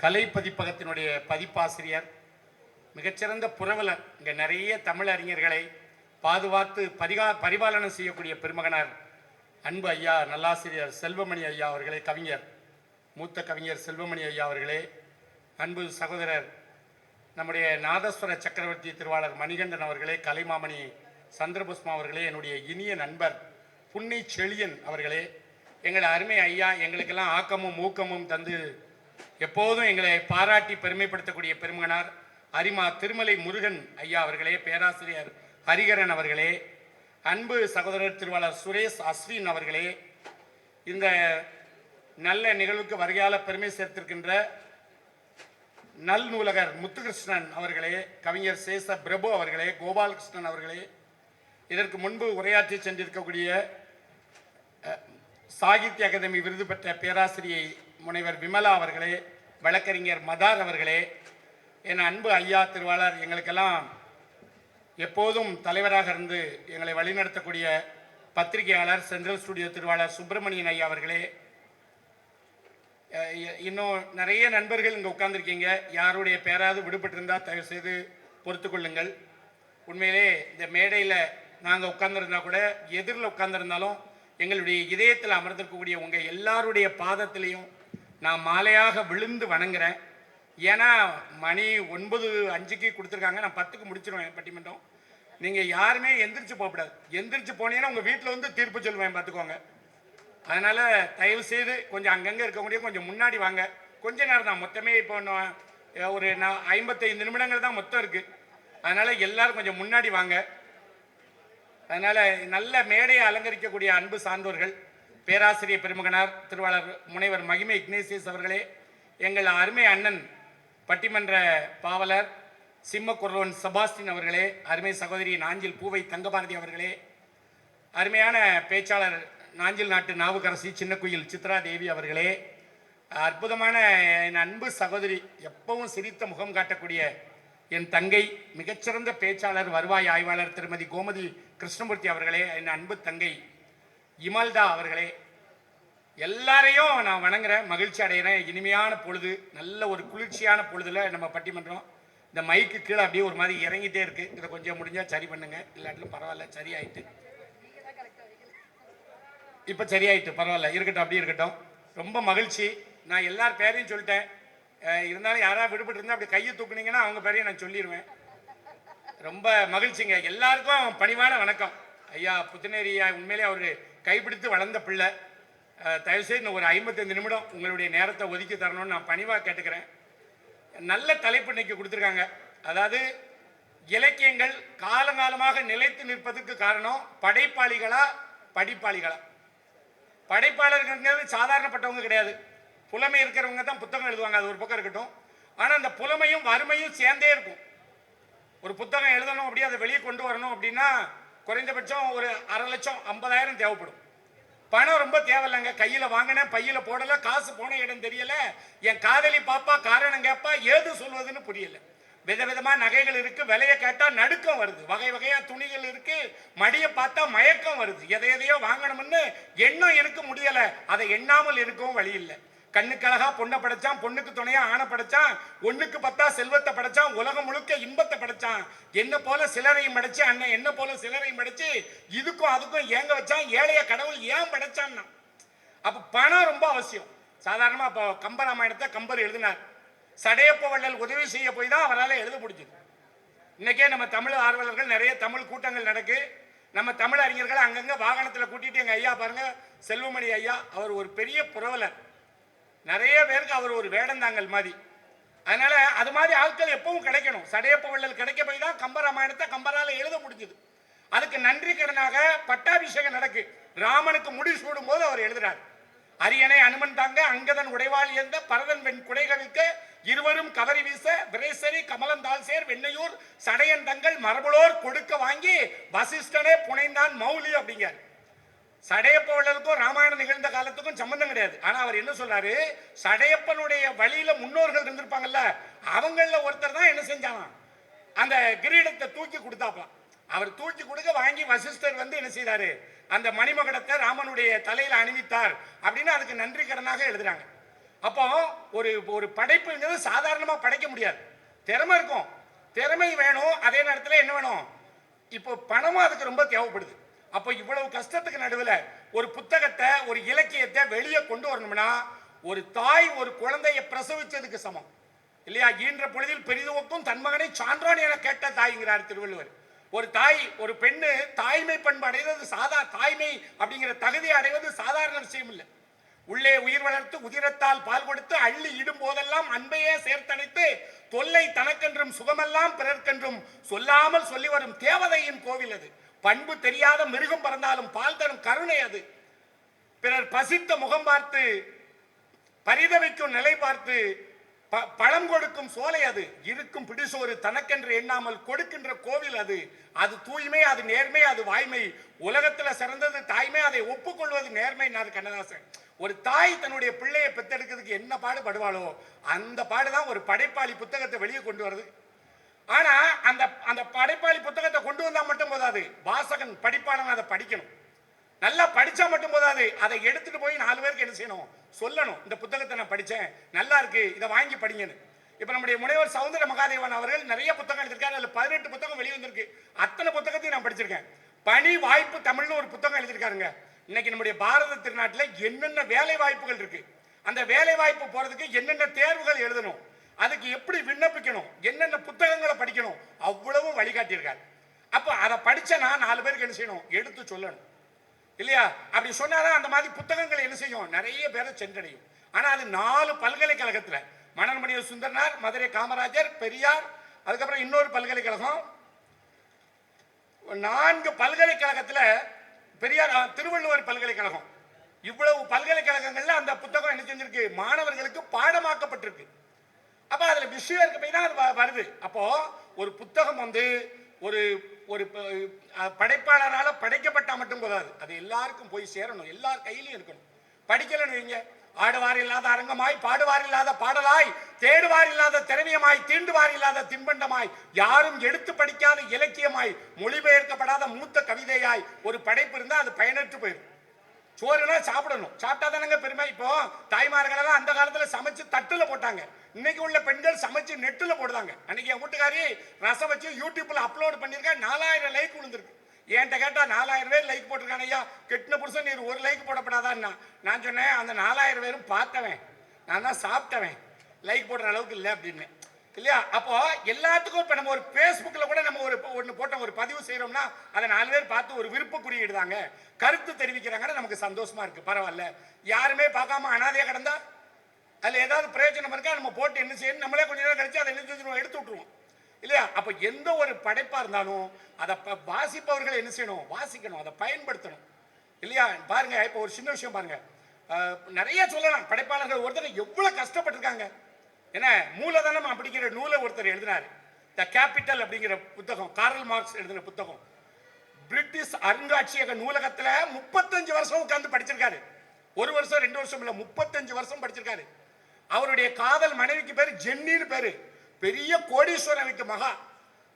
கலை பதிப்பகத்தினுடைய பதிப்பாசிரியர், மிகச்சிறந்த புரவலர், இங்கே நிறைய தமிழ் அறிஞர்களை பாதுகாத்து பரிபாலனம் செய்யக்கூடிய பெருமகனார் அன்பு ஐயா நல்லாசிரியர் செல்வமணி ஐயா அவர்களே, கவிஞர், மூத்த கவிஞர் செல்வமணி ஐயா அவர்களே, அன்பு சகோதரர் நம்முடைய நாதஸ்வர சக்கரவர்த்தி திருவாளர் மணிகண்டன் அவர்களே, கலைமாமணி சந்திரபுஷ்மா அவர்களே, என்னுடைய இனிய நண்பர் புன்னை செழியன் அவர்களே, எங்கள் அருமை ஐயா, எங்களுக்கெல்லாம் ஆக்கமும் ஊக்கமும் தந்து எப்போதும் எங்களை பாராட்டி பெருமைப்படுத்தக்கூடிய பெருமகனார் அரிமா திருமலை முருகன் ஐயா அவர்களே, பேராசிரியர் ஹரிகரன் அவர்களே, அன்பு சகோதரர் திருவாளர் சுரேஷ் அஸ்வின் அவர்களே, இந்த நல்ல நிகழ்வுக்கு வருகையால பெருமை சேர்த்திருக்கின்ற நல் நூலகர் முத்துகிருஷ்ணன் அவர்களே, கவிஞர் சேச பிரபு அவர்களே, கோபாலகிருஷ்ணன் அவர்களே, இதற்கு முன்பு உரையாற்றி சென்றிருக்கக்கூடிய சாகித்ய அகாதமி விருது பெற்ற பேராசிரியை முனைவர் விமலா அவர்களே, வழக்கறிஞர் மதார் அவர்களே, என் அன்பு ஐயா திருவாளர், எங்களுக்கெல்லாம் எப்போதும் தலைவராக இருந்து எங்களை வழிநடத்தக்கூடிய பத்திரிகையாளர் சென்ட்ரல் ஸ்டுடியோ திருவாளர் சுப்பிரமணியன் ஐயா அவர்களே, இன்னும் நிறைய நண்பர்கள் இங்கே உட்கார்ந்துருக்கீங்க. யாருடைய பேராவது விடுபட்டிருந்தால் தயவு செய்து பொறுத்து கொள்ளுங்கள். உண்மையிலே இந்த மேடையில் நாங்கள் உட்கார்ந்துருந்தா கூட, எதிரில் உட்கார்ந்துருந்தாலும் எங்களுடைய இதயத்தில் அமர்ந்திருக்கக்கூடிய உங்கள் எல்லாருடைய பாதத்திலையும் நான் மாலையாக விழுந்து வணங்குறேன். ஏன்னா மணி 9:05 கொடுத்துருக்காங்க, நான் 10க்கு முடிச்சிருவேன் பட்டிமன்றம். நீங்கள் யாருமே எந்திரிச்சு போகக்கூடாது. எந்திரிச்சு போனீங்கன்னா உங்கள் வீட்டில் வந்து தீர்ப்பு சொல்லுவேன், பார்த்துக்கோங்க. அதனால் தயவு செய்து கொஞ்சம் அங்கங்கே இருக்கக்கூடிய கொஞ்சம் முன்னாடி வாங்க. கொஞ்ச நேரம் தான், மொத்தமே இப்போ ஒரு 55 நிமிடங்கள் தான் மொத்தம் இருக்குது. அதனால் எல்லோரும் கொஞ்சம் முன்னாடி வாங்க. அதனால் நல்ல மேடையை அலங்கரிக்கக்கூடிய அன்பு சான்றோர்கள், பேராசிரியர் பெருமகனார் திருவாளர் முனைவர் மகிமை இக்னேசியஸ் அவர்களே, எங்கள் அருமை அண்ணன் பட்டிமன்ற பாவலர் சிம்மக்குரலன் செபாஸ்டின் அவர்களே, அருமை சகோதரி நாஞ்சில் பூவை தங்கபாரதி அவர்களே, அருமையான பேச்சாளர் நாஞ்சில் நாட்டு நாவுக்கரசி சின்னக்குயில் சித்ரா தேவி அவர்களே, அற்புதமான என் அன்பு சகோதரி, எப்பவும் சிரித்த முகம் காட்டக்கூடிய என் தங்கை, மிகச்சிறந்த பேச்சாளர் வருவாய் ஆய்வாளர் திருமதி கோமதி கிருஷ்ணமூர்த்தி அவர்களே, என் அன்பு தங்கை இமல்தா அவர்களே, எல்லாரையும் நான் வணங்குறேன், மகிழ்ச்சி அடைகிறேன். இனிமையான பொழுது, நல்ல ஒரு குளிர்ச்சியான பொழுதுல நம்ம பட்டிமன்றம். இந்த மைக்கு கீழே அப்படியே ஒரு மாதிரி இறங்கிட்டே இருக்கு. இதை கொஞ்சம் முடிஞ்சா சரி பண்ணுங்க, இல்லாட்டிலும் பரவாயில்ல, சரியாயிட்டு. இப்போ சரியாயிட்டு, பரவாயில்ல, இருக்கட்டும், அப்படியே இருக்கட்டும். ரொம்ப மகிழ்ச்சி. நான் எல்லார் பேரையும் சொல்லிட்டேன். இருந்தாலும் யாராவது விடுபட்டு இருந்தால் அப்படி கையை தூக்குனீங்கன்னா அவங்க பேரையும் நான் சொல்லிடுவேன். ரொம்ப மகிழ்ச்சிங்க. எல்லாருக்கும் பணிவான வணக்கம். ஐயா புத்துநேரி ஐயா, உண்மையிலே அவர் கைப்பிடித்து வளர்ந்த பிள்ளை. தயவுசெய்து இன்னும் ஒரு 55 நிமிடம் உங்களுடைய நேரத்தை ஒதுக்கி தரணும்னு நான் பணிவாக கேட்டுக்கிறேன். நல்ல தலைப்பு இன்னைக்கு கொடுத்துருக்காங்க. அதாவது இலக்கியங்கள் காலங்காலமாக நிலைத்து நிற்பதற்கு காரணம் படைப்பாளிகளா படிப்பாளிகளா? படைப்பாளர்கள் சாதாரணப்பட்டவங்க கிடையாது. புலமை இருக்கிறவங்க தான் புத்தகம் எழுதுவாங்க, அது ஒரு பக்கம் இருக்கட்டும். ஆனால் அந்த புலமையும் வறுமையும் சேர்ந்தே இருக்கும். ஒரு புத்தகம் எழுதணும் அப்படியே அதை வெளியே கொண்டு வரணும் அப்படின்னா குறைந்தபட்சம் ஒரு 1,50,000 50,000 தேவைப்படும். பணம் ரொம்ப தேவையில்லைங்க. கையில் வாங்கினேன், பையில் போடலை, காசு போன இடம் தெரியல, என் காதலி பாப்பா காரணம் கேட்பா, ஏது சொல்வதுன்னு புரியல. விதவிதமாக நகைகள் இருக்கு, விலையை கேட்டால் நடுக்கம் வருது, வகை வகையாக துணிகள் இருக்கு, மடியை பார்த்தா மயக்கம் வருது, எதையோ வாங்கணும்னு எண்ணம் இருக்க முடியலை, அதை எண்ணாமல் இருக்கவும் வழி இல்லை. கண்ணுக்கு அழகா பொண்ணை படைச்சான், பொண்ணுக்கு துணையா ஆணை படைச்சான், ஒண்ணுக்கு 10 செல்வத்தை படைச்சான், உலகம் முழுக்க இன்பத்தை படைச்சான், என்ன போல சிலரையும் படைச்சு, அண்ணன் என்ன போல சிலரையும் படைச்சு, இதுக்கும் அதுக்கும் ஏங்க வச்சான், ஏழைய கடவுள் ஏன் படைச்சான்னா. அப்ப பணம் ரொம்ப அவசியம். சாதாரணமா இப்போ கம்பராமாயணத்தை கம்பர் எழுதினார். சடையப்ப வள்ளல் உதவி செய்ய போய் தான் அவரால் எழுத முடிஞ்சது. இன்னைக்கே நம்ம தமிழ் ஆர்வலர்கள் நிறைய தமிழ் கூட்டங்கள் நடக்கு. நம்ம தமிழ் அறிஞர்களை அங்கங்க வாகனத்தில் கூட்டிட்டு, எங்க ஐயா பாருங்க செல்வமணி ஐயா, அவர் ஒரு பெரிய புரவலர், நிறைய பேருக்கு அவர் ஒரு வேடந்தாங்கல் மாதிரி. அதனால அது மாதிரி ஆட்கள் எப்பவும் கிடைக்கணும். சடையப்ப வள்ளல் கிடைக்க போய் தான் கம்பராமாயணத்தை கம்பரால் எழுத முடிஞ்சது. அதுக்கு நன்றி கடனாக பட்டாபிஷேகம் நடக்கு. ராமனுக்கு முடி சூடும் போது அவர் எழுதுறார், அரியணை அனுமன் தாங்க அங்கதன் உடைவாள் எந்த பரதன் வெண் குடைகளுக்கு இருவரும் கவரி வீச விரைசரி கமலந்தால் சேர் வெண்ணையூர் சடையன் தங்கள் மரபுளோர் கொடுக்க வாங்கி வசிஷ்டனே புனைந்தான் மௌலி அப்படிங்க. சடையப்ப வள்ளலுக்கும் ராமாயணம் நிகழ்ந்த காலத்துக்கும் சம்பந்தம் கிடையாது. ஆனா அவர் என்ன சொல்றாரு, சடையப்பனுடைய வழியில முன்னோர்கள் இருந்திருப்பாங்கல்ல, அவங்கள ஒருத்தர் தான் என்ன செஞ்சாங்க, அந்த கிரீடத்தை தூக்கி கொடுத்தாப்பலாம். அவர் தூக்கி கொடுக்க வாங்கி வசிஷ்டர் வந்து என்ன செய்தாரு, அந்த மணிமகுடத்தை ராமனுடைய தலையில் அணிவித்தார் அப்படின்னு அதுக்கு நன்றி கடனாக எழுதுறாங்க. அப்போ ஒரு ஒரு படைப்புங்கிறது சாதாரணமா படைக்க முடியாது. திறமை இருக்கும், திறமை வேணும், அதே நேரத்தில் என்ன வேணும், இப்போ பணமும் அதுக்கு ரொம்ப தேவைப்படுது. அப்போ இவ்வளவு கஷ்டத்துக்கு நடுவில் ஒரு புத்தகத்தை, ஒரு இலக்கியத்தை வெளியே கொண்டு வரணும்னா ஒரு தாய் ஒரு குழந்தையை பிரசவிச்சதுக்கு சமம் இல்லையா? ஈன்ற பொழுதில் பெரிதுவக்கும் தன் மகனை சான்றான் என கேட்ட தாய்ங்கிறார் திருவள்ளுவர். ஒரு தாய், ஒரு பெண்ணு தாய்மை பண்பு அடைவது தாய்மை அப்படிங்கிற தகுதியை அடைவது சாதாரண விஷயம் இல்லை. உள்ளே உயிர் வளர்த்து உதிரத்தால் பால் கொடுத்து அள்ளி இடும் போதெல்லாம் அன்பையே சேர்த்தணைத்து தொல்லை தனக்கென்றும் சுகமெல்லாம் பிறர்க்கென்றும் சொல்லாமல் சொல்லி வரும் தேவதையின் கோவில் அது. பண்பு தெரியாத மிருகம் பறந்தாலும் பால் தரும் கருணை அது. பிறர் பசித்த முகம் பார்த்து பரிதவிக்கும் நிலை பார்த்து பழம் கொடுக்கும் சோலை அது. இருக்கும் பிடிசோறு தனக்கென்று எண்ணாமல் கொடுக்கின்ற கோவில் அது. அது தூய்மை, அது நேர்மை, அது வாய்மை. உலகத்தில் சிறந்தது தாய்மை, அதை ஒப்புக்கொள்வது நேர்மை. கண்ணதாசன். ஒரு தாய் தன்னுடைய பிள்ளையை பெத்தெடுக்கிறதுக்கு என்ன பாடுபடுவாளோ அந்த பாடுதான் ஒரு படைப்பாளி புத்தகத்தை வெளியே கொண்டு வருது. ஆனா அந்த அந்த படைப்பாளி புத்தகத்தை கொண்டு வந்தா மட்டும் போதாது, வாசகன் படிப்பாளன் அதை படிக்கணும். நல்லா படிச்சா மட்டும் போதாது, அதை எடுத்துட்டு போய் 4 பேருக்கு என்ன செய்யணும், சொல்லணும். இந்த புத்தகத்தை நான் படிச்சேன், நல்லா இருக்கு, இதை வாங்கி படிங்கன்னு. இப்ப நம்முடைய முனைவர் சௌந்தர மகாதேவன் அவர்கள் நிறைய புத்தகம் எழுதியிருக்காரு. அதுல 18 புத்தகம் வெளியே வந்திருக்கு. அத்தனை புத்தகத்தையும் நான் படிச்சிருக்கேன். பணி வாய்ப்பு தமிழ்னு ஒரு புத்தகம் எழுதியிருக்காருங்க. இன்னைக்கு நம்முடைய பாரத திருநாட்டில் என்னென்ன வேலை வாய்ப்புகள் இருக்கு, அந்த வேலை வாய்ப்பு போறதுக்கு என்னென்ன தேர்வுகள் எழுதணும், அதுக்கு எப்படி விண்ணப்பிக்கணும், என்னென்ன புத்தகங்களை படிக்கணும், அவ்வளவு வழிகாட்டியிருக்காரு. அப்போ அதை படிச்சனா 4 பேருக்கு என்ன செய்யணும், எடுத்து சொல்லணும் இல்லையா? அப்படி சொன்னாதான் அந்த மாதிரி புத்தகங்கள் என்ன செய்யும், நிறைய பேரை சென்றடையும். ஆனா அது 4 பல்கலைக்கழகத்துல, மனோன்மணியம் சுந்தரனார், மதுரை காமராஜர், பெரியார், அதுக்கப்புறம் இன்னொரு பல்கலைக்கழகம், 4 பல்கலைக்கழகத்துல பெரியார், திருவள்ளுவர் பல்கலைக்கழகம், இவ்வளவு பல்கலைக்கழகங்கள்ல அந்த புத்தகம் என்ன செஞ்சிருக்கு, மாணவர்களுக்கு பாடமாக்கப்பட்டிருக்கு. அப்ப அதுல விஷயம் இருக்க போய் தான் அது வருது. அப்போ ஒரு புத்தகம் வந்து ஒரு ஒரு படைப்பாளரால படைக்கப்பட்டா மட்டும் போதாது, அது எல்லாருக்கும் போய் சேரணும், எல்லார் கையிலும் இருக்கணும். படிக்கலன்னு வைங்க, ஆடுவார் இல்லாத அரங்கமாய், பாடுவார் இல்லாத பாடலாய், தேடுவார் இல்லாத திறமையமாய், தீண்டுவார் இல்லாத தின்பண்டமாய், யாரும் எடுத்து படிக்காத இலக்கியமாய், மொழிபெயர்க்கப்படாத மூத்த கவிதையாய் ஒரு படைப்பு இருந்தா அது பயனற்று போயிடும். சோறுனா சாப்பிடணும், சாப்பிட்டா தானங்க பெருமை. இப்போ தாய்மார்களெல்லாம் அந்த காலத்துல சமைச்சு தட்டுல போட்டாங்க, இன்னைக்கு உள்ள பெண்கள் சமைச்சு நெட்டுல போடுறாங்க. அன்னைக்கு என் வீட்டுக்காரி ரசம் வச்சு யூடியூப்ல அப்லோட் பண்ணிருக்கா, 4000 லைக் விழுந்திருக்கு. என்கிட்ட கேட்டா 4000 பேர் லைக் போட்டிருக்கான, ஐயா கெட்டின புருஷன் நீர் ஒரு லைக் போடப்படாதான். நான் சொன்னேன், அந்த 4000 பேரும் பார்த்தவன், நான் தான் சாப்பிட்டவன், லைக் போடுற அளவுக்கு இல்லை அப்படின்னு இல்லையா? அப்போ எல்லாத்துக்கும் இப்ப நம்ம ஒரு பேஸ்புக்ல கூட நம்ம ஒரு ஒன்று போட்டோம், ஒரு பதிவு செய்யறோம்னா அதை 4 பேர் பார்த்து ஒரு விருப்ப குறியிடுறாங்க, கருத்து தெரிவிக்கிறாங்கன்னு நமக்கு சந்தோஷமா இருக்கு. பரவாயில்ல, யாருமே பார்க்காம அனாதையா கிடந்தா அதுல ஏதாவது பிரயோஜனம் இருக்கா, நம்ம போட்டு என்ன செய்யணும், நம்மளே கொஞ்ச நேரம் கழிச்சு அதை எடுத்து விட்டுருவோம் இல்லையா? அப்ப எந்த ஒரு படைப்பா இருந்தாலும் அதை வாசிப்பவர்கள் என்ன செய்யணும், வாசிக்கணும், அதை பயன்படுத்தணும் இல்லையா? பாருங்க, இப்போ ஒரு சின்ன விஷயம் பாருங்க, நிறைய சொல்லலாம். படைப்பாளர்கள் ஒருத்தர் எவ்வளவு கஷ்டப்பட்டிருக்காங்க. என்ன மூலதனம் அப்படிங்கிற நூலை ஒருத்தர் எழுதினார், த கேபிட்டல் அப்படிங்கிற புத்தகம், கார்ல் மார்க்ஸ் எழுதின புத்தகம். பிரிட்டிஷ் அருங்காட்சியக நூலகத்துல 35 வருஷம் உட்கார்ந்து படிச்சிருக்காரு. 1 வருஷம் 2 வருஷம் இல்ல, 35 வருஷம் படிச்சிருக்காரு. அவருடைய காதல் மனைவிக்கு பேரு ஜென்னின்னு பேரு. பெரிய கோடீஸ்வரன் வீட்டு மகா,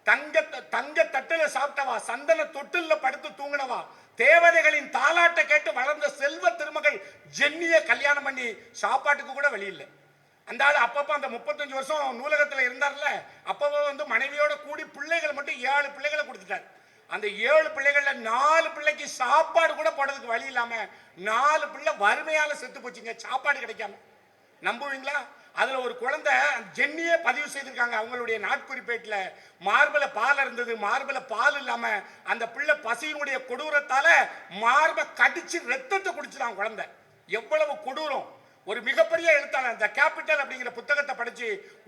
தங்க தட்டுல சாப்பிட்டவா, சந்தன தொட்டில படுத்து தூங்கினவா, தேவதைகளின் தாலாட்டை கேட்டு வளர்ந்த செல்வ திருமகள் ஜென்னிய கல்யாணம் பண்ணி சாப்பாட்டுக்கு கூட வழி இல்லை. அந்த ஆள் அப்பப்போ அந்த 35 வருஷம் நூலகத்தில் இருந்தார்ல, அப்பப்போ வந்து மனைவியோட கூடி பிள்ளைகள் மட்டும் 7 பிள்ளைகளை கொடுத்துட்டார். அந்த 7 பிள்ளைகள்ல 4 பிள்ளைக்கு சாப்பாடு கூட போடுறதுக்கு வழி இல்லாம 4 பிள்ளை வறுமையால செத்து போச்சுங்க, சாப்பாடு கிடைக்காம. நம்புவீங்களா? அதுல ஒரு குழந்தை ஜென்னியே பதிவு செய்திருக்காங்க அவங்களுடைய நாட்குறிப்பேட்டில். மார்பல பால் இருந்தது, மார்பல பால் இல்லாம அந்த பிள்ளை பசியினுடைய கொடூரத்தால மார்பை கடிச்சு ரத்தத்தை குடிச்சுதான் குழந்தை. எவ்வளவு கொடூரம்! ஒரு மிகப்பெரிய எழுத்தாளர் த கேபிட்டல் அப்படிங்கிற புத்தகத்தை படிச்சு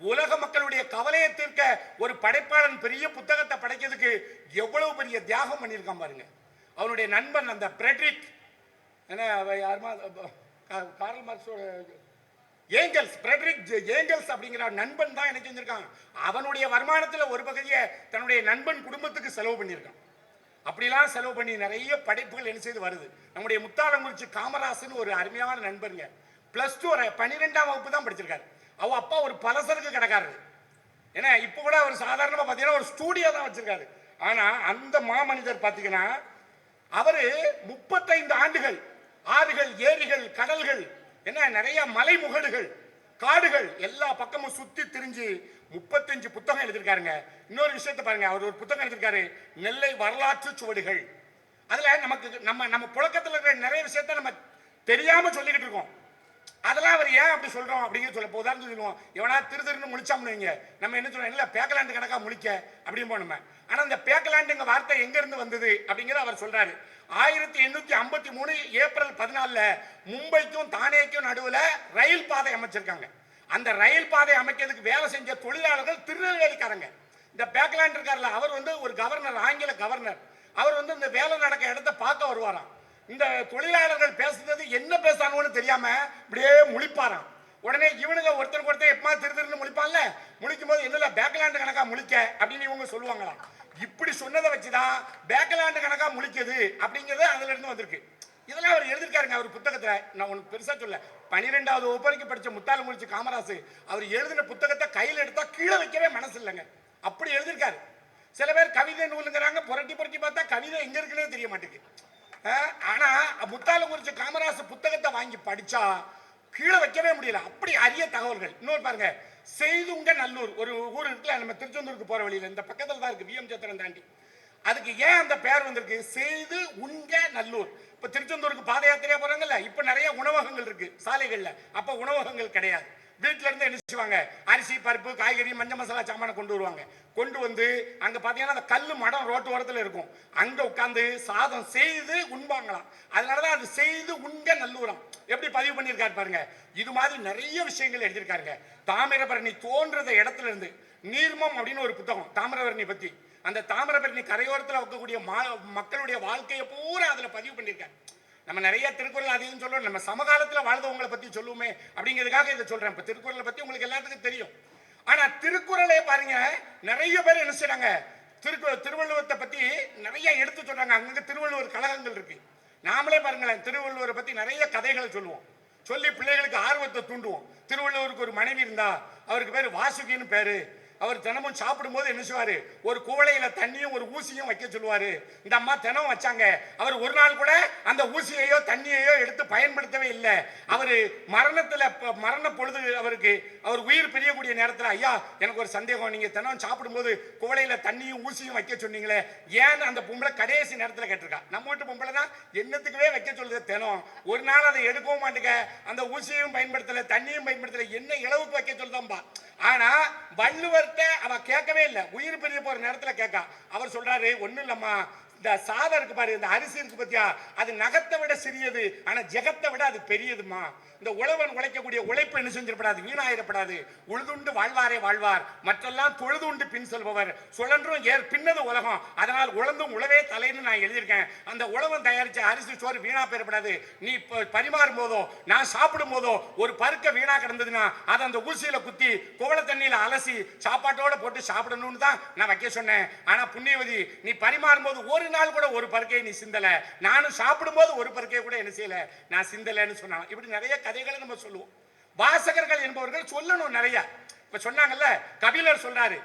உலக மக்களுடைய கவலையை தீர்க்க ஒரு படைப்பாளன் பெரிய புத்தகத்தை படைக்கிறதுக்கு எவ்வளவு பெரிய தியாகம் பண்ணியிருக்கான் பாருங்க. அவனுடைய நண்பன் அந்த ஃப்ரெட்ரிக், என்ன யாருமா, கார்ல் மார்க்ஸோட ஏஞ்சல்ஸ், ஃப்ரெட்ரிக் ஏஞ்சல்ஸ் அப்படிங்கிற நண்பன் தான் எனக்கு செஞ்சிருக்கான். அவனுடைய வருமானத்தில் ஒரு பகுதியை தன்னுடைய நண்பன் குடும்பத்துக்கு செலவு பண்ணியிருக்கான். அப்படிலாம் செலவு பண்ணி நிறைய படைப்புகள் என்ன செய்து வருது. நம்முடைய முத்தாலங்குறிச்சி காமராசன் ஒரு அருமையான நண்பருங்க. +2 12ஆம் வகுப்பு தான் படிச்சிருக்காரு. அவ அப்பா ஒரு பலசரக்கு கடைக்காரரு. ஏன்னா இப்போ கூட ஒரு சாதாரணமா பார்த்தீங்கன்னா ஒரு ஸ்டூடியோ தான் வச்சிருக்காரு. ஆனா அந்த மாமனிதர் பார்த்தீங்கன்னா அவரு 35 ஆண்டுகள் ஆறுகள், ஏரிகள், கடல்கள், என்ன நிறைய மலைமுகடுகள், காடுகள் எல்லா பக்கமும் சுத்தி திரிஞ்சு 35 புத்தகம் எழுதியிருக்காருங்க. இன்னொரு விஷயத்தை பாருங்க, அவர் ஒரு புத்தகம் எழுதியிருக்காரு, நெல்லை வரலாற்று சுவடுகள். அதுல நமக்கு நம்ம புழக்கத்தில் இருக்கிற நிறைய விஷயத்த நம்ம தெரியாம சொல்லிக்கிட்டு இருக்கோம். அதெல்லாம் அவர் ஏன் அப்படி சொல்றோம் அப்படிங்கிற சொல்ல உதாரணம் சொல்லுவோம். எவனா திருன்னு முழிச்சாம்னு வைங்க, நம்ம என்ன சொல்றோம், இல்ல பேக்கலாண்டு கணக்கா முழிக்க அப்படின்னு போனோம். ஆனா இந்த பேக்கலாண்டுங்க வார்த்தை எங்க இருந்து வந்தது அப்படிங்கிறத அவர் சொல்றாரு. 1853 ஏப்ரல் 14 மும்பைக்கும் தானேக்கும் நடுவுல ரயில் பாதை அமைச்சிருக்காங்க. அந்த ரயில் பாதை அமைக்கிறதுக்கு வேலை செஞ்ச தொழிலாளர்கள் திருநெல்வேலிக்காரங்க. இந்த பேக்கலாண்ட் இருக்கார்ல, அவர் வந்து ஒரு கவர்னர், ஆங்கில கவர்னர். அவர் வந்து இந்த வேலை நடக்க இடத்த பார்க்க வருவாராம். இந்த தொழிலாளர்கள் பேசுறது என்ன பேசானுன்னு தெரியாம இப்படியே முழிப்பாராம். உடனே இவனுங்க ஒருத்தருக்கு ஒருத்தர் எப்பமா திருன்னு முழிப்பான்ல, முழிக்கும் போது என்னல பேக்கலாண்டு கணக்கா முழிக்க அப்படின்னு இவங்க சொல்லுவாங்களாம். இப்படி சொன்னதை வச்சுதான் பேக்கலாண்டு கணக்கா முழிக்குது அப்படிங்கிறது அதுல இருந்து வந்திருக்கு. இதெல்லாம் அவர் எழுதிருக்காருங்க அவர் புத்தகத்துல. நான் ஒன்று பெருசா சொல்ல, 12வது வகுப்பு வரைக்கும் படிச்ச முத்தாலங்குறிச்சி காமராசு அவர் எழுதின புத்தகத்தை கையில் எடுத்தா கீழே வைக்கவே மனசு இல்லைங்க, அப்படி எழுதிருக்காரு. சில பேர் கவிதை நூலுங்கிறாங்க, புரட்டி புரட்டி பார்த்தா கவிதை எங்க இருக்குன்னே தெரிய மாட்டேங்குது. ஆனா முத்தாலங்குறிச்சி காமராசு புத்தகத்தை வாங்கி படிச்சா கீழே வைக்கவே முடியல, அப்படி அரிய தகவல்கள். இன்னொரு பாருங்க, செய்துங்க நல்லூர் ஒரு ஊர் இருக்குல்ல, நம்ம திருச்செந்தூருக்கு போற வழியில இந்த பக்கத்துல தான் இருக்கு, விஎம் சத்திரம் தாண்டி. அதுக்கு ஏன் அந்த பேர் வந்திருக்கு, செய்து உங்க நல்லூர். இப்ப திருச்செந்தூருக்கு பாத யாத்திரையா போறாங்கல்ல, இப்ப நிறைய உணவகங்கள் இருக்கு சாலைகள்ல, அப்ப உணவகங்கள் கிடையாது. வீட்டுல இருந்து என்ன செய்வாங்க, அரிசி பருப்பு காய்கறி மஞ்சள் மசாலா சாமான கொண்டு வருவாங்க. கொண்டு வந்து அங்க பாத்தீங்கன்னா அந்த கல்லு மடம் ரோட்டு ஓரத்துல இருக்கும், அங்க உட்கார்ந்து சாதம் செய்து உண்பாங்களாம். அதனாலதான் அது செய்து உண்க நல்லூரம். எப்படி பதிவு பண்ணியிருக்காரு பாருங்க. இது மாதிரி நிறைய விஷயங்கள் எழுதியிருக்காருங்க. தாமிரபரணி தோன்றத இடத்துல இருந்து நீர்மம் அப்படின்னு ஒரு புத்தகம் தாமிரபரணி பத்தி, அந்த தாமிரபரணி கரையோரத்தில் வைக்கக்கூடிய மக்களுடைய வாழ்க்கையை பூரா அதுல பதிவு பண்ணியிருக்காரு. நம்ம நிறைய திருக்குறள் அதிகம் சொல்றோம், நம்ம சமகாலத்தில் வாழ்ந்தவங்களை பத்தி சொல்லுவோமே அப்படிங்கிறதுக்காக இதை சொல்றேன். இப்ப திருக்குறளை பத்தி உங்களுக்கு எல்லாத்துக்கும் தெரியும். ஆனா திருக்குறளே பாருங்க, நிறைய பேர் என்ன செய்றாங்க, திருவள்ளுவத்தை பத்தி நிறைய எடுத்து சொல்றாங்க. அங்க திருவள்ளுவர் கழகங்கள் இருக்கு. நாமளே பாருங்களேன், திருவள்ளுவரை பத்தி நிறைய கதைகளை சொல்லுவோம், சொல்லி பிள்ளைகளுக்கு ஆர்வத்தை தூண்டுவோம். திருவள்ளுவருக்கு ஒரு மனைவி இருந்தா, அவருக்கு பேரு வாசுகின்னு பேரு. அவர் தினமும் சாப்பிடும் போது என்ன செய்வாரு, ஒரு குவளையில தண்ணியும் ஒரு ஊசியும் வைக்க சொல்லுவாரு. இந்த அம்மா தினம் வச்சாங்க. அவர் ஒரு நாள் கூட அந்த ஊசியையோ தண்ணியையோ எடுத்து பயன்படுத்தவே இல்லை. அவரு மரண பொழுது அவருக்கு அவர் உயிர் பிரியக்கூடிய நேரத்தில், ஐயா எனக்கு ஒரு சந்தேகம், நீங்க தினம் சாப்பிடும்போது குவளையில தண்ணியும் ஊசியும் வைக்க சொன்னீங்களே, ஏன்னு அந்த பொம்பளை கடைசி நேரத்தில் கேட்டிருக்கா. நம்ம வீட்டு பொம்பளை தான் என்னத்துக்குவே வைக்க சொல்லுது தினம், ஒரு நாள் அதை எடுக்கவும் மாட்டேங்க, அந்த ஊசியையும் பயன்படுத்தல தண்ணியும் பயன்படுத்தல, என்ன இளவுக்கு வைக்க சொல்லுதான்பா. ஆனா வள்ளுவர்கிட்ட அவ கேட்கவே இல்லை, உயிர் பிரிய போற நேரத்துல கேட்கா. அவர் சொல்றாரு, ஒண்ணு இல்லம்மா, இந்த சாதம் இருக்கு பாரு, இந்த அரிசி இருக்கு பத்தியா, அது நகத்தை விட சிறியது, ஆனா ஜெகத்தை விட அது பெரியதுமா. இந்த உழவன் உழைக்கக்கூடிய உழைப்பு என்ன செஞ்சிடப்படாது, வீணாயிரப்படாது. உழுதுண்டு வாழ்வாரே வாழ்வார், மற்றெல்லாம் தொழுதுண்டு பின் செல்பவர், சுழன்றும் பின்னது உலகம், அதனால் உழந்தும் உழவே தலைன்னு நான் எழுதியிருக்கேன். அந்த உழவன் தயாரிச்ச அரிசி சோறு வீணா பெறப்படாது. நீ பரிமாறும் போதோ நான் சாப்பிடும் போதோ ஒரு பருக்க வீணா கிடந்ததுன்னா அதை அந்த ஊசியில குத்தி கோவள தண்ணியில அலசி சாப்பாட்டோட போட்டு சாப்பிடணும்னு தான் நான் வைக்க சொன்னேன். ஆனா புண்ணியவதி, நீ பரிமாறும் போது ஒரு நாள் கூட ஒரு பருக்கையை நீ சிந்தல, நானும் சாப்பிடும் போது ஒரு பருக்கையை கூட என்ன செய்யல நான் சிந்தலன்னு சொன்னான். இப்படி நிறைய கதைகளை நம்ம சொல்லுவோம். வாசகர்கள் என்பவர்கள் சொல்லணும் நிறைய. இப்ப சொன்னாங்கல்ல, கபிலர் சொல்றாரு,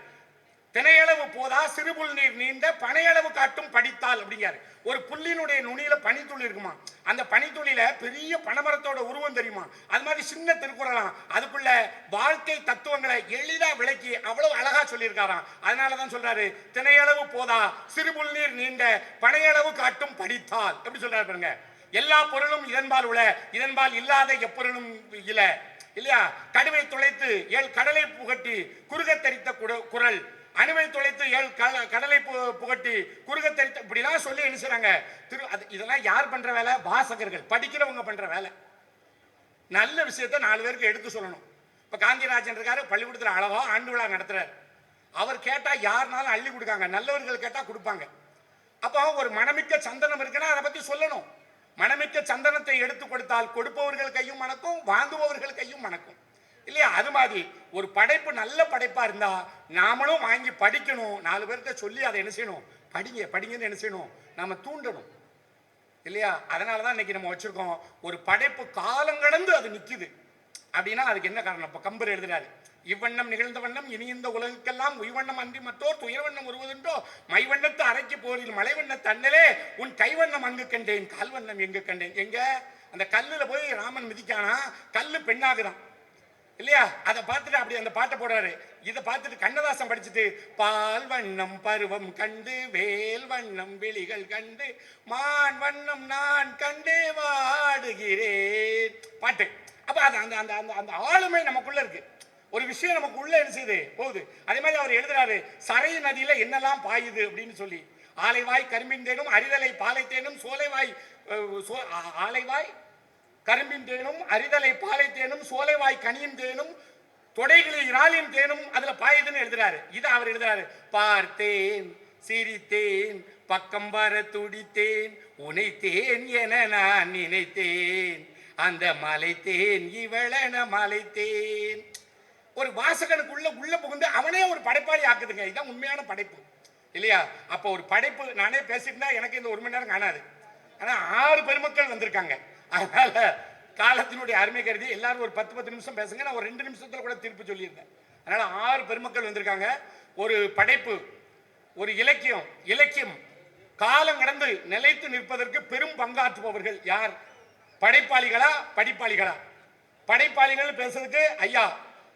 தினையளவு போதா சிறுபுல் நீர் நீண்ட பனையளவு காட்டும் படித்தால் அப்படிங்காரு. ஒரு புல்லினுடைய நுனியில பனித்துளி இருக்குமா, அந்த பனித்துளியில பெரிய பனைமரத்தோட உருவம் தெரியுமா, அது மாதிரி சின்ன திருக்குறளாம், அதுக்குள்ள வாழ்க்கை தத்துவங்களை எளிதா விளக்கி அவ்வளவு அழகா சொல்லியிருக்காராம். அதனாலதான் சொல்றாரு, தினையளவு போதா சிறுபுல் நீர் நீண்ட பனையளவு காட்டும் படித்தால். எப்படி சொல்றாரு பாருங்க, எல்லா பொருளும் இதன்பால் உள்ள, இதன்பால் இல்லாத எப்பொருளும் இல்ல இல்லையா. கடுவை துளைத்து கடலை புகட்டி குறுக தரித்த குரல், அணுவை துளைத்து கடலை புகட்டி குறுக தரித்த, இப்படிலாம் சொல்லி என்ன செய்றாங்க. இதெல்லாம் யார் பண்ற வேலை, வாசகர்கள் படிக்கிறவங்க பண்ற வேலை. நல்ல விஷயத்தை 4 பேருக்கு எடுத்து சொல்லணும். இப்ப காந்திராஜன் இருக்காரு, பள்ளிக்கூடத்தில் அழகா ஆண்டு விழா நடத்துறாரு. அவர் கேட்டா யாருனாலும் அள்ளி கொடுக்காங்க, நல்லவர்கள் கேட்டா கொடுப்பாங்க. அப்போ ஒரு மனமிக்க சந்தனம் இருக்குன்னா அதை பத்தி சொல்லணும். மனமிக்க சந்தனத்தை எடுத்து கொடுத்தால் கொடுப்பவர்கள் கையும் மணக்கும், வாங்குபவர்கள் கையும் மணக்கும் இல்லையா. அது மாதிரி ஒரு படைப்பு நல்ல படைப்பா இருந்தா நாமளும் வாங்கி படிக்கணும், 4 பேர்கிட்ட சொல்லி அதை என்ன செய்யணும், படிங்கன்னு என்ன செய்யணும், நாம தூண்டணும் இல்லையா. அதனாலதான் இன்னைக்கு நம்ம வச்சிருக்கோம், ஒரு படைப்பு காலம் கடந்து அது நிக்குது அப்படின்னா அதுக்கு என்ன காரணம். இப்ப கம்பர் எழுதுறாரு, இவ்வண்ணம் நிகழ்ந்த வண்ணம் இனி இந்த உலகுக்கெல்லாம் உய்வண்ணம் அன்றி மற்றோர் துயர்வண்ணம் வருவதுண்டோ, மைவண்ணத்து அரைக்கு போரில் மலைவண்ண தன்னலே உன் கைவண்ணம் அங்கு கண்டேன், கால்வண்ணம் எங்கு கண்டேன். எங்க அந்த கல்லுல போய் ராமன் மிதிக்கானா, கல்லு பெண்ணாகுதான். இல்லையா? அதை பார்த்துட்டு அப்படி அந்த பாட்டை போடுறாரு. இதை பார்த்துட்டு கண்ணதாசன் படிச்சுட்டு பால் வண்ணம் பருவம் கண்டு வேல் வண்ணம் விழிகள் கண்டு மான் வண்ணம் நான் கண்டு வாடுகிறேன் பாட்டு. அப்ப அது அந்த அந்த அந்த அந்த ஆளுமை நமக்குள்ள இருக்கு. ஒரு விஷயம் நமக்கு உள்ள என்ன செய்யுது போகுது. அதே மாதிரி அவர் எழுதுறாரு, சரை நதியில என்னெல்லாம் பாயுது அப்படின்னு சொல்லி. ஆலைவாய் கரும்பின் தேனும் அரிதலை பாலை தேனும் சோலைவாய் ஆலைவாய் கரும்பின் தேனும் அரிதலை பாலை தேனும் சோலைவாய் கனியின் தேனும் தொடைகளில் இறாலின் தேனும் அதுல பாயுதுன்னு எழுதுறாரு. இதை அவர் எழுதுறாரு, பார்த்தேன் சிரித்தேன் பக்கம் வர துடித்தேன் உனைத்தேன் என நான் நினைத்தேன் அந்த மலைத்தேன் இவளென மலைத்தேன். ஒரு வாசகனுக்குள்ள உள்ள புகுந்து அவனே ஒரு படைப்பாளி ஆக்குதுங்க. இதுதான் உண்மையான படைப்பு இல்லையா? அப்போ ஒரு படைப்பு, நானே பேசிட்டு எனக்கு இந்த 1 மணி நேரம் காணாது. ஆனா 6 பெருமக்கள் வந்திருக்காங்க. அதனால காலத்தினுடைய அருமை கருதி எல்லாரும் ஒரு 10 நிமிஷம் பேசுங்க. நான் ஒரு 2 நிமிஷத்துல கூட தீர்ப்பு சொல்லியிருந்தேன். அதனால 6 பெருமக்கள் வந்திருக்காங்க. ஒரு படைப்பு, ஒரு இலக்கியம், இலக்கியம் காலம் கடந்து நிலைத்து நிற்பதற்கு பெரும் பங்காற்றுபவர்கள் யார்? படைப்பாளிகளா படிப்பாளிகளா? படைப்பாளிகள் பேசுறதுக்கு ஐயா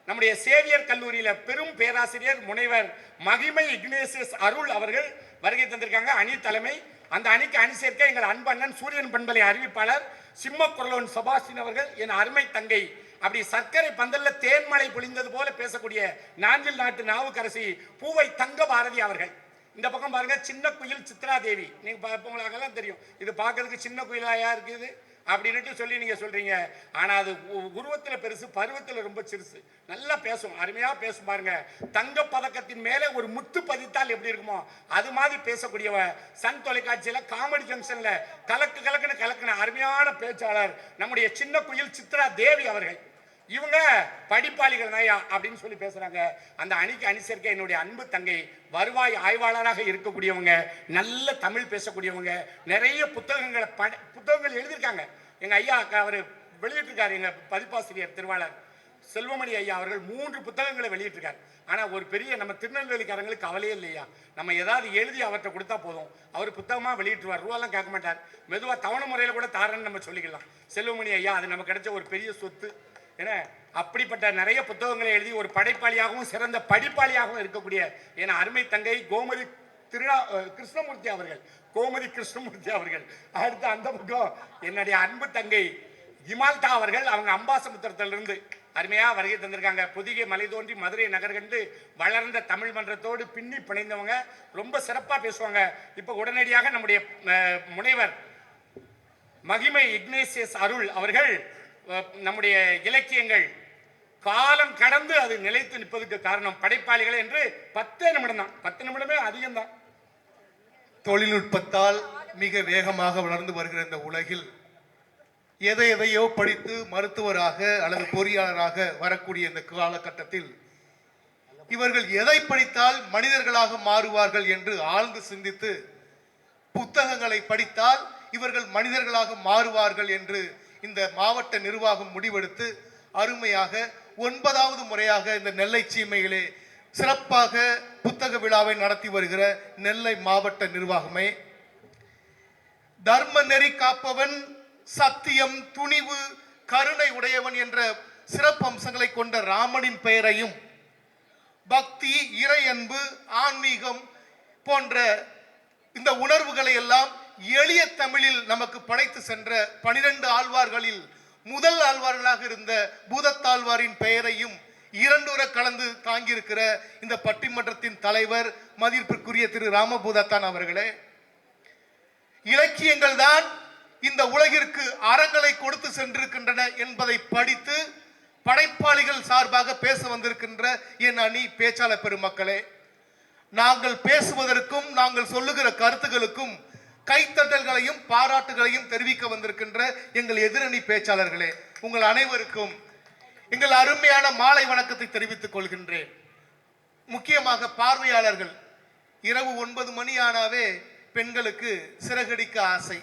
நம்முடைய சேவியர் கல்லூரியில பெரும் பேராசிரியர் முனைவர் மகிமை இக்னேசியஸ் அருள் அவர்கள் வருகை தந்திருக்காங்க. அணி தலைமை. அந்த அணிக்கு அணி சேர்க்க எங்கள் அன்பு அண்ணன் சூரியன் பண்பலை அறிவிப்பாளர் சிம்மக்குரலோன் சபாஷின் அவர்கள், என் அருமை தங்கை, அப்படி சர்க்கரை பந்தல்ல தேன்மலை பொழிந்தது போல பேசக்கூடிய நாஞ்சில் நாட்டு நாவுக்கரசி பூவை தங்க பாரதி அவர்கள். இந்த பக்கம் பாருங்க, சின்ன குயில் சித்ரா தேவி. நீங்க உங்களுக்கெல்லாம் தெரியும், இது பார்க்கறதுக்கு சின்ன குயிலாயா இருக்குது அப்படின்ட்டு சொல்லி நீங்க சொல்றீங்க. ஆனா அது உருவத்தில் பெருசு, பருவத்தில் ரொம்ப சிறுசு. நல்லா பேசும், அருமையா பேசும் பாருங்க. தங்க பதக்கத்தின் மேலே ஒரு முத்து பதித்தால் எப்படி இருக்குமோ அது மாதிரி பேசக்கூடியவ. சன் தொலைக்காட்சியில காமெடி ஜங்ஷன்ல கலக்குன்னு அருமையான பேச்சாளர் நம்முடைய சின்ன குயில் சித்ரா தேவி அவர்கள். இவங்க படிப்பாளிகள் நயா அப்படின்னு சொல்லி பேசுறாங்க. அந்த அணிக்கு அணி சேர்க்க என்னுடைய அன்பு தங்கை, வருவாய் ஆய்வாளராக இருக்கக்கூடியவங்க, நல்ல தமிழ் பேசக்கூடியவங்க, நிறைய புத்தகங்கள் எழுதியிருக்காங்க. எங்க ஐயா அவர் வெளியிட்டிருக்காரு. எங்க பதிப்பாசிரியர் திருவாளர் செல்வமணி ஐயா அவர்கள் 3 புத்தகங்களை வெளியிட்டிருக்காரு. ஆனா ஒரு பெரிய நம்ம திருநெல்வேலிக்காரங்களுக்கு கவலையே இல்லையா, நம்ம ஏதாவது எழுதி அவர்கிட்ட கொடுத்தா போதும், அவர் புத்தகமா வெளியிட்டுருவார், ரூபாலாம் கேட்க மாட்டார். மெதுவா தவணை முறையில் கூட தாரன்னு நம்ம சொல்லிக்கலாம். செல்வமணி ஐயா அது நமக்கு கிடைச்ச ஒரு பெரிய சொத்து. ஏன்னா அப்படிப்பட்ட நிறைய புத்தகங்களை எழுதி ஒரு படைப்பாளியாகவும் சிறந்த படிப்பாளியாகவும் இருக்கக்கூடிய என் அருமை தங்கை கோமதி கிருஷ்ணமூர்த்தி அவர்கள், கோமதி கிருஷ்ணமூர்த்தி அவர்கள். அடுத்து அந்த பக்கம் என்னுடைய அன்பு தங்கை இமால்தா அவர்கள், அவங்க அம்பாசமுத்திரத்திலிருந்து அருமையா வருகை தந்திருக்காங்க. பொதிகை மலை தோன்றி மதுரை நகர் கண்டு வளர்ந்த தமிழ் மன்றத்தோடு பின்னி பிணைந்தவங்க, ரொம்ப சிறப்பா பேசுவாங்க. இப்ப உடனடியாக நம்முடைய முனைவர் மகிமை இக்னேசியஸ் அருள் அவர்கள், நம்முடைய இலக்கியங்கள் காலம் கடந்து அது நிலைத்து நிற்பதற்கு காரணம் படைப்பாளிகள் என்று 10 நிமிடம் தான். 10 நிமிடமே அதிகம்தான். தொழில்நுட்பத்தால் மிக வேகமாக வளர்ந்து வருகிற இந்த உலகில் எதையோ படித்து மருத்துவராக அல்லது பொறியாளராக வரக்கூடிய இந்த காலகட்டத்தில் இவர்கள் எதை படித்தால் மனிதர்களாக மாறுவார்கள் என்று ஆழ்ந்து சிந்தித்து, புத்தகங்களை படித்தால் இவர்கள் மனிதர்களாக மாறுவார்கள் என்று இந்த மாவட்ட நிர்வாகம் முடிவெடுத்து அருமையாக 9வது முறையாக இந்த நெல்லை சீமையிலே சிறப்பாக புத்தக விழாவை நடத்தி வருகிற நெல்லை மாவட்ட நிர்வாகமே, தர்ம நெறி காப்பவன், சத்தியம், துணிவு, கருணை உடையவன் என்ற சிறப்பு அம்சங்களை கொண்ட ராமனின் பெயரையும், பக்தி, இறை அன்பு, ஆன்மீகம் போன்ற இந்த உணர்வுகளை எல்லாம் எளிய தமிழில் நமக்கு படைத்து சென்ற 12 ஆழ்வார்களில் முதல் ஆழ்வார்களாக இருந்த பூதத்தாழ்வாரின் பெயரையும் 2 உரை கலந்து தாங்கியிருக்கிற இந்த பட்டிமன்றத்தின் தலைவர் மதிப்பிற்குரிய திரு ராமபூதத்தான் அவர்களே, இலக்கியங்கள் தான் இந்த உலகிற்கு அறங்களை கொடுத்து சென்றிருக்கின்றன என்பதை படித்து படைப்பாளிகள் சார்பாக பேச வந்திருக்கின்ற என் அணி பேச்சாளர் பெருமக்களே, நாங்கள் பேசுவதற்கும் நாங்கள் சொல்லுகிற கருத்துகளுக்கும் கைத்தட்டல்களையும் பாராட்டுகளையும் தெரிவிக்க வந்திருக்கின்ற எங்கள் எதிரணி பேச்சாளர்களே, உங்கள் அனைவருக்கும் எங்கள் அருமையான மாலை வணக்கத்தை தெரிவித்துக் கொள்கின்றேன். முக்கியமாக பார்வையாளர்கள், இரவு 9 மணி ஆனாவே பெண்களுக்கு சிறகடிக்க ஆசை,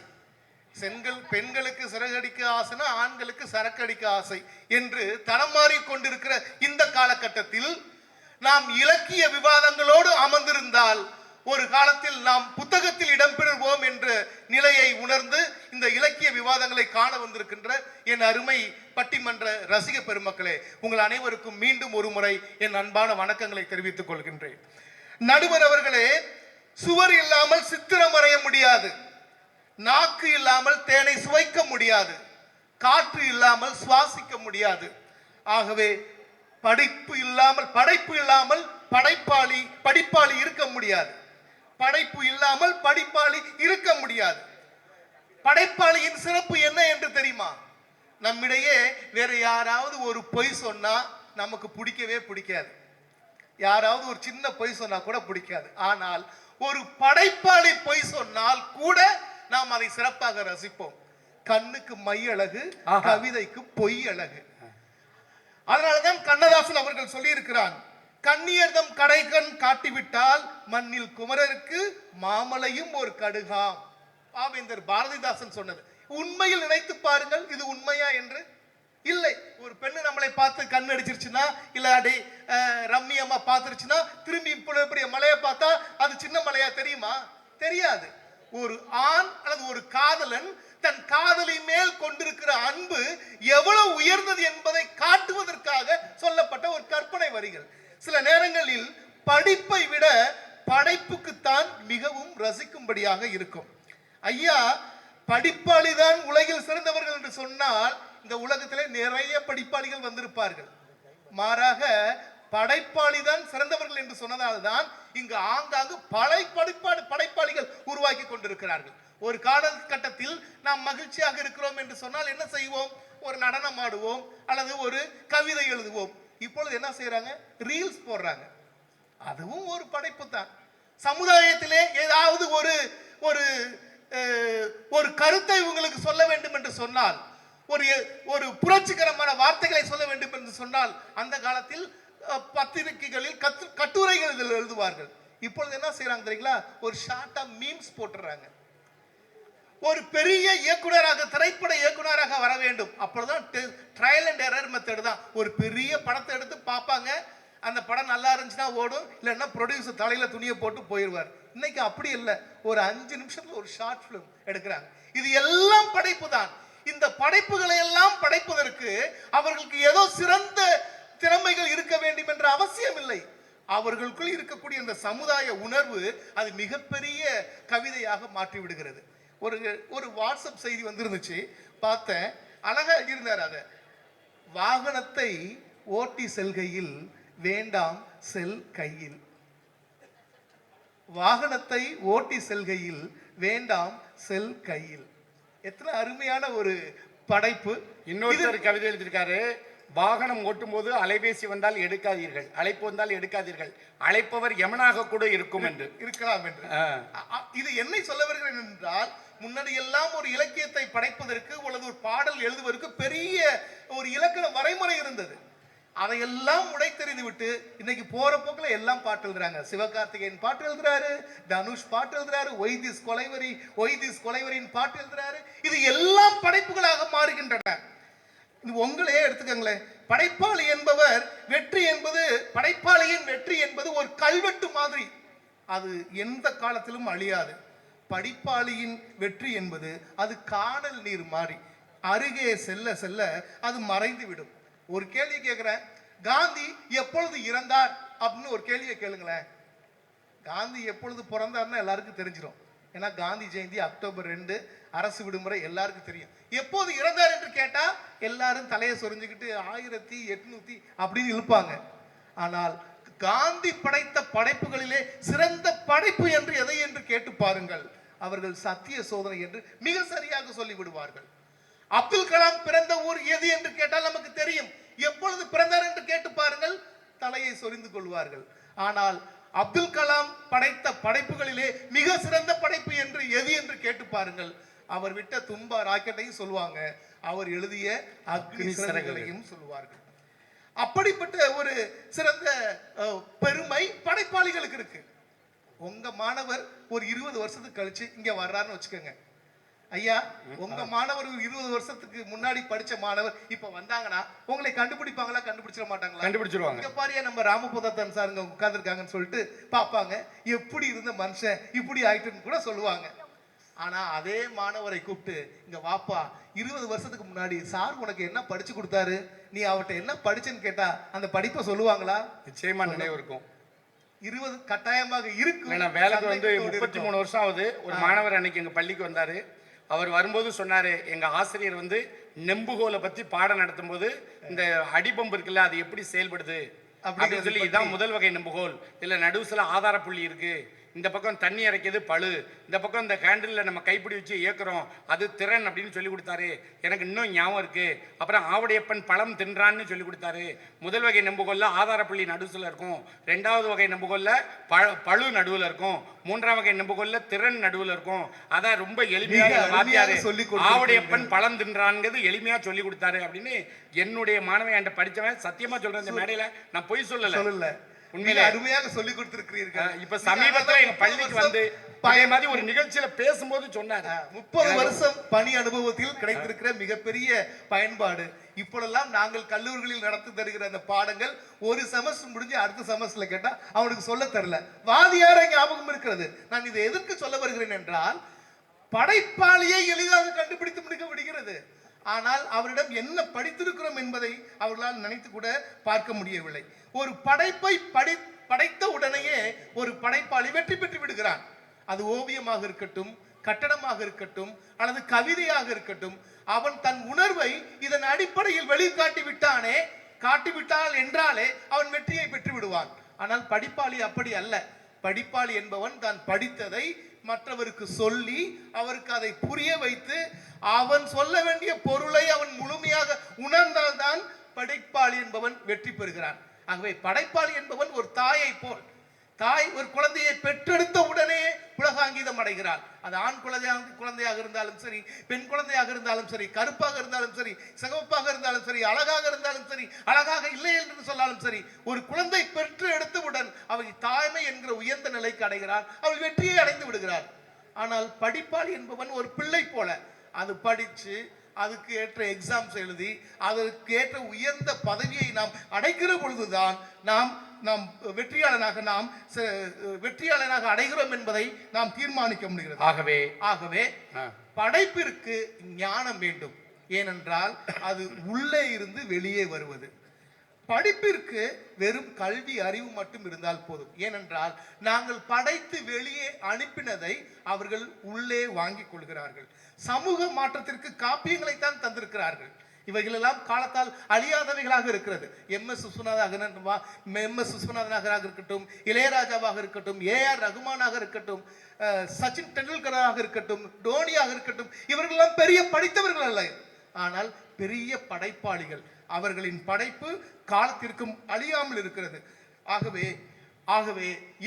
பெண்களுக்கு சிறகடிக்க ஆசைனா ஆண்களுக்கு சரக்கடிக்க ஆசை என்று தடமாறி கொண்டிருக்கிற இந்த காலகட்டத்தில் நாம் இலக்கிய விவாதங்களோடு அமர்ந்திருந்தால் ஒரு காலத்தில் நாம் புத்தகத்தில் இடம்பெறுவோம் என்ற நிலையை உணர்ந்து இந்த இலக்கிய விவாதங்களை காண வந்திருக்கின்ற என் அருமை பட்டிமன்ற ரசிக பெருமக்களே, உங்கள் அனைவருக்கும் மீண்டும் ஒரு முறை என் அன்பான வணக்கங்களை தெரிவித்துக் கொள்கின்றேன். நடுவர் அவர்களே, சுவர் இல்லாமல் சித்திரம் வரைய முடியாது, நாக்கு இல்லாமல் தேனை சுவைக்க முடியாது, காற்று இல்லாமல் சுவாசிக்க முடியாது. ஆகவே படைப்பு இல்லாமல் படிப்பாளி இருக்க முடியாது, படைப்பு இல்லாமல் படிப்பாளி இருக்க முடியாது. படைப்பாளியின் சிறப்பு என்ன என்று தெரியுமா? நம்மிடையே வேற யாராவது ஒரு பொய் சொன்னா நமக்கு பிடிக்கவே பிடிக்காது, யாராவது ஒரு சின்ன பொய் சொன்னா கூட பிடிக்காது. ஆனால் ஒரு படைப்பாளி பொய் சொன்னால் கூட நாம் அதை சிறப்பாக ரசிப்போம். கண்ணுக்கு மை அழகு, கவிதைக்கு பொய் அழகு. அதனாலதான் கண்ணதாசன் அவர்கள் சொல்லி இருக்கிறான், கண்ணியர்தம் கடைக்கண் காட்டிவிட்டால் மண்ணில் குமரருக்கு மாமலையும் ஒரு கடுகாம். பாவேந்தர் பாரதிதாசன் சொன்னது. உண்மையில் நினைத்து பாருங்கள், இது உண்மையா என்று. இல்லை, ஒரு பெண்ணு நம்மளை பார்த்து கண் அடிச்சிருச்சுன்னா, இல்லாடி ரம்மியம்மா பார்த்துருச்சுன்னா, திரும்பி இவ்வளவு பெரிய மலையை பார்த்தா அது சின்ன மலையா தெரியுமா? தெரியாது. ஒரு ஆண் அல்லது ஒரு காதலன் தன் காதலி மேல் கொண்டிருக்கிற அன்பு எவ்வளவு உயர்ந்தது என்பதை காட்டுவதற்காக சொல்லப்பட்ட ஒரு கற்பனை வரிகள். சில நேரங்களில் படிப்பை விட படைப்புக்குத்தான் மிகவும் ரசிக்கும்படியாக இருக்கும். ஐயா, படிப்பாளிதான் உலகில் சிறந்தவர்கள் என்று சொன்னால் இந்த உலகத்திலே நிறைய படிப்பாளிகள் வந்திருப்பார்கள். மாறாக படைப்பாளிதான் சிறந்தவர்கள் என்று சொன்னதால்தான் இங்கு ஆங்காங்கு படைப்பாளிகள் உருவாக்கி கொண்டிருக்கிறார்கள். ஒரு காலகட்டத்தில் நாம் மகிழ்ச்சியாக இருக்கிறோம் என்று சொன்னால் என்ன செய்வோம்? ஒரு நடனம் ஆடுவோம் அல்லது ஒரு கவிதை எழுதுவோம். இப்பொழுது என்ன செய்யறாங்க? ரீல்ஸ் போடுறாங்க. அதுவும் ஒரு படைப்பு தான். சமுதாயத்திலே ஏதாவது ஒரு கருத்தை உங்களுக்கு சொல்ல வேண்டும் என்று சொன்னால், ஒரு புரட்சிகரமான வார்த்தைகளை சொல்ல வேண்டும் என்று சொன்னால், அந்த காலத்தில் பத்திரிகைகளில் கட்டுரைகள் எழுதுவார்கள். இப்பொழுது என்ன செய்யறாங்க தெரியுங்களா? ஒரு ஷார்ட்டா மீம்ஸ் போட்டுறாங்க. ஒரு பெரிய இயக்குனராக, திரைப்பட இயக்குனராக வர வேண்டும், அப்பொழுதுதான் ட்ரையல் அண்ட் எரர் மெத்தட் தான். ஒரு பெரிய படத்தை எடுத்து பார்ப்பாங்க, அந்த படம் நல்லா இருந்துச்சுன்னா ஓடும், இல்லைன்னா ப்ரொடியூசர் தலையில துணியை போட்டு போயிடுவார். இன்னைக்கு அப்படி இல்லை, ஒரு 5 நிமிஷத்துல ஒரு ஷார்ட் பிலிம் எடுக்கிறாங்க. இது எல்லாம் படைப்பு தான். இந்த படைப்புகளை எல்லாம் படைப்பதற்கு அவர்களுக்கு ஏதோ சிறந்த திறமைகள் இருக்க வேண்டும் என்ற அவசியம் இல்லை. அவர்களுக்குள் இருக்கக்கூடிய இந்த சமுதாய உணர்வு அது மிகப்பெரிய கவிதையாக மாற்றி விடுகிறது. ஒரு வாட்ஸ்அப் செய்தி வந்திருந்துச்சு, பார்த்தேன், அழகா இருந்தார். அத வாகனத்தை ஓட்டி செல்கையில் வேண்டாம் செல் கையில், வாகனத்தை ஓட்டி செல்கையில் வேண்டாம் செல் கையில். எத்தனை அருமையான ஒரு படைப்பு. இன்னொரு கவிதை எழுதியிருக்காரு, வாகனம் ஓட்டும் போது அலைபேசி வந்தால் எடுக்காதீர்கள், அழைப்பு வந்தால் எடுக்காதீர்கள், அழைப்பவர் யமனாக கூட இருக்கும் என்று இருக்கலாம் என்று. இது என்னை சொல்ல வருகிறேன் என்றால், முன்னாடி எல்லாம் ஒரு இலக்கியத்தை படைப்பதற்கு அல்லது ஒரு பாடல் எழுதுவதற்கு பெரிய ஒரு இலக்கண வரைமுறை இருந்தது. அதையெல்லாம் உடைத்தெறிந்து விட்டு இன்னைக்கு போற போக்கில் எல்லாம் பாட்டு எழுதுறாங்க. சிவகார்த்திகேயன் பாட்டு எழுதுறாரு, தனுஷ் பாட்டு எழுதுறாரு, ஒய்திஸ் கொலைவரின் பாட்டு எழுதுறாரு. இது எல்லாம் படைப்புகளாக மாறுகின்றன. உங்களையே எடுத்துக்கங்களேன், படைப்பாளி என்பவர் படைப்பாளியின் வெற்றி என்பது ஒரு கல்வெட்டு மாதிரி, அது எந்த காலத்திலும் அழியாது. படிப்பாளியின் வெற்றி என்பது அது காணல் நீர் மாறி அருகே செல்ல செல்ல அது மறைந்து விடும். ஒரு கேள்வி கேட்கிறேன், காந்தி எப்பொழுது இறந்தார் அப்படின்னு ஒரு கேள்வியை கேளுங்களேன். காந்தி எப்பொழுது பிறந்தார்னா எல்லாருக்கும் தெரிஞ்சிடும். ஏன்னா காந்தி ஜெயந்தி அக்டோபர் 2, அரசு விடுமுறை, எல்லாருக்கும் தெரியும். எப்போது இறந்தார் என்று கேட்டா எல்லாரும் தலையை சொரிஞ்சுக்கிட்டு 1800 அப்படின்னு இழுப்பாங்க. ஆனால் காந்தி படைத்த படைப்புகளிலே சிறந்த படைப்பு என்று எதை என்று கேட்டு பாருங்கள், அவர்கள் சத்திய சோதனை என்று மிக சரியாக சொல்லி விடுவார்கள். அப்துல் கலாம் பிறந்த ஊர் எது என்று கேட்டால் நமக்கு தெரியும். எப்பொழுது பிறந்தார் என்று கேட்டு பாருங்கள், தலையை சொரிந்து கொள்வார்கள். ஆனால் அப்துல் கலாம் படைத்த படைப்புகளிலே மிக சிறந்த படைப்பு என்று எது என்று கேட்டு பாருங்கள், அவர் விட்ட தும்பா ராக்கெட்டையும் சொல்லுவாங்க, அவர் எழுதிய அக்னி சிறகுகளையும் சொல்லுவார்கள். அப்படிப்பட்ட ஒரு சிறந்த பெருமை படைப்பாளிகளுக்கு இருக்கு. உங்க மாணவர் ஒரு 20 வருஷத்துக்கு கழிச்சு இங்க வர்றாருன்னு வச்சுக்கோங்க, ஐயா, உங்க மாணவர் 20 வருஷத்துக்கு முன்னாடி படிச்ச மாணவர் இப்ப வந்தாங்கன்னா உங்களை கண்டுபிடிப்பாங்களா, கண்டுபிடிச்சிட மாட்டாங்களா? கண்டுபிடிச்சிருவாங்க. இங்க பாரியா நம்ம ராமபுதத்தன் சார் இங்க உட்கார்ந்துருக்காங்கன்னு சொல்லிட்டு பாப்பாங்க, எப்படி இருந்த மனுஷன் இப்படி ஆயிட்டுன்னு கூட சொல்லுவாங்க. ஆனா அதே மாணவரை கூப்பிட்டு இங்க வாப்பா, 20 வருஷத்துக்கு முன்னாடி சார் உனக்கு என்ன படிச்சு கொடுத்தாரு, நீ அவர்கிட்ட என்ன படிச்சுன்னு கேட்டா அந்த படிப்பை சொல்லுவாங்களா? நிச்சயமா நினைவு இருக்கும். 20 கட்டாயமாக இருக்கு. நான் வேலைக்கு வந்து 33 வருஷம் ஆகுது. ஒரு மாணவர் அன்னைக்கு எங்க பள்ளிக்கு வந்தாரு. அவர் வரும்போது சொன்னாரு, எங்க ஆசிரியர் வந்து நெம்புகோலை பத்தி பாடம் நடத்தும் போது இந்த அடிபம்பு இருக்குல்ல, அது எப்படி செயல்படுது அப்படின்னு சொல்லி, இதான் முதல் வகை நெம்புகோல், இதுல நடுவுல ஆதார புள்ளி இருக்கு, இந்த பக்கம் தண்ணி இறைக்கிறது பழு, இந்த பக்கம் இந்த கேண்டில் நம்ம கைப்பிடி வச்சு இயக்குறோம் அது திறன் அப்படின்னு சொல்லி கொடுத்தாரு. எனக்கு இன்னும் ஞாபகம் இருக்கு. அப்புறம் ஆவுடையப்பன் பழம் தின்றான்னு சொல்லி கொடுத்தாரு. முதல் வகை நெம்புகோல்ல ஆதார புள்ளி நடுவுல இருக்கும், ரெண்டாவது வகை நெம்புகோல்ல பழு நடுவுல இருக்கும், மூன்றாம் வகை நெம்புகோல்ல திறன் நடுவுல இருக்கும். அதான் ரொம்ப எளிமையாக வாத்தியாரு ஆவுடையப்பன் பழம் தின்றான்ங்கிறது எளிமையா சொல்லி கொடுத்தாரு அப்படின்னு என்னுடைய மாணவன் என்கிட்ட படிச்சவன் சத்தியமா சொல்றேன். இந்த மேடையில நான் பொய் சொல்லல, உண்மையிலே அருமையாக சொல்லி கொடுத்திருக்கிறீர்கள். இப்ப சமீபத்துல எங்க பள்ளிக்கு வந்து அதே மாதிரி ஒரு நிகழ்ச்சியில பேசும்போது சொன்னாரு, 30 வருஷம் பணி அனுபவத்தில் கிடைத்திருக்கிற மிகப்பெரிய பயன்பாடு. இப்பொழுதெல்லாம் நாங்கள் கல்லூரிகளில் நடத்தி தருகிற அந்த பாடங்கள் ஒரு செமஸ்டர் முடிஞ்சு அடுத்த செமஸ்டர்ல கேட்டா அவனுக்கு சொல்ல தெரியல. வாதியார ஞாபகம் இருக்கிறது. நான் இதை எதற்கு சொல்ல வருகிறேன் என்றால், படைப்பாளியை எளிதாக கண்டுபிடித்து முடிக்க விடுகிறது. ஆனால் அவரிடம் என்ன படித்திருக்கிறோம் என்பதை அவர்களால் நினைத்து கூட பார்க்க முடியவில்லை. ஒரு படைப்பை படைத்த உடனேயே ஒரு படைப்பாளி வெற்றி பெற்று விடுகிறான். அது ஓவியமாக இருக்கட்டும், கட்டடமாக இருக்கட்டும், அல்லது கவிதையாக இருக்கட்டும், அவன் தன் உணர்வை இதன் அடிப்படையில் வெளிக்காட்டி விட்டானே, காட்டிவிட்டால் என்றாலே அவன் வெற்றியை பெற்று விடுவான். ஆனால் படிப்பாளி அப்படி அல்ல. படிப்பாளி என்பவன் தான் படித்ததை மற்றவருக்கு சொல்லி அவருக்கு அதை புரிய வைத்து அவன் சொல்ல வேண்டிய பொருளை அவன் முழுமையாக உணர்ந்தால்தான் படைப்பாளி என்பவன் வெற்றி பெறுகிறான். ஆகவே படைப்பாளி என்பவன் ஒரு தாயை போல், தாய் ஒரு குழந்தையை பெற்றெடுத்த உடனே புலகாங்கீதம் அடைகிறாள். அது ஆண் குழந்தையாக இருந்தாலும் சரி, பெண் குழந்தையாக இருந்தாலும் சரி, கருப்பாக இருந்தாலும் சரி, சிவப்பாக இருந்தாலும் சரி, அழகாக இருந்தாலும் சரி, அழகாக இல்லை என்று சொன்னாலும் சரி, ஒரு குழந்தை பெற்று எடுத்தவுடன் அவள் தாய்மை என்கிற உயர்ந்த நிலைக்கு அடைகிறாள், அவள் வெற்றியை அடைந்து விடுகிறாள். ஆனால் படிப்பாளி என்பவன் ஒரு பிள்ளை போல, அது படிச்சு அதுக்கு ஏற்ற எக்ஸாம்ஸ் எழுதி அதற்கு ஏற்ற உயர்ந்த பதவியை நாம் அடைகிற பொழுதுதான் நாம் வெற்றியாளனாக அடைகிறோம் என்பதை நாம் தீர்மானிக்க முடிகிறது. ஆகவே படைப்பிற்கு ஞானம் வேண்டும். ஏனென்றால் அது உள்ளே இருந்து வெளியே வருவது. படிப்பிற்கு வெறும் கல்வி அறிவு மட்டும் இருந்தால் போதும். ஏனென்றால் நாங்கள் படைத்து வெளியே அனுப்பினதை அவர்கள் உள்ளே வாங்கிக் கொள்கிறார்கள். சமூக மாற்றத்திற்கு காப்பியங்களை தான் தந்திருக்கிறார்கள். இவைகளெல்லாம் காலத்தால் அழியாதவைகளாக இருக்கிறது. எம்.எஸ். விஸ்வநாதனாக இருக்கட்டும், இளையராஜாவாக இருக்கட்டும், ஏ.ஆர். ரகுமானாக இருக்கட்டும், சச்சின் டெண்டுல்கராக இருக்கட்டும், டோனியாக இருக்கட்டும், இவர்களெல்லாம் பெரிய படித்தவர்கள் அல்ல, ஆனால் பெரிய படைப்பாளிகள். அவர்களின் படைப்பு காலத்திற்கும் அழியாமல் இருக்கிறது. ஆகவே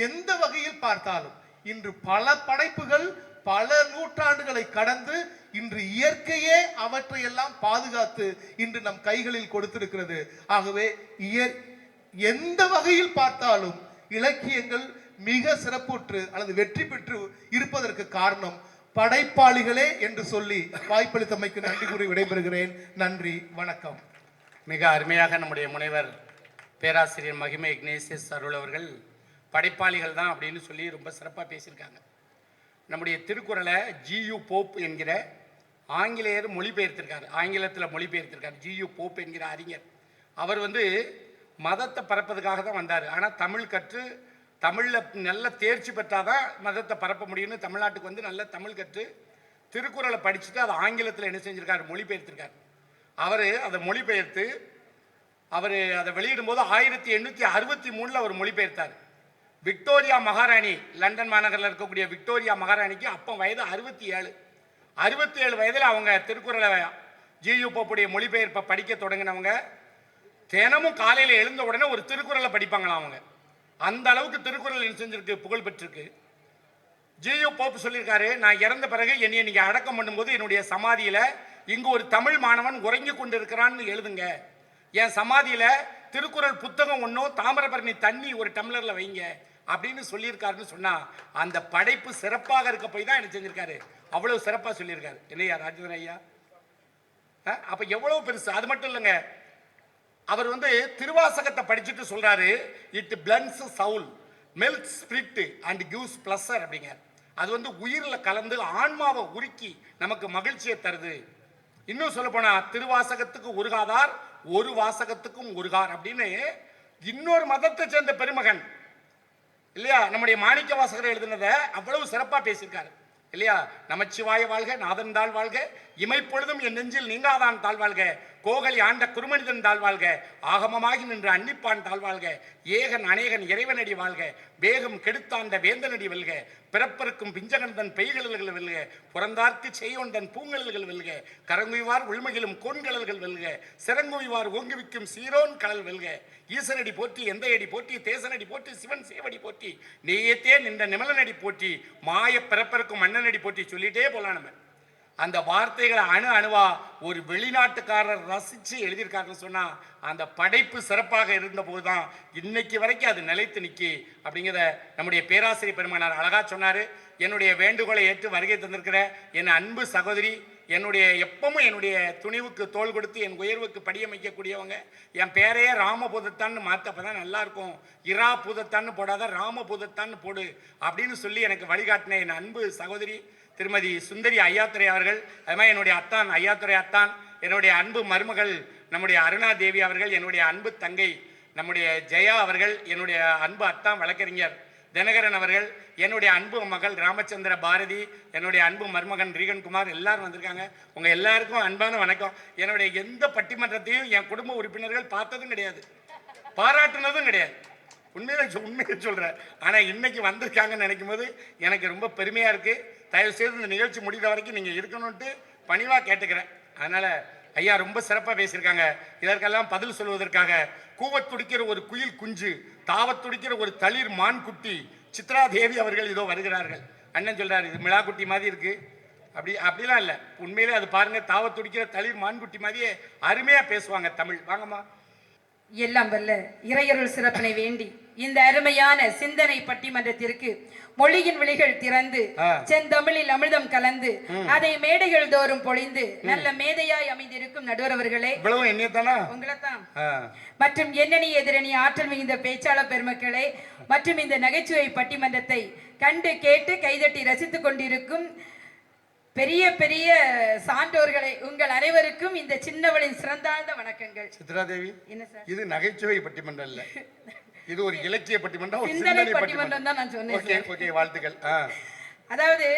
எந்த வகையில் பார்த்தாலும் இன்று பல படைப்புகள் பல நூற்றாண்டுகளை கடந்து இன்று இயற்கையே அவற்றை எல்லாம் பாதுகாத்து இன்று நம் கைகளில் கொடுத்திருக்கிறது. ஆகவே எந்த வகையில் பார்த்தாலும் இலக்கியங்கள் மிக சிறப்புற்று அல்லது வெற்றி பெற்று இருப்பதற்கு காரணம் படைப்பாளிகளே என்று சொல்லி வாய்ப்பளித்தமைக்கு நன்றி கூறி விடைபெறுகிறேன். நன்றி, வணக்கம். மிக அருமையாக நம்முடைய முனைவர் பேராசிரியர் மகிமை இக்னேசியஸ் அருள் அவர்கள் படைப்பாளிகள் தான் அப்படின்னு சொல்லி ரொம்ப சிறப்பாக பேசியிருக்காங்க. நம்முடைய திருக்குறளை ஜியு போப் என்கிற ஆங்கிலேயர் மொழிபெயர்த்திருக்கார், ஆங்கிலத்தில் மொழிபெயர்த்திருக்கார். ஜியு போப் என்கிற அறிஞர் அவர் வந்து மதத்தை பரப்பதுக்காக தான் வந்தார். ஆனால் தமிழ் கற்று தமிழில் நல்ல தேர்ச்சி பெற்றாதான் மதத்தை பரப்ப முடியும்னு தமிழ்நாட்டுக்கு வந்து நல்ல தமிழ் கற்று திருக்குறளை படிச்சுட்டு அதை ஆங்கிலத்தில் என்ன செஞ்சிருக்கார், மொழிபெயர்த்திருக்கார். அவர் அதை மொழிபெயர்த்து அதை வெளியிடும் போது 1863 அவர் மொழிபெயர்த்தார். விக்டோரியா மகாராணி, லண்டன் மாநகரில் இருக்கக்கூடிய விக்டோரியா மகாராணிக்கு அப்போ வயது 67 வயதில் அவங்க திருக்குறளை ஜியு போப்புடைய மொழிபெயர்ப்பை படிக்க தொடங்கினவங்க. தினமும் காலையில் எழுந்த உடனே ஒரு திருக்குறளை படிப்பாங்களாம் அவங்க. அந்த அளவுக்கு திருக்குறள் என்ன செஞ்சிருக்கு, புகழ் பெற்றிருக்கு. ஜியு போப்பு சொல்லியிருக்காரு, நான் இறந்த பிறகு என்னைய நீங்க அடக்கம் பண்ணும்போது என்னுடைய சமாதியில இங்கு ஒரு தமிழ் மாணவன் உறங்கி கொண்டிருக்கிறான்னு எழுதுங்க. என் சமாதியில திருக்குறள் புத்தகம் ஒன்றும் தாமிரபரணி தண்ணி ஒரு டம்ளர்ல வைங்க அப்படின்னு சொல்லியிருக்காருன்னு சொன்னா அந்த படைப்பு சிறப்பாக இருக்க போய் தான் என்ன செஞ்சிருக்காரு, அவ்வளவு சிறப்பா சொல்லியிருக்காரு. இல்லையா ராஜேந்திரன் ஐயா? அப்ப எவ்வளவு பெருசு. அது மட்டும் இல்லைங்க, அவர் வந்து திருவாசகத்தை படிச்சுட்டு சொல்றாரு, it blends soul melt spirit and gives pleasure அப்படிங்க. அது வந்து உயிரில் கலந்து ஆன்மாவை உருக்கி நமக்கு மகிழ்ச்சியை தருது. இன்னும் சொல்ல போனா திருவாசகத்துக்கு உருகாதார் ஒரு வாசகத்துக்கும் உருகார் அப்படின்னு இன்னொரு மதத்தை சேர்ந்த பெருமகன் இல்லையா நம்முடைய மாணிக்க வாசகர் எழுதினதை அவ்வளவு சிறப்பா பேசியிருக்காரு இல்லையா. நமச்சிவாய வாழ்க, நாதன் தாழ் வாழ்க, இமைப்பொழுதும் என் நெஞ்சில் நீங்காதான் தாழ்வாழ்க, கோகலி ஆண்ட குருமனிதன் தாழ்வாழ்க, ஆகமமாகி நின்ற அன்னிப்பான் தாழ்வாழ்க, ஏகன் அநேகன் இறைவனடி வாழ்க, வேகம் கெடுத்தாண்ட வேந்தனடி வெல்க, பிறப்பருக்கும் பிஞ்சகந்தன் பெய்கழல்கள் வெல்க, புறந்தார்க்கு செய்யொந்தன் பூங்கழல்கள் வெல்க, கரங்குவிவார் உள்மையிலும் கோன்கழல்கள் வெல்க, சிறங்குவிவார் ஓங்குவிக்கும் சீரோன் கடல் வெல்க, ஈசனடி போற்றி எந்தையடி போற்றி தேசனடி போற்றி சிவன் சேவடி போற்றி நெய்யத்தே நின்ற நிமலனடி போற்றி மாய பிறப்பருக்கும் மன்னனடி போற்றி சொல்லிட்டே போலாம். நம்ம அந்த வார்த்தைகளை அணு அணுவா ஒரு வெளிநாட்டுக்காரர் ரசிச்சு எழுதியிருக்காருன்னு சொன்னா அந்த படைப்பு சிறப்பாக இருந்த போதுதான் இன்னைக்கு வரைக்கும் அது நிலைத்து நிற்கி அப்படிங்கிறத நம்முடைய பேராசிரியர் பெருமானார் அழகா சொன்னாரு. என்னுடைய வேண்டுகோளை ஏற்று வருகை தந்திருக்கிற என் அன்பு சகோதரி, என்னுடைய எப்பவும் என்னுடைய துணிவுக்கு தோள் கொடுத்து என் உயர்வுக்கு படியமைக்கக்கூடியவங்க, என் பேரையே ராமபூதத்தான்னு மாற்றப்பதான் நல்லா இருக்கும், இரா பூதத்தான்னு போடாத ராமபூதத்தான்னு போடு அப்படின்னு சொல்லி எனக்கு வழிகாட்டின என் அன்பு சகோதரி திருமதி சுந்தரி ஐயாத்துறை அவர்கள், அது மாதிரி என்னுடைய அத்தான் ஐயாத்துறை அத்தான், என்னுடைய அன்பு மருமகள் நம்முடைய அருணா தேவி அவர்கள், என்னுடைய அன்பு தங்கை நம்முடைய ஜெயா அவர்கள், என்னுடைய அன்பு அத்தான் வழக்கறிஞர் தினகரன் அவர்கள், என்னுடைய அன்பு மகள் ராமச்சந்திர பாரதி, என்னுடைய அன்பு மருமகன் ரீகன்குமார், எல்லாரும் வந்திருக்காங்க. உங்க எல்லாருக்கும் அன்பான வணக்கம். என்னுடைய எந்த பட்டிமன்றத்தையும் என் குடும்ப உறுப்பினர்கள் பார்த்ததும் கிடையாது, பாராட்டுனதும் கிடையாது. உண்மையை சொல்றேன். ஆனா இன்னைக்கு வந்திருக்காங்கன்னு நினைக்கும் போது எனக்கு ரொம்ப பெருமையா இருக்கு. தயவு செய்து இந்த நிகழ்ச்சி முடிந்த வரைக்கும் நீங்க இருக்கணும்ட்டு பணிவா கேட்டுக்கிறேன். அதனால ஐயா ரொம்ப சிறப்பா பேசியிருக்காங்க. இதற்கெல்லாம் பதில் சொல்வதற்காக கூவத் துடிக்கிற ஒரு குயில் குஞ்சு, தாவத் துடிக்கிற ஒரு தளிர் மான் குட்டி சித்ரா தேவி அவர்கள் இதோ வருகிறார்கள். அண்ணன் சொல்றாரு இது மிளா குட்டி மாதிரி இருக்கு, அப்படிலாம் இல்லை, உண்மையிலே அது பாருங்க, தாவத் துடிக்கிற தளிர் மான் குட்டி மாதிரியே அருமையா பேசுவாங்க தமிழ். வாங்கம்மா. எல்லாம் வல்ல இறையருள் சிறப்பினை வேண்டி இந்த அருமையான சிந்தனை பட்டிமன்றத்திற்கு மொழியின் விழிகள் திறந்து செந்தமிழில் அமிர்தம் கலந்து அதை மேடைகள் தோறும் பொழிந்து நல்ல மேதையாய் அமைந்திருக்கும் நடுவரவர்களே, உங்களைத்தான் மற்றும் எண்ணணி எதிரணி ஆற்றல் மிகுந்த பேச்சாளர் பெருமக்களே, மற்றும் இந்த நகைச்சுவை பட்டிமன்றத்தை கண்டு கேட்டு கைதட்டி ரசித்துக் கொண்டிருக்கும் பெரிய பெரிய சான்றோர்களை, உங்கள் அனைவருக்கும் இந்த சின்னவளின் சிறந்தாழ்ந்த வணக்கங்கள். சித்ரா தேவி, என்ன சார், இது நகைச்சுவை பட்டிமன்றம் இல்ல, இது ஒரு இலக்கிய பட்டிமன்றம், சிந்தனை பட்டிமன்றம் தான் நான் சொன்னேன். ஓகே, வாழ்த்துக்கள். அதாவது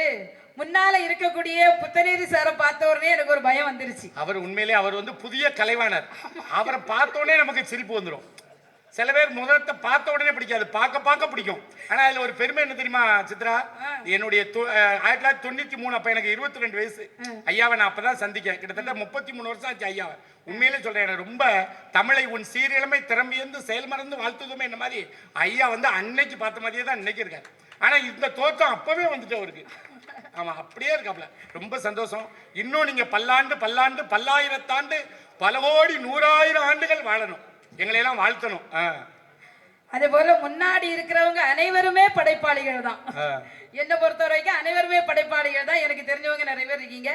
முன்னால இருக்கக்கூடிய புத்தநேரி சாரை பார்த்த உடனே எனக்கு ஒரு பயம் வந்துருச்சு. அவர் உண்மையிலே அவர் வந்து புதிய கலைவாணர், அவரை பார்த்த உடனே நமக்கு சிரிப்பு வந்துடும். சில பேர் முதலத்தை பார்த்த உடனே பிடிக்காது, பார்க்க பிடிக்கும். ஆனா அதுல ஒரு பெருமை என்ன தெரியுமா சித்ரா, என்னுடைய 1993 அப்ப எனக்கு 22 வயசு. ஐயாவை நான் அப்பதான் சந்திக்கிறேன், கிட்டத்தட்ட 33 வருஷம் ஆச்சு ஐயாவை. உண்மையிலே சொல்றேன், எனக்கு ரொம்ப தமிழை உன் சீரியலமை திறமையந்து செயல்மறந்து வாழ்த்துதுமே என்ன மாதிரி ஐயா வந்து அன்னைக்கு பார்த்த மாதிரியே தான் இன்னைக்கு இருக்காரு. ஆனா இந்த தோற்றம் அப்பவே வந்துட்டு அவருக்கு. ஆமா, அப்படியே இருக்காப்ல. ரொம்ப சந்தோஷம். இன்னும் நீங்க பல்லாண்டு பல்லாயிரத்தாண்டு பல கோடி 100,000 ஆண்டுகள் வாழணும், எங்களை எல்லாம் வாழ்த்தணும். அதே போல முன்னாடி இருக்கிறவங்க அனைவருமே படைப்பாளிகள் தான். என்ன பொறுத்த வரைக்கும் அனைவருமே படைப்பாளிகள் தான். எனக்கு தெரிஞ்சவங்க நிறைய பேர் இருக்கீங்க.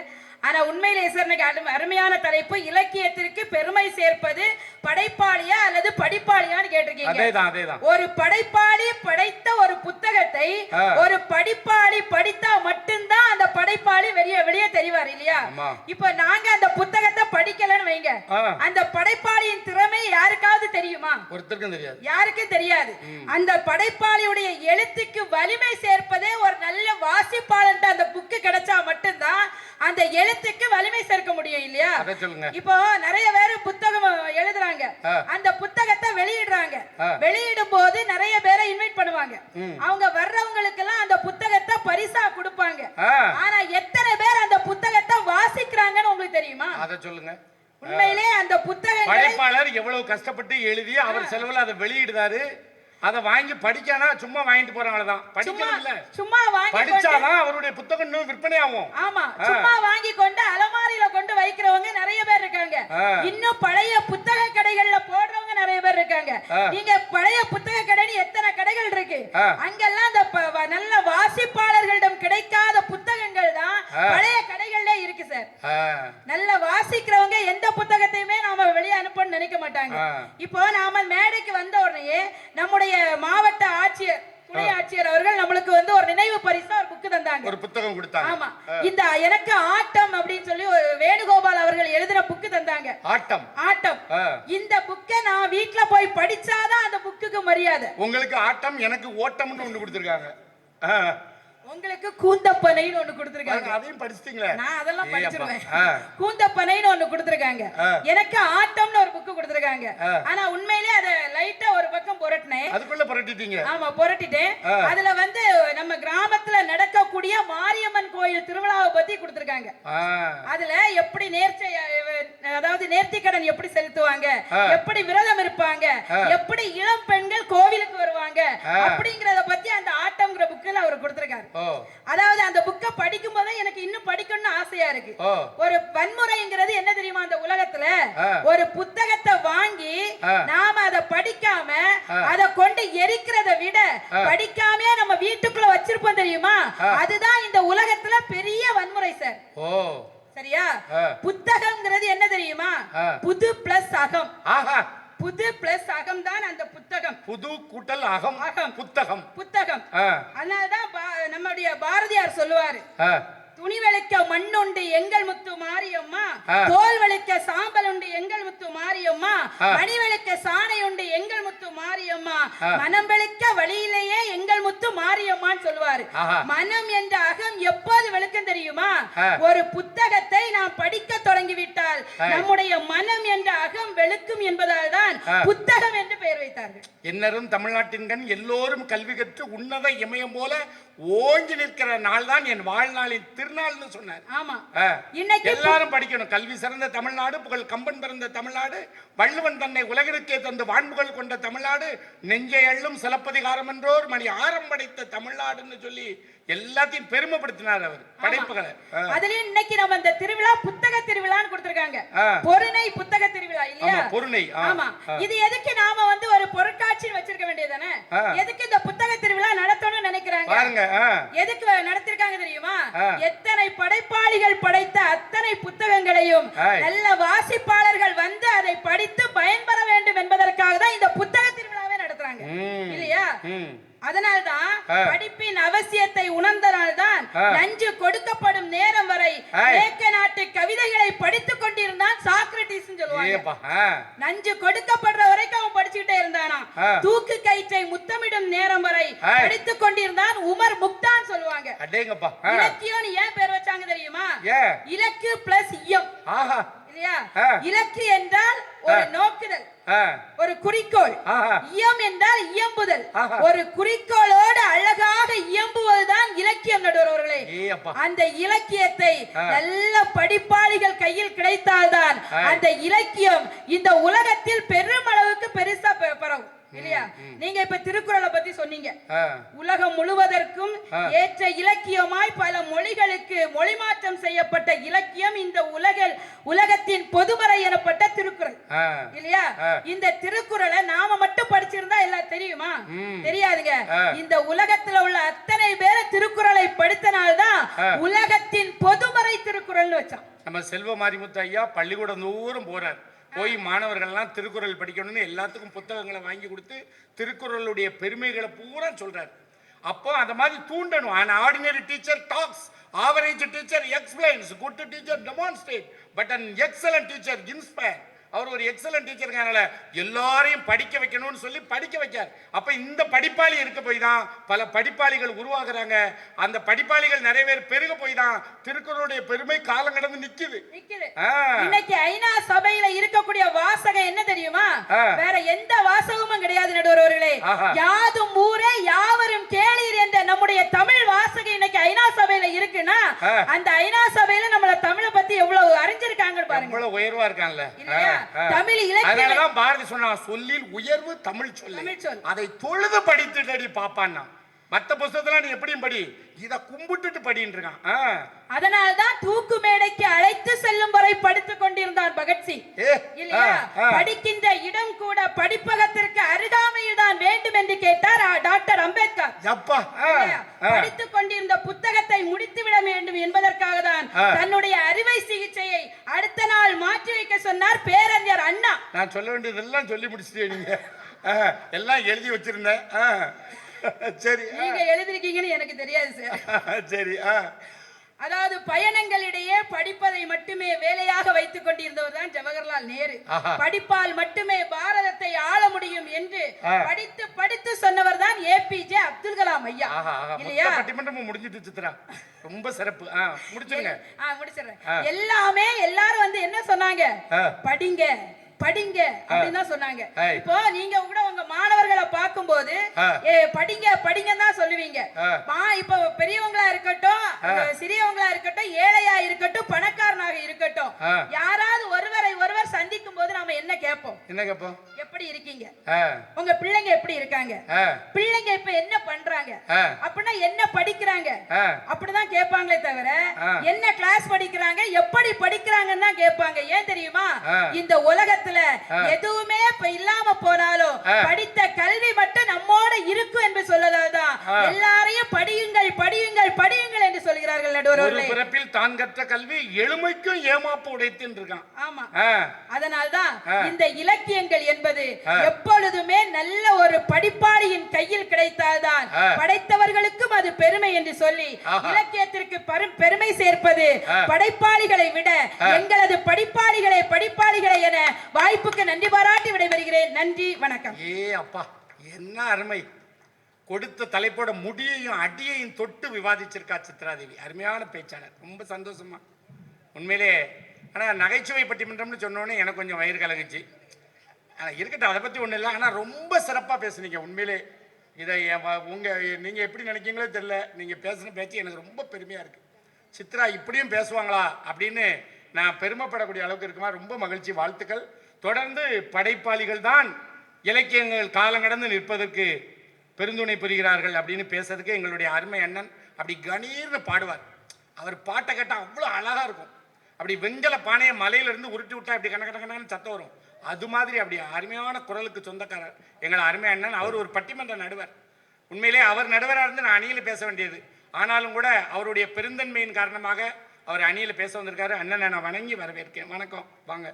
ஆனா உண்மையிலே சார் அருமையான தலைப்பு, இலக்கியத்திற்கு பெருமை சேர்ப்பது படைப்பாளியா அல்லது படிப்பாளியான்னு கேட்டிருக்கீங்க. ஒரு படைப்பாளி படைத்த ஒரு புத்தகத்தை ஒரு படிப்பாளி படித்தா மட்டும்தான் அந்த படைப்பாளி வெளியே தெரிவார் இல்லையா. இப்ப நாங்க அந்த புத்தகத்தை படிக்கலன்னு வைங்க, அந்த படைப்பாளியின் திறமை யாருக்காவது தெரியுமா? ஒருத்தருக்கும் தெரியாது, யாருக்கும் தெரியாது. அந்த படைப்பாளியுடைய எழுத்துக்கு வலிமை சேர்ப்பதே ஒரு நல்ல வாசிப்பாளன் அந்த புக்கு கிடைச்சா மட்டும்தான் அந்த எழுத்துக்கு வலிமை சேர்க்க முடியும் இல்லையா. இப்போ நிறைய பேர் புத்தகம் எழுதுறாங்க, அந்த புத்தகத்தை வெளியிடுறாங்க, வெளியிடும் போது நிறைய பேரை இன்வைட் பண்ணுவாங்க, அவங்க வர்றவங்களுக்கு எல்லாம் அந்த புத்தகத்தை பரிசா கொடுப்பாங்க. ஆனா எத்தனை பேர் அந்த புத்தகத்தை வாசிக்கிறாங்கன்னு உங்களுக்கு தெரியுமா? அதை சொல்லுங்க. உண்மையிலே அந்த புத்தகம் படைப்பாளர் எவ்வளவு கஷ்டப்பட்டு எழுதி அவர் செலவுல அதை வெளியிடுறாரு, அதை வாங்கி படிக்கானா சும்மா வாங்கிட்டு போறாங்களதான், படிக்கணும் இல்ல, சும்மா வாங்கி படிச்சாதான் அவருடைய புத்தகம் இன்னும் விற்பனை ஆகும். ஆமா, சும்மா வாங்கி கொண்டு அலமாரியில கொண்டு வைக்கிறவங்க நிறைய பேர் இருக்காங்க. இன்னும் பழைய புத்தக கடைகள்ல போடுறவங்க நிறைய பேர் இருக்காங்க. நீங்க பழைய புத்தக கடைன்னு எத்தனை கடைகள் இருக்கு, இருக்கு. அங்கெல்லாம் அந்த நல்ல வாசிப்பாளர்களிடம் கிடைக்காத புத்தகங்கள் தான் பழைய கடைகள்ல இருக்கு சார். நல்ல வாசிக்கிறவங்க எந்த புத்தகத்தையுமே நாம வெளியே அனுப்பணும்னு நினைக்க மாட்டாங்க. இப்போ நாம மேடைக்கு வந்த உடனே நம்முடைய மாவட்ட ஆட்சியர், துணை ஆட்சியர் அவர்கள் நம்மளுக்கு ஒரு நினைவு பரிசா ஒரு புக்கு தந்தாங்க, ஒரு புத்தகம் கொடுத்தாங்க. ஆமா, இந்த எனக்கு ஆட்டம் அப்படின்னு சொல்லி ஒரு வேணுகோபால் அவர்கள் எழுதின புக்கு தந்தாங்க. ஆட்டம் ஆட்டம். இந்த புக்கை நான் வீட்ல போய் படிச்சாதான் அந்த புக்குக்கு மரியாதை. உங்களுக்கு ஆட்டம், எனக்கு ஓட்டம்னு ஒண்ணு கொடுத்திருக்காங்க. உங்களுக்கு கூந்தப்பனைன்னு ஒண்ணு கொடுத்திருக்காங்க. அதையும் படிச்சிட்டீங்களா? நான் அதெல்லாம் படிச்சிருவேன். கூந்தப்பனைன்னு ஒண்ணு கொடுத்திருக்காங்க. எனக்கு ஆட்டம்னு ஒரு புக் கொடுத்திருக்காங்க. ஆனா உண்மையிலேயே அத லைட்டா ஒரு பக்கம் புரட்டினேன். அதுக்குள்ள புரட்டிட்டீங்க? ஆமா, புரட்டிட்டேன். அதுல நம்ம கிராமத்துல நடக்கக்கூடிய மாரியம்மன் கோயில் திருவிழாவை பத்தி கொடுத்திருக்காங்க. அதுல எப்படி அதாவது நேர்த்திக்கடன் எப்படி செலுத்துவாங்க, எப்படி விரதம் இருப்பாங்க, எப்படி இளம் பெண்கள் கோவிலுக்கு வருவாங்க அப்படிங்கறத பத்தி அந்த ஆட்டம்ங்கிற புக்ல அவர் கொடுத்திருக்காரு. அதாவது அந்த புக்கை படிக்கும் போதே எனக்கு இன்னும் படிக்கணும்னு ஆசையா இருக்கு. ஒரு வன்முறைங்கிறது என்ன தெரியுமா? அந்த உலகத்துல ஒரு புத்தகத்தை வாங்கி நாம அதை படிக்காம அதை கொண்டு எரிக்கிறத விட படிக்காம நம்ம வீட்டுக்குள்ள வச்சிருப்போம் தெரியுமா? அதுதான் இந்த உலகத்துல பெரிய வன்முறை சார். சரியா? புத்தகம்ங்கிறது என்ன தெரியுமா? புது பிளஸ் அகம். புது பிளஸ் அகம் தான் அந்த புத்தகம். புது கூட்டல் அகம், அகம் புத்தகம். புத்தகம். அதனாலதான் நம்முடைய பாரதியார் சொல்லுவாரு, துணி வளைக்க மண்ணுண்டு எங்கள் முத்து மாரியம்மா, தோல் வளைக்க சாம்பல் உண்டு எங்கள் முத்து மாரியம்மா, மணி வளைக்க சாணை உண்டு எங்கள் முத்து மாரியம்மா, மனம் வெளுக்க வழியிலேயே எங்கள் முத்து மாரியம்மான்னு சொல்லுவாரு. மனம் என்ற அகம் எப்போது வெளுக்கும் தெரியுமா? ஒரு புத்தகத்தை நாம் படிக்க தொடங்கிவிட்டால் நம்முடைய மனம் என்ற அகம் வெளுக்கும் என்பதால் தான் புத்தகம் என்று பெயர் வைத்தார்கள். என்னரும் தமிழ்நாட்டின் கண் எல்லோரும் கல்வி கற்று உன்னத இமயம் போல ஓங்கி நிற்கிற நாள் தான் என் வாழ்நாளின் திருநாள்னு சொன்னார். ஆமா, இன்னைக்கு எல்லாரும் படிக்கணும். கல்வி சிறந்த தமிழ்நாடு, புகழ் கம்பன் பிறந்த தமிழ்நாடு, வள்ளுவன் தன்னை உலகிற்கே தந்து வான்புகள் கொண்ட தமிழ்நாடு, நெஞ்சை அள்ளும் சிலப்பதிகாரம் என்றோர் மணி ஆரம் படைத்த தமிழ்நாடுன்னு சொல்லி எல்லாத்தையும் பெருமைப்படுத்தினார் அவர் படைப்புகளை. அதுலயும் இன்னைக்கு நம்ம இந்த திருவிழா புத்தக திருவிழான்னு கொடுத்திருக்காங்க. பொருணை புத்தக திருவிழா இல்லையா? பொருணை. ஆமா. இது எதுக்கு நாம ஒரு பொருட்காட்சி வச்சிருக்க வேண்டியதானே? எதுக்கு இந்த புத்தக திருவிழா நடத்தணும்னு நினைக்கிறாங்க பாருங்க. எதுக்கு நடத்திருக்காங்க தெரியுமா? எத்தனை படைப்பாளிகள் படைத்த அத்தனை புத்தகங்களையும் நல்ல வாசிப்பாளர்கள் வந்து அதை படித்து பயன்பெற வேண்டும் என்பதற்காக தான் இந்த புத்தக திருவிழாவை நடத்துறாங்க இல்லையா? அதனால்தான் படிப்பின் அவசியத்தை உணர்ந்தனால்தான் நஞ்சு கொடுக்கப்படும் நேரம் வரை கிரேக்க நாட்டு கவிதைகளை படித்துக் கொண்டிருந்தான் சாக்ரட்டிஸ் சொல்லுவாங்க. நஞ்சு கொடுக்கப்படுற வரைக்கும் அவன் படிச்சுக்கிட்டே இருந்தானா. தூக்கு கயிற்றை முத்தமிடும் நேரம் வரை படித்துக் கொண்டிருந்தான் உமர் முக்தான் சொல்லுவாங்க. இலக்கியம் ஏன் பேர் வச்சாங்க தெரியுமா? இலக்கு பிளஸ் இயம் இல்லையா? இலக்கு என்றால் ஒரு நோக்குதல், ஒரு குறிக்கோள். இயம் என்றால் இயம்புதல். ஒரு குறிக்கோளோடு அழகாக இயம்புவதுதான் இலக்கியம் நடுவர்களே. அந்த இலக்கியத்தை நல்ல படிப்பாளிகள் கையில் கிடைத்தால்தான் அந்த இலக்கியம் இந்த உலகத்தில் பெருமளவுக்கு பெருசா பரவும் இல்லையா? நீங்க இப்ப திருக்குறளை பத்தி சொன்னீங்க. உலகம் முழுவதற்கும் ஏற்ற இலக்கியமாய் பல மொழிகளுக்கு மொழிமாற்றம் செய்யப்பட்ட இலக்கியம் இந்த உலகத்தின் பொதுமறை எனப்பட்ட திருக்குறள் இல்லையா? இந்த திருக்குறளை நாம மட்டும் படிச்சிருந்தா எல்லாம் தெரியுமா? தெரியாதுங்க. இந்த உலகத்துல உள்ள அத்தனை பேரை திருக்குறளை படித்தனால்தான் உலகத்தின் பொதுமறை திருக்குறள்னு வச்சான். நம்ம செல்வ மாரிமுத்து ஐயா பள்ளிக்கூடம் தூரம் போறார். போய் மாணவர்கள்லாம் திருக்குறள் படிக்கணும்னு எல்லாத்துக்கும் புத்தகங்களை வாங்கி கொடுத்து திருக்குறளுடைய பெருமைகளை பூரா சொல்றாரு. அப்போ அந்த மாதிரி தூண்டணும். an ordinary teacher talks, average teacher explains, good teacher demonstrate, but an excellent teacher inspire. அவர் ஒரு எக்ஸலன்ட் டீச்சருங்கனால எல்லாரையும் படிக்க வைக்கணும்னு சொல்லி படிக்க வைக்கார். அப்ப இந்த படிப்பாளி இருக்க போய் தான் பல படிப்பாளிகள் உருவாகுறாங்க. அந்த படிப்பாளிகள் நிறைய பேர் பெருக போய் தான் திருக்குறளுடைய பெருமை காலம் கடந்து நிக்குது. இன்னைக்கு ஐநா சபையில இருக்கக்கூடிய வாசகம் என்ன தெரியுமா? வேற எந்த வாசகமும் கிடையாது நடுவர்களே. யாதும் ஊரே யாவரும் கேளீர் என்ற நம்முடைய தமிழ் வாசகம் இன்னைக்கு ஐநா சபையில இருக்குன்னா அந்த ஐநா சபையில நம்மள தமிழை பத்தி எவ்வளவு அறிஞ்சிருக்காங்க பாருங்க. எவ்வளவு உயர்வா இருக்காங்கல்ல. தமிழ் இலக்கியம் பாரதி சொன்னா சொல்லில் உயர்வு தமிழ் சொல், அதை தொழுது படித்துடடி பாப்பான்னா. மத்த புஸ்தகத்தெல்லாம் நீ எப்படியும் படி, இத கும்பிட்டுட்டு படின்னு இருக்கான். அதனால்தான் தூக்கு மேடைக்கு அழைத்து செல்லும் வரை படித்துக் கொண்டிருந்தார் பகத்சிங். இல்லையா? படிக்கின்ற இடம் கூட படிப்பகத்திற்கு அருகாமையில் தான் வேண்டும் என்று கேட்டார் டாக்டர் அம்பேத்கர். படித்துக் கொண்டிருந்த புத்தகத்தை முடித்துவிட வேண்டும் என்பதற்காக தான் தன்னுடைய அறுவை சிகிச்சையை அடுத்த நாள் மாற்றி வைக்க சொன்னார் பேரறிஞர் அண்ணா. நான் சொல்ல வேண்டியதெல்லாம் சொல்லி முடிச்சிட்டே, நீங்க எல்லாம் எழுதி வச்சிருந்தேன். சரி, நீங்க எழுதிருக்கீங்கன்னு எனக்கு தெரியாது சார். சரி. அதாவது பயணங்களிடையே படிப்பதை மட்டுமே வேலையாக வைத்துக் கொண்டிருந்தவர் தான் ஜவஹர்லால் நேரு. படிப்பால் மட்டுமே பாரதத்தை ஆள முடியும் என்று படித்து படித்து சொன்னவர் தான் ஏபிஜே அப்துல் கலாம் ஐயா. இல்லையா? பட்டிமன்றம் முடிஞ்சிட்டு சித்ரா, ரொம்ப சிறப்பு. முடிச்சிருங்க. முடிச்சிடுறேன். எல்லாமே எல்லாரும் வந்து என்ன சொன்னாங்க? படிங்க படிங்க அப்படின்னு தான் சொன்னாங்க. இப்போ நீங்க கூட உங்க மாணவர்களை பார்க்கும்போது படிங்க படிங்க தான் சொல்லுவீங்க. இப்போ பெரியவங்களா இருக்கட்டும், சிறியவங்களா இருக்கட்டும், ஏழையா இருக்கட்டும், பணக்காரனாக இருக்கட்டும், யாராவது ஒருவரை ஒருவர் சந்திக்கும் போது நாம என்ன கேட்போம்? எப்படி இருக்கீங்க? உங்க பிள்ளைங்க எப்படி இருக்காங்க? பிள்ளைங்க இப்ப என்ன பண்றாங்க? அப்படின்னா என்ன படிக்கிறாங்க? அப்படிதான் கேட்பாங்களே தவிர என்ன கிளாஸ் படிக்கிறாங்க, எப்படி படிக்கிறாங்கன்னு தான் கேட்பாங்க. ஏன் தெரியுமா? இந்த உலகத்துல எதுவுமே இப்ப இல்லாம போனாலும் படித்த கல்வி மட்டும் நம்மோட இருக்கும் என்று சொல்லதான் எல்லாரையும் படியுங்கள் படியுங்கள் படியுங்கள் என்று சொல்கிறார்கள் நடுவர்களே. பிறப்பில் தான் கற்ற கல்வி எளிமைக்கும் ஏமாப்பு உடைத்துன்னு இருக்கான். ஆமா, அதனால்தான் இந்த இலக்கியங்கள் என்பது எப்பொழுதுமே நல்ல ஒரு படிப்பாளியின் கையில் கிடைத்தால்தான் படைத்தவர்களுக்கும் அது பெருமை என்று சொல்லி இலக்கியத்திற்கு பெருமை சேர்ப்பது படைப்பாளிகளை விட எங்களது படிப்பாளிகளை படிப்பாளிகளை என வாய்ப்புக்கு நன்றி பாராட்டி விடைபெறுகிறேன். நன்றி, வணக்கம். அப்பா, என்ன அருமை! கொடுத்த தலைப்போட முடியையும் அடியையும் தொட்டு விவாதிச்சிருக்கா சித்ராதேவி. அருமையான பேச்சாளர், ரொம்ப சந்தோஷமா உண்மையிலே. ஆனால் நகைச்சுவை பட்டிமன்றம்னு சொன்னோன்னே எனக்கு கொஞ்சம் வயிறு கலங்குச்சு. ஆனால் இருக்கட்டும், அதை பற்றி ஒன்றும் இல்லை. ஆனால் ரொம்ப சிறப்பாக பேசுனீங்க உண்மையிலே. இதை நீங்கள் எப்படி நினைக்கீங்களோ தெரியல, நீங்கள் பேசுன பேச்சு எனக்கு ரொம்ப பெருமையாக இருக்குது. சித்ரா இப்படியும் பேசுவாங்களா அப்படின்னு நான் பெருமைப்படக்கூடிய அளவுக்கு இருக்குமா. ரொம்ப மகிழ்ச்சி, வாழ்த்துக்கள். தொடர்ந்து படைப்பாளிகள் தான் இலக்கியங்கள் காலம் கடந்து நிற்பதற்கு பெருந்துணை புரிகிறார்கள் அப்படின்னு பேசுறதுக்கு எங்களுடைய அருமை அண்ணன் அப்படி கணீர்னு பாடுவார். அவர் பாட்டை கேட்டால் அவ்வளோ அழகாக இருக்கும். அப்படி வெங்கல பானையை மலையிலிருந்து உருட்டி விட்டா இப்படி கணக்கணக்கணன்னு சத்தம் வரும். அது மாதிரி அப்படி அருமையான குரலுக்கு சொந்தக்காரர் எங்கள் அருமை அண்ணன். அவர் ஒரு பட்டிமன்ற நடுவர். உண்மையிலே அவர் நடுவராக இருந்து நான் அணியில் பேச வேண்டியது. ஆனாலும் கூட அவருடைய பெருந்தன்மையின் காரணமாக அவர் அணியில் பேச வந்திருக்காரு. அண்ணனை நான் வணங்கி வரவேற்கிறேன். வணக்கம், வாங்க.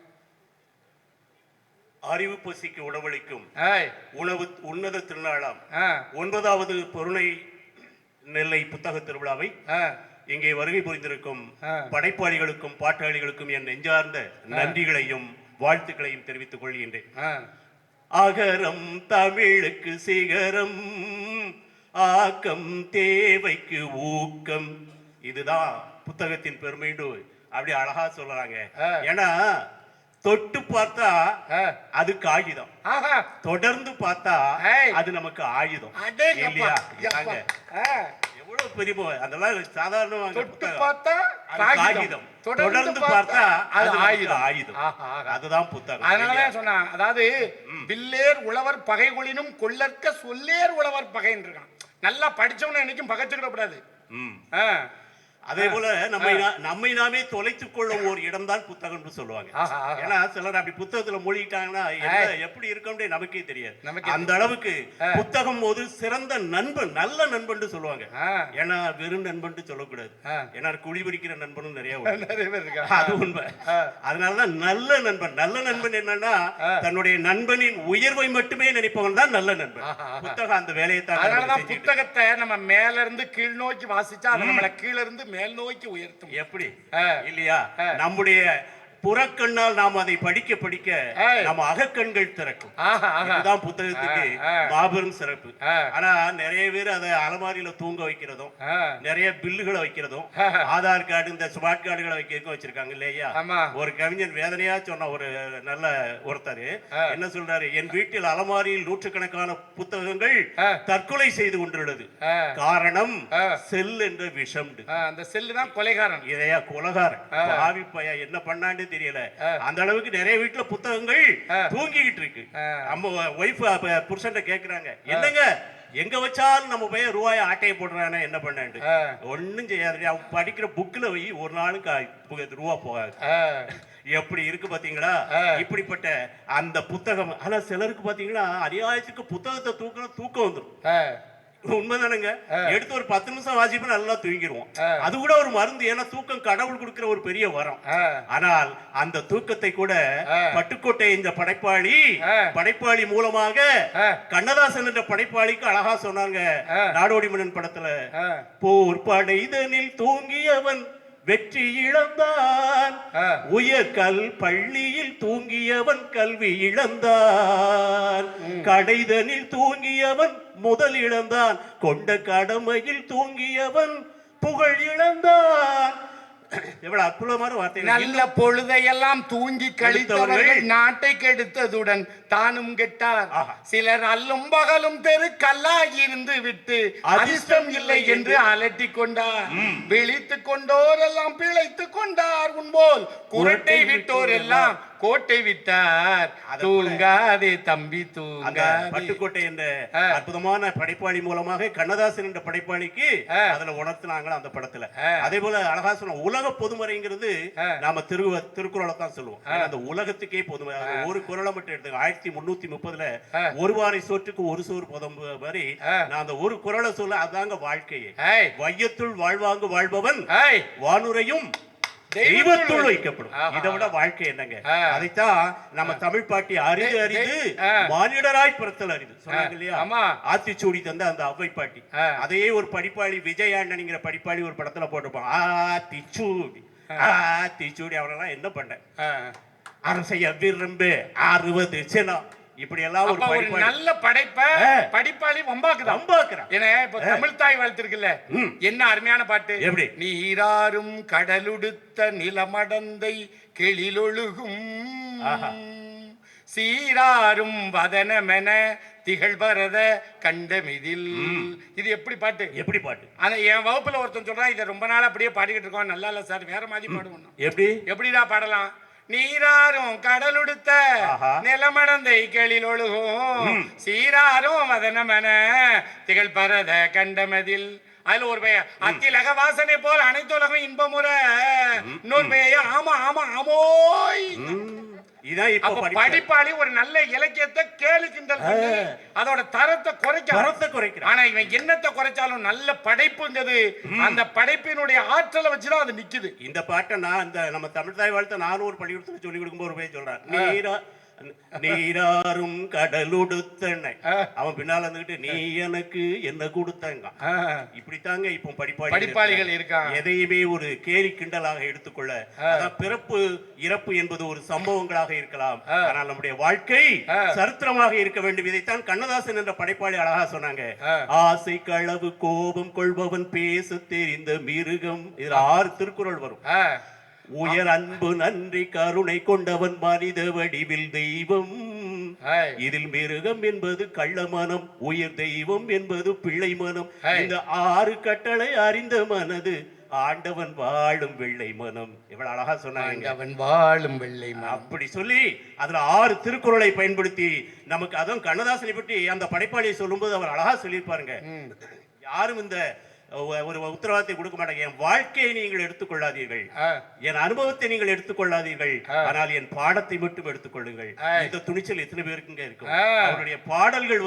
அறிவு பசிக்கு உணவளிக்கும் உணவு உன்னத திருநாளாம் 9வது பொருணை நெல்லை புத்தக திருவிழாவை இங்கே வருகை புரிந்திருக்கும் படைப்பாளிகளுக்கும் பாட்டாளிகளுக்கும் என் நெஞ்சார்ந்த நன்றிகளையும் வாழ்த்துக்களையும் தெரிவித்துக் கொள்கின்றேன். அகரம் தமிழுக்கு சிகரம், ஆக்கம் தேவைக்கு ஊக்கம். இதுதான் புத்தகத்தின் பெருமைன்னு அப்படி அழகா சொல்றாங்க. ஏன்னா தொட்டு பார்த்தா அது காகிதம், தொடர்ந்து பார்த்தா அது நமக்கு ஆயுதம். இல்லையா? எவ்வளவு பெரிய அதெல்லாம் சாதாரண காகிதம், தொடர்ந்து பார்த்தா அது ஆயுதம். அதுதான் புத்தகம். அதனாலதான் சொன்னா, அதாவது வில்லேர் உழவர் பகைகொளினும் கொள்ளற்க சொல்லேர் உழவர் பகைன்னு இருக்கான். நல்லா படிச்சவன என்னைக்கும் பகைச்சுக்கிட கூடாது. அதே போல நம்மை நாமே தொலைத்துக் கொள்ள ஒரு இடம் தான் புத்தகம் சொல்லுவாங்க. ஏன்னா சிலர் அப்படி புத்தகத்துல மூழ்கிட்டாங்கன்னா எப்படி இருக்கோம்னே நமக்கே தெரியாது. அந்த அளவுக்கு புத்தகம் ஒரு சிறந்த நண்பன், நல்ல நண்பன் சொல்லுவாங்க. ஏன்னா வெறும் நண்பன் சொல்லக்கூடாது. ஏன்னா குடிபிடிக்கிற நண்பனும் நிறைய அது உண்மை. அதனாலதான் நல்ல நண்பன். நல்ல நண்பன் என்னன்னா தன்னுடைய நண்பனின் உயர்வை மட்டுமே நினைப்பவன் தான் நல்ல நண்பன். புத்தகம் அந்த வேலையை தான். புத்தகத்தை நம்ம மேல இருந்து கீழ் நோக்கி வாசிச்சா நம்மள கீழ இருந்து மேல் நோக்கி உயர்த்தும். எப்படி இல்லையா? நம்முடைய புறக்கண்ணால் நாம் அதை படிக்க படிக்க நம்ம அகக்கண்கள் திறக்கும். இதுதான் புத்தகத்துக்கு மாபெரும் சிறப்பு. ஆனா நிறைய பேர் அதை அலமாரியில தூங்க வைக்கிறதும், நிறைய பில்லுகளை வைக்கிறதும், ஆதார் கார்டு இந்த ஸ்மார்ட் கார்டுகளை வைக்கிறதுக்கும் வச்சிருக்காங்க இல்லையா? ஒரு கவிஞன் வேதனையா சொன்ன ஒரு நல்ல ஒருத்தர் என்ன சொல்றாரு, என் வீட்டில் அலமாரியில் நூற்றுக்கணக்கான புத்தகங்கள் தற்கொலை செய்து கொண்டுள்ளது. காரணம் செல் என்ற விஷம். அந்த செல்லு தான் கொலைகாரன். இதையா கொலைகாரன் பாவி பையா என்ன பண்ணான்னு தெரியல. அந்த அளவுக்கு நிறைய வீட்டுல புத்தகங்கள் தூங்கிக்கிட்டு இருக்கு. நம்ம ஒய்ஃப் புருஷன் கேக்குறாங்க, என்னங்க எங்க வச்சாலும் நம்ம போய் ரூபாய் ஆட்டையை போடுறானே என்ன பண்ணு ஒண்ணும் செய்யாது. அவன் படிக்கிற புக்ல வை ஒரு நாளுக்கு ரூபா போகாது. எப்படி இருக்கு பாத்தீங்களா? இப்படிப்பட்ட அந்த புத்தகம். ஆனா சிலருக்கு பாத்தீங்களா அநியாயத்துக்கு புத்தகத்தை தூக்கம் வந்துடும். உண்மைதானுங்க. எடுத்து ஒரு 10 நிமிஷம் வாசிப்பு நல்லா தூங்கிடுவோம். அது கூட ஒரு மருந்து. ஏன்னா தூக்கம் கடவுள் கொடுக்கிற ஒரு பெரிய வரம். ஆனால் அந்த தூக்கத்தை கூட பட்டுக்கோட்டை இந்த படைப்பாளி மூலமாக கண்ணதாசன் என்ற படைப்பாளிக்கு அழகா சொன்னாங்க. நாடோடி மன்னன் படத்துல, போர் படைதனில் தூங்கியவன் வெற்றி இழந்தான், உயர்கல் பள்ளியில் தூங்கியவன் கல்வி இழந்தான், கடைதனில் தூங்கியவன் முதல் இழந்தான், கொண்ட கடமையில் தூங்கியவன் புகழ் இழந்தான். எவ்வளவு அற்புதமான வார்த்தை. நல்ல பொழுதையெல்லாம் தூங்கி கழித்தவர்கள் நாட்டை கெடுத்ததுடன் தானும் கெட்டார். சிலர் அல்லும் பகலும் தெருக்கல்லாகி இருந்து விட்டு அதிர்ஷ்டம் இல்லை என்று அலட்டிக் கொண்டார். விழித்துக் கொண்டோரெல்லாம் பிழைத்துக் கொண்டார். உன்போல் குரட்டை விட்டோர் எல்லாம் கோட்டை விட்டார். தூங்காதே தம்பி தூங்காதே. பட்டுக்கோட்டை என்ற அற்புதமான படைப்பாளி மூலமாக கண்ணதாசன் என்ற படைப்பாளிக்கு அதுல உணர்த்தினாங்களா அந்த படத்துல. அதே போல அழகா சொன்ன உலக பொதுமறைங்கிறது நாம திருக்குறளை தான் சொல்லுவோம். அந்த உலகத்துக்கே பொதுமறை. ஒரு குறளை மட்டும் எடுத்து 1330 ஒரு வாரை சோற்றுக்கு ஒரு சோறு பதம் மாதிரி நான் அந்த ஒரு குறளை சொல்ல அதாங்க வாழ்க்கையே. வையத்துள் வாழ்வாங்கு வாழ்பவன் வானுரையும் தெய்வத்துள் வைக்கப்படும். இதை விட வாழ்க்கை என்னங்க? அதைத்தான் நம்ம தமிழ் பாட்டி அறிந்து மானிடராய் பிறத்தல் அறிந்து சொன்னாங்க இல்லையா? ஆத்திச்சூடி தந்த அந்த அவ்வை பாட்டி. அதையே ஒரு படிப்பாளி விஜயாண்டனிங்கிற படிப்பாளி ஒரு படத்துல போட்டிருப்பான். ஆத்திச்சூடி அவரெல்லாம் என்ன பண்ண அரசைய விரும்பு 60 சினம் இப்படி எல்லாம் ஒரு நல்ல படைப்பை படிப்பாளி வம்பாக்குறான். ஏன்னா இப்ப தமிழ் தாய் வாழ்த்து இருக்குல்ல, என்ன அருமையான பாட்டு. எப்படி? நீராறும் கடலுடுத்த நிலமடந்தை கெளிலொழுகும் சீராரும் வதனமென திகழ்பரத கண்டமிதில். இது எப்படி பாட்டு? எப்படி பாட்டு? ஆனா என் வகுப்புல ஒருத்தன் சொல்றான், இதை ரொம்ப நாள் அப்படியே பாடிக்கிட்டு இருக்கோம். நல்லா இல்ல சார், வேற மாதிரி பாடுவோம். எப்படிடா பாடலாம்? நீராரும் கடலுடுத்த நிலமடந்தை கெளில் ஒழுகும் சீராரும் வதனமென திகழ் பரத கண்டமதில். அதுல ஒரு பெயர் அத்திலக வாசனை போல் அனைத்து உலகம் இன்பமுற. இன்னொரு பெயர் ஆமா ஆமா ஆமோய். படிப்பாளி ஒரு நல்ல இலக்கியத்தை கேளுக்கின்றல் பண்ணி அதோட தரத்தை குறைக்க. ஆனா இவன் என்னத்தை குறைச்சாலும் நல்ல படைப்புங்கிறது அந்த படைப்பினுடைய ஆற்றலை வச்சுதான் அது நிக்குது. இந்த பாட்டை நான் இந்த நம்ம தமிழ் தாய் வாழ்த்த 400 பள்ளிக்கூடத்துல சொல்லி கொடுக்கும்போது ஒரு பேர் சொல்றான். நீராறும் கடலுடுத்தனை. அவன் பின்னால இருந்துகிட்டு நீ எனக்கு என்ன கொடுத்தாங்க. இப்படித்தாங்க இப்போ படிப்பாளிகள் இருக்காங்க. எதையுமே ஒரு கேலி கிண்டலாக எடுத்துக்கொள்ள. பிறப்பு இறப்பு என்பது ஒரு சம்பவங்களாக இருக்கலாம், ஆனால் நம்முடைய வாழ்க்கை சரித்திரமாக இருக்க வேண்டும். இதைத்தான் கண்ணதாசன் என்ற படைப்பாளி அழகா சொன்னாங்க. ஆசை களவு கோபம் கொள்பவன் பேச தெரிந்த மிருகம். இதுல 6 திருக்குறள் வரும். உயர் அன்பு நன்றி கருணை கொண்டவன் மனித வடிவில் தெய்வம். இதில் மிருகம் என்பது கள்ள மனம், உயர் தெய்வம் என்பது பிள்ளை மனம். இந்த 6 கட்டளை அறிந்த மனது ஆண்டவன் வாழும் வெள்ளை மனம். எவ்வளவு அழகா சொன்னாங்க, அவன் வாழும் வெள்ளை மனம். அப்படி சொல்லி அதுல 6 திருக்குறளை பயன்படுத்தி நமக்கு, அதுவும் கண்ணதாசனை பற்றி அந்த படைப்பாளியை சொல்லும்போது அவர் அழகா சொல்லியிருப்பாருங்க. யாரும் இந்த ஒரு உத்தரவாதத்தை கொடுக்க மாட்டாங்க. என் வாழ்க்கையை நீங்கள் எடுத்துக்கொள்ளாதீர்கள், என் அனுபவத்தை நீங்கள் எடுத்துக்கொள்ளாதீர்கள், ஆனால் என் பாடத்தை மட்டும் எடுத்துக்கொள்ளுங்கள். இந்த துணிச்சல் எத்தனை பேருக்கு இருக்கும்? அவருடைய பாடல்கள்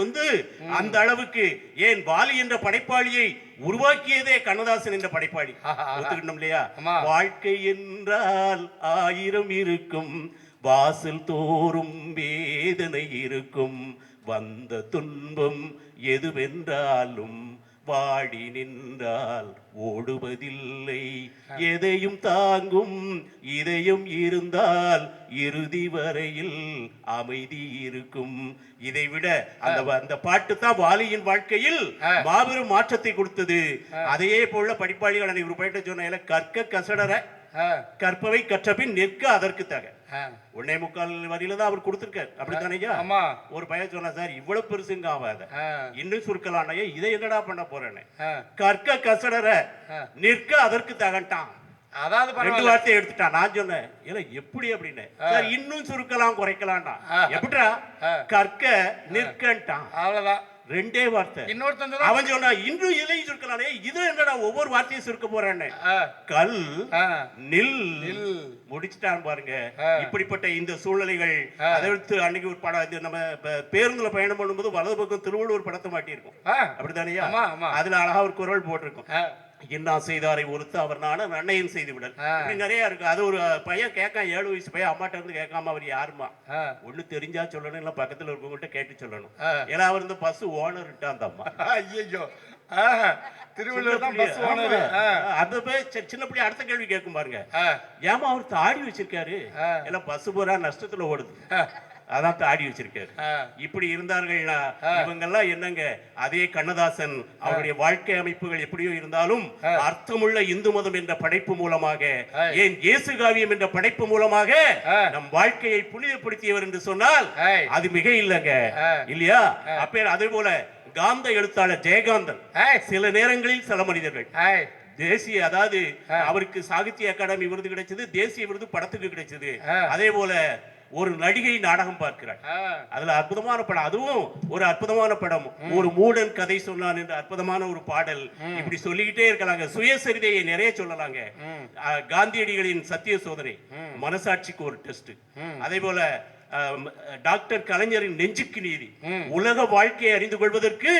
அந்த அளவுக்கு. ஏன் வாலி என்ற படைப்பாளியை உருவாக்கியதே கண்ணதாசன் என்ற படைப்பாளி. ஒத்துக்கணும் இல்லையா? வாழ்க்கை என்றால் 1000 இருக்கும், வாசல் தோறும் வேதனை இருக்கும், வந்த துன்பம் எதுவென்றாலும் வாடி நின்றால் ஓடுவதில்லை, எதையும் தாங்கும் இதயம் இருந்தால் இறுதி வரையில் அமைதி இருக்கும். இதை விட அந்த பாட்டு தான் வாலியின் வாழ்க்கையில் மாபெரும் மாற்றத்தை கொடுத்தது. அதையே போல படிப்பாளிகள் ஒரு பாட்டு சொன்ன, கற்க கசடர கற்பவை கற்றபின் நிற்க அதற்கு தக. 1.25 வரியில தான் அவர் கொடுத்திருக்காரு. அப்படித்தானே? ஒரு பையன் சொன்னா, சார் இவ்வளவு பெருசுங்க ஆகாத, இன்னும் சுருக்கலாம், இதை என்னடா பண்ண போறேன்னு. கற்க கசடர நிற்க அதற்கு தகன்ட்டான். அதாவது 2 வார்த்தையை எடுத்துட்டான். நான் சொன்னேன், இல்ல எப்படி அப்படின்னு. சார் இன்னும் சுருக்கலாம் குறைக்கலாம்டா. எப்படிடா? கற்க நிற்கன்ட்டான். அவ்வளவுதான். ரெண்டே வார்த்தை. இன்னொருத்தன் அவன் சொன்னா இன்னும் இதையும் சுருக்கலானே, இது என்னடா ஒவ்வொரு வார்த்தையும் சுருக்க போறானே. கல் நில் முடிச்சுட்டான் பாருங்க. இப்படிப்பட்ட இந்த சூழ்நிலைகள் அதை விட்டு அன்னைக்கு ஒரு படம், இது நம்ம பேருந்துல பயணம் பண்ணும்போது வலது பக்கம் திருவள்ளுவர் படத்தை மாட்டியிருக்கும், அப்படித்தானே? அதுல அழகா ஒரு குரல் போட்டிருக்கும், என்ன செய்தாரை ஒருத்து அவர் நான நன்னையும் செய்து விடல். இப்படி நிறைய இருக்கு. அது ஒரு பையன் கேட்கான், 7 வயசு பையன், அம்மாட்ட இருந்து கேட்காம அவர் யாருமா ஒண்ணு தெரிஞ்சா சொல்லணும், இல்ல பக்கத்துல இருக்கவங்கள்ட்ட கேட்டு சொல்லணும். ஏன்னா அவர் இந்த பஸ் ஓனர் அந்த அம்மா. ஐயோ, திருவள்ளுவர் தான் பஸ் ஓனர். அது போய் சின்ன பிள்ளை அடுத்த கேள்வி கேட்கும் பாருங்க, ஏமா அவர் தாடி வச்சிருக்காரு, எல்லாம் பஸ் பூரா நஷ்டத்துல ஓடுது, அதான் தாடி வச்சிருக்காரு. இப்படி இருந்தார்கள்னா இவங்கெல்லாம் என்னங்க, அதே கண்ணதாசன் அவருடைய வாழ்க்கை அமைப்புகள் எப்படியோ இருந்தாலும் அர்த்தமுள்ள இந்து மதம் என்ற படைப்பு மூலமாக, ஏன் இயேசு காவியம் என்ற படைப்பு மூலமாக நம் வாழ்க்கையை புனிதப்படுத்தியவர் என்று சொன்னால் அது மிக இல்லைங்க, இல்லையா? அப்ப அதே போல காந்த எழுத்தாளர் ஜெயகாந்தன், சில நேரங்களில் சில மனிதர்கள் தேசிய, அதாவது அவருக்கு சாகித்ய அகாடமி விருது கிடைச்சது, தேசிய விருது படத்துக்கு கிடைச்சது. அதே போல ஒரு நடிகை நாடகம் பார்க்கிறார், அதுல அற்புதமான படம், அதுவும் ஒரு அற்புதமான படம், ஒரு மூடன் கதை சொன்னான் என்ற அற்புதமான ஒரு பாடல். இப்படி சொல்லிக்கிட்டே இருக்கலாங்க. சுயசரிதையை நிறைய சொல்லலாங்க. காந்தியடிகளின் சத்திய சோதனை, மனசாட்சிக்கு ஒரு டெஸ்ட். அதே போல டாக்டர் கலைஞரின் நெஞ்சுக்கு நீதி, உலக வாழ்க்கையை அறிந்து கொள்வதற்கு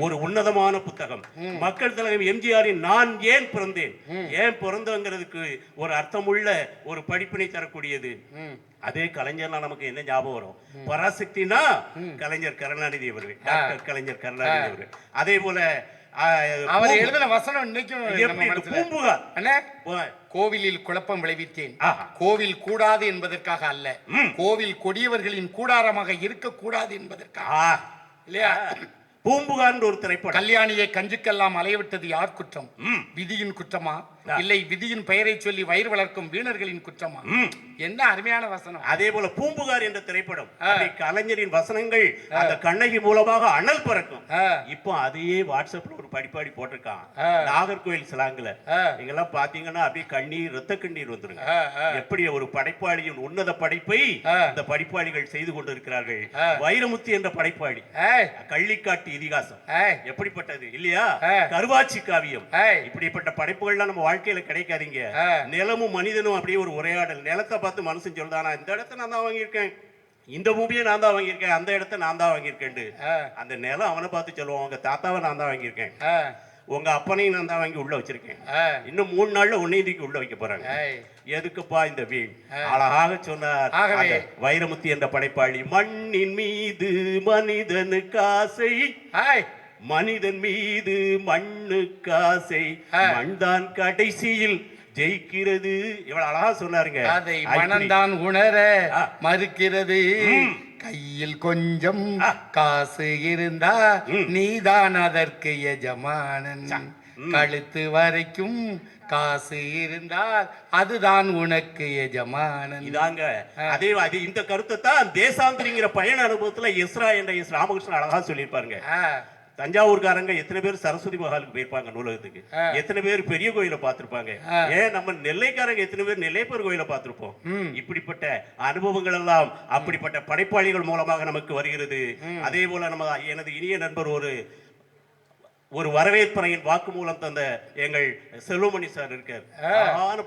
ஒரு உன்னதமான புத்தகம். மக்கள் தலைவர் எம்ஜிஆரின் நான் ஏன் பிறந்தேன், ஏன் பிறந்தங்கிறதுக்கு ஒரு அர்த்தமுள்ள ஒரு படிப்பினை தரக்கூடியது. அதே கலைஞர்னா நமக்கு என்ன ஞாபகம் வரும்? பராசக்தினா கலைஞர் கருணாநிதி அவர்கள், டாக்டர் கலைஞர் கருணாநிதி அவர்கள். அதே போல அவர் எழுதின வசனம் இன்னைக்கும் பூம்புகார், கோவிலில் குழப்பம் விளைவித்தேன், கோவில் கூடாது என்பதற்காக அல்ல, கோவில் கொடியவர்களின் கூடாரமாக இருக்கக்கூடாது என்பதற்காக, இல்லையா? பூம்புகார் ஒரு திரைப்படம். கல்யாணியை கஞ்சுக்கெல்லாம் அலையவிட்டது யார் குற்றம்? விதியின் குற்றமா, இல்லை விதியின் பெயரை சொல்லி வயிறு வளர்க்கும் வீணர்களின் குற்றமா? என்ன அருமையான வசனம். அதே போல பூம்புகார் என்ற திரைப்படம், கலைஞரின் வசனங்கள் அந்த கண்ணகி மூலமாக அனல் பறக்கும். இப்போ அதையே வாட்ஸ்அப்ல ஒரு படிப்பாடி போட்டிருக்கான், நாகர்கோவில் சிலாங்குல. நீங்கெல்லாம் பாத்தீங்கன்னா அப்படியே கண்ணீர், ரத்த கண்ணீர் வந்துருங்க. எப்படி ஒரு படைப்பாளியின் உன்னத படைப்பை இந்த படிப்பாளிகள் செய்து கொண்டிருக்கிறார்கள். வைரமுத்து என்ற படைப்பாளி, கள்ளிக்காட்டு இதிகாசம் எப்படிப்பட்டது, இல்லையா? கருவாச்சி காவியம், இப்படிப்பட்ட படைப்புகள்லாம் நம்ம வாழ்க்கையில கிடைக்காதீங்க. நிலமும் மனிதனும் அப்படியே ஒரு உரையாடல். நிலத்தை பார்த்து மனுஷன் சொல்லுதானா, இந்த இடத்த நான் தான் வாங்கியிருக்கேன், இந்த பூமியை நான் தான் வாங்கியிருக்கேன், அந்த இடத்த நான் தான் வாங்கியிருக்கேன். அந்த நிலம் அவனை பார்த்து சொல்லுவான், உங்க தாத்தாவை நான் தான் வாங்கியிருக்கேன், உங்க அப்பனையும் நான் தான் வாங்கி உள்ள வச்சிருக்கேன், இன்னும் 3 நாள்ல உன்னையும் உள்ள வைக்க போறாங்க. எதுக்குப்பா இந்த வீண்? அழகாக சொன்னார் வைரமுத்து என்ற படைப்பாளி. மண்ணின் மீது மனிதனுக்கு ஆசை, மனிதன் மீது மண்ணுக்கு ஆசை, மண்தான் கடைசியில் ஜெயிக்கிறது. இவ்வளவு அழகா சொன்னாருங்க. அதை மனம்தான் உணர மறுக்கிறது. கையில் கொஞ்சம் காசு இருந்தா நீதான் அதற்கு எஜமானன், கழுத்து வரைக்கும் காசு இருந்தால் அதுதான் உனக்கு எஜமானன். இதாங்க அதே இந்த கருத்தை தான் தேசாந்திரிங்கிற பயண அனுபவத்துல இஸ்ரா என்ற ராமகிருஷ்ணன் அழகா சொல்லியிருப்பாருங்க. தஞ்சாவூர்காரங்க எத்தனை பேர் சரஸ்வதி மகாலுக்கு போயிருப்பாங்க, நூலகத்துக்கு எத்தனை பேர் பெரிய கோயில பார்த்திருப்பாங்க, ஏன் நம்ம நெல்லைக்காரங்க எத்தனை பேர் நெல்லைப்பர் கோயில பார்த்திருப்போம். இப்படிப்பட்ட அனுபவங்கள் எல்லாம் அப்படிப்பட்ட படைப்பாளிகள் மூலமாக நமக்கு வருகிறது. அதே போல நம்ம எனது இனிய நண்பர் ஒரு வரவேற்பறையின் வாக்கு மூலம் தந்த எங்கள் செல்வமணி சார் இருக்கார்.